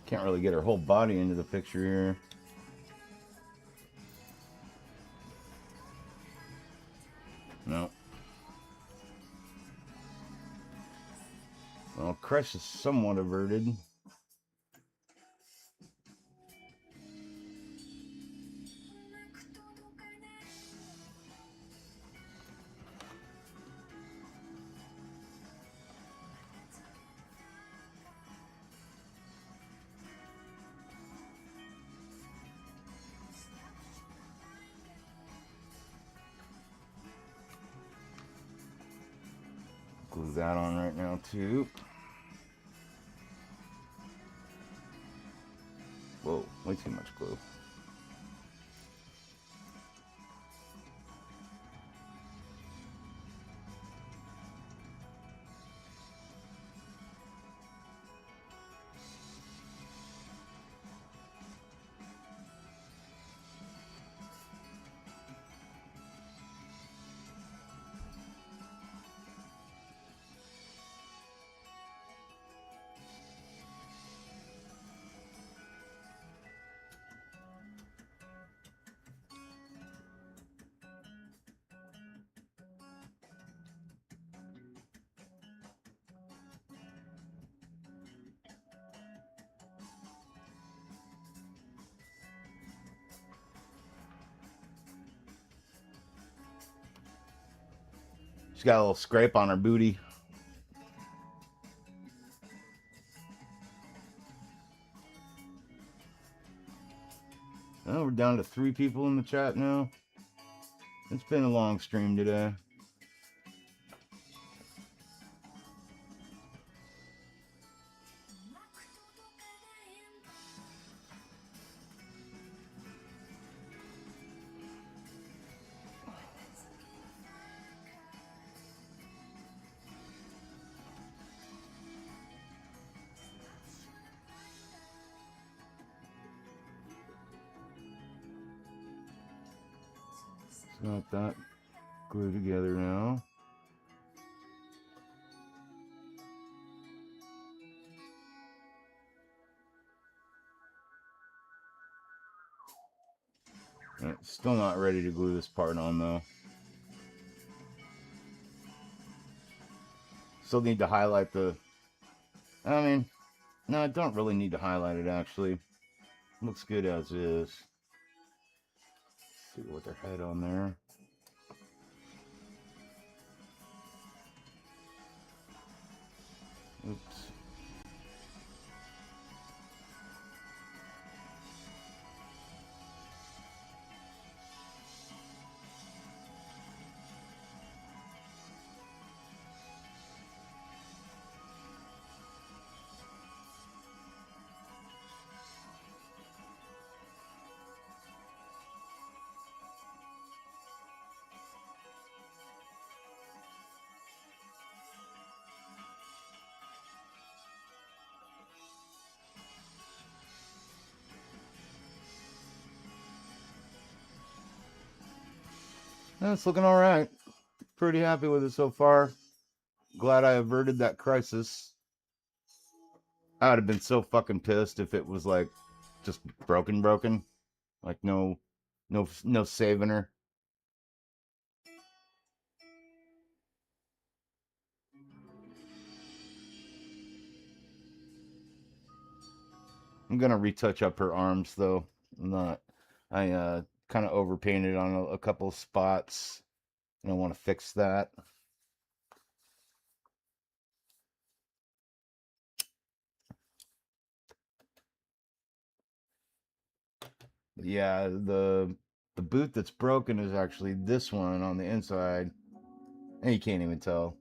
Can't really get her whole body into the picture here. No. Well, crush is somewhat averted. Glue that on right now too. Whoa, way too much glue. She's got a little scrape on her booty. Oh, we're down to 3 people in the chat now. It's been a long stream today. Got that glued together now. Still not ready to glue this part on though. Still need to highlight the... I mean, no, I don't really need to highlight it actually. Looks good as is. Let's see what their head on there. Oops. It's looking all right. Pretty happy with it so far. Glad I averted that crisis. I would have been so fucking pissed if it was like just broken. Like no saving her. I'm gonna retouch up her arms though. I kind of overpainted on a couple of spots. And I want to fix that. Yeah, the boot that's broken is actually this one on the inside. And you can't even tell.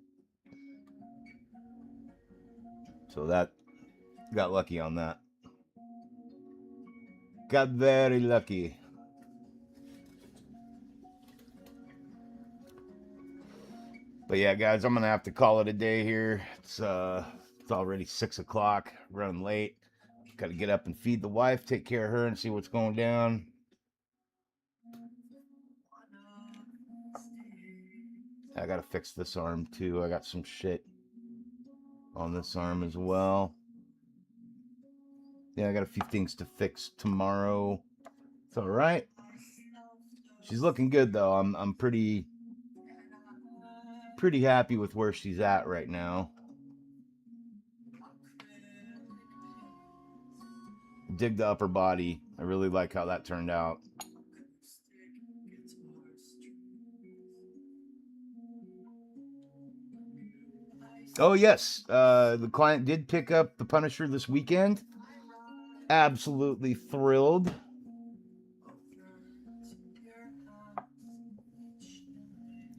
So that got lucky on that. Got very lucky. But yeah, guys, I'm gonna have to call it a day here. It's already 6 o'clock, running late. Gotta get up and feed the wife, take care of her, and see what's going down. I gotta fix this arm too. I got some shit on this arm as well. Yeah, I got a few things to fix tomorrow. It's all right. She's looking good though. I'm pretty happy with where she's at right now. Dig the upper body. I really like how that turned out. Oh yes, the client did pick up the Punisher this weekend. Absolutely thrilled.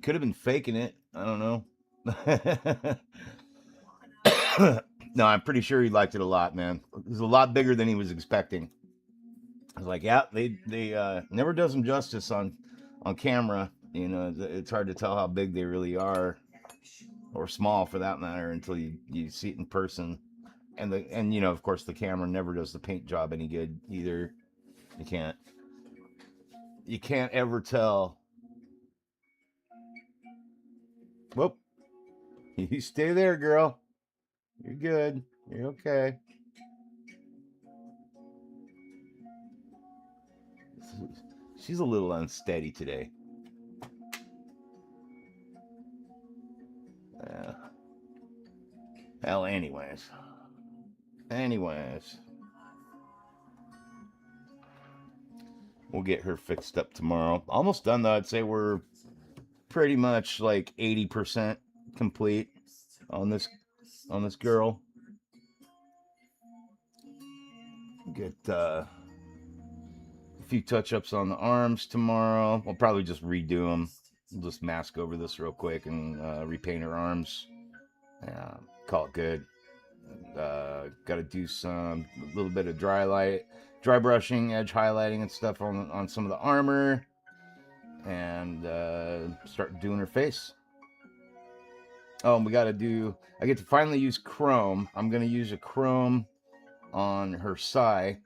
Could have been faking it. I don't know. No, I'm pretty sure he liked it a lot, man. It was a lot bigger than he was expecting. I was like, yeah, they never does them justice on camera. You know, it's hard to tell how big they really are, or small for that matter, until you see it in person. And you know, of course, the camera never does the paint job any good either. You can't ever tell. Whoop. You stay there, girl. You're good. You're okay. She's a little unsteady today. Well, anyways. We'll get her fixed up tomorrow. Almost done though. I'd say we're pretty much like 80% complete on this girl. Get a few touch-ups on the arms tomorrow. We'll probably just redo them. We'll just mask over this real quick and repaint her arms. Call it good. Got to do a little bit of dry brushing, edge highlighting and stuff on some of the armor, and start doing her face. Oh, and I get to finally use chrome. I'm going to use a chrome on her sai.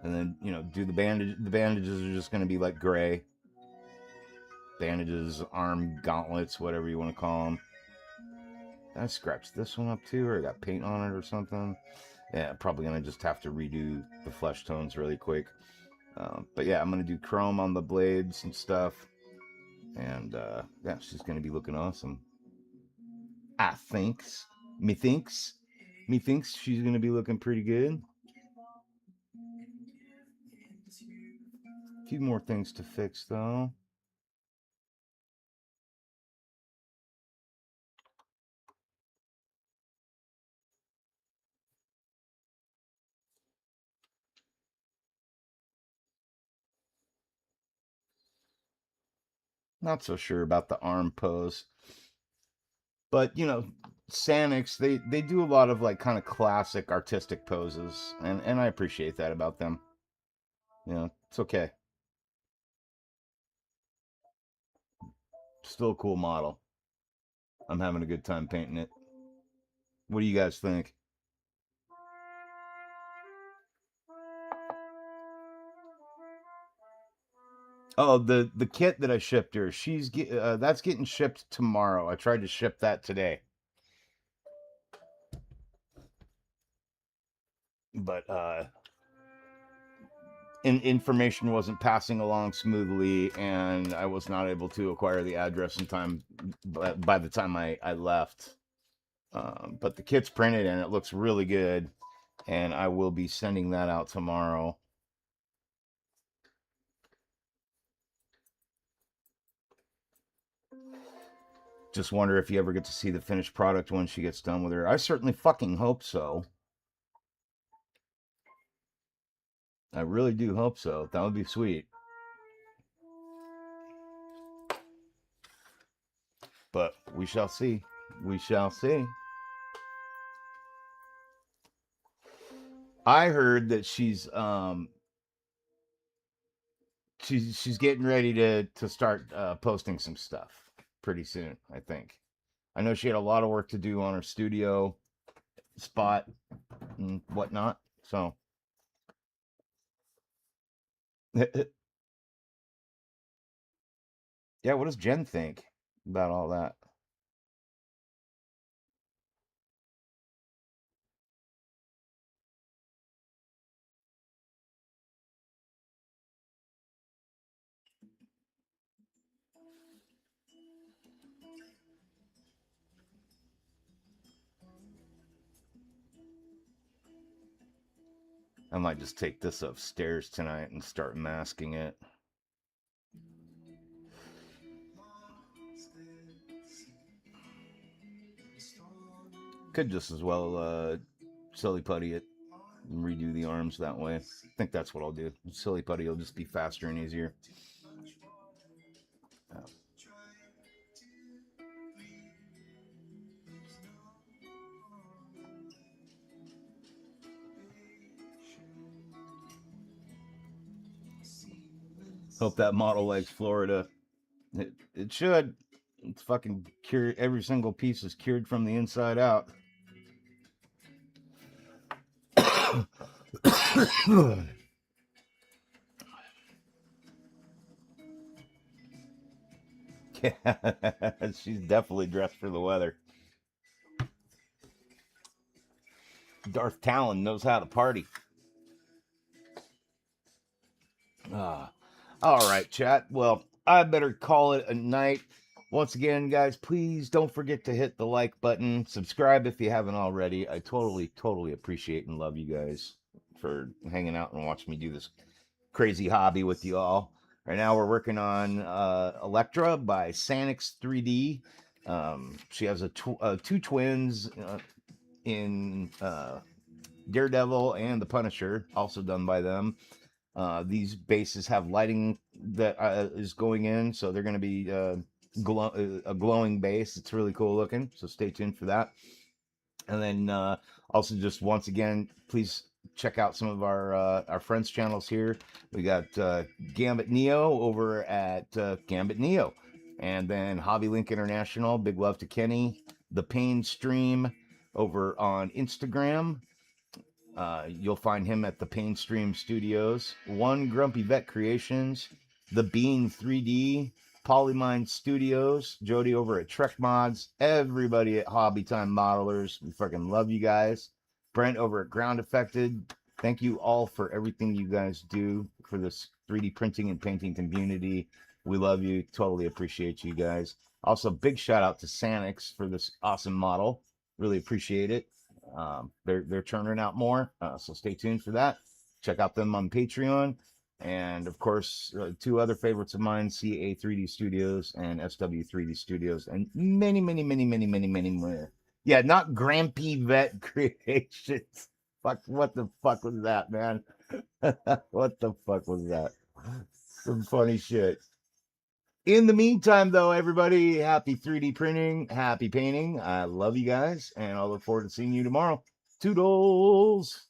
And then, you know, do the bandage. The bandages are just going to be like gray. bandages, arm gauntlets, whatever you want to call them. I scratched this one up too, or I got paint on it or something. Yeah, probably gonna just have to redo the flesh tones really quick. But yeah, I'm gonna do chrome on the blades and stuff. And yeah, she's gonna be looking awesome. I thinks. Me thinks she's gonna be looking pretty good. A few more things to fix though. Not so sure about the arm pose. But you know, Sanix, they do a lot of like kind of classic artistic poses, and I appreciate that about them. You know, it's okay. Still a cool model. I'm having a good time painting it. What do you guys think? Oh, the kit that I shipped her, that's getting shipped tomorrow. I tried to ship that today, but information wasn't passing along smoothly, and I was not able to acquire the address in time by the time I left. But the kit's printed and it looks really good, and I will be sending that out tomorrow. Just wonder if you ever get to see the finished product when she gets done with her. I certainly fucking hope so. I really do hope so. That would be sweet. But we shall see. We shall see. I heard that she's getting ready to start posting some stuff pretty soon, I think. I know she had a lot of work to do on her studio spot and whatnot. So yeah, what does Jen think about all that? I might just take this upstairs tonight and start masking it. Could just as well silly putty it and redo the arms that way. I think that's what I'll do. Silly putty will just be faster and easier. Hope that model likes Florida. It should. It's fucking cured. Every single piece is cured from the inside out. She's definitely dressed for the weather. Darth Talon knows how to party. All right, chat. Well, I better call it a night. Once again, guys, please don't forget to hit the like button. Subscribe if you haven't already. I totally appreciate and love you guys for hanging out and watching me do this crazy hobby with you all. Right now, we're working on Elektra by Sanix 3D. She has two twins in Daredevil and the Punisher, also done by them. These bases have lighting that is going in, so they're going to be a glowing base. It's really cool looking, so stay tuned for that. And then also just once again, please check out some of our friends' channels here. We got Gambit Neo over at Gambit Neo, and then Hobby Link International. Big love to Kenny. The Pain Stream over on Instagram. You'll find him at the Pain Stream Studios. One Grumpy Vet Creations. The Bean 3D Polymine Studios, Jody over at Trek Mods, everybody at Hobby Time Modelers. We fucking love you guys. Brent over at Ground Affected. Thank you all for everything you guys do for this 3D printing and painting community. We love you. Totally appreciate you guys. Also, big shout out to Sanix for this awesome model. Really appreciate it. They're turning out more, so stay tuned for that. Check out them on Patreon. And of course, two other favorites of mine, CA 3D Studios and SW 3D Studios, and many, many, many, many, many, many more. Yeah, not Grampy Vet Creations. Fuck, what the fuck was that, man? What the fuck was that? Some funny shit. In the meantime, though, everybody, happy 3D printing, happy painting. I love you guys, and I'll look forward to seeing you tomorrow. Toodles!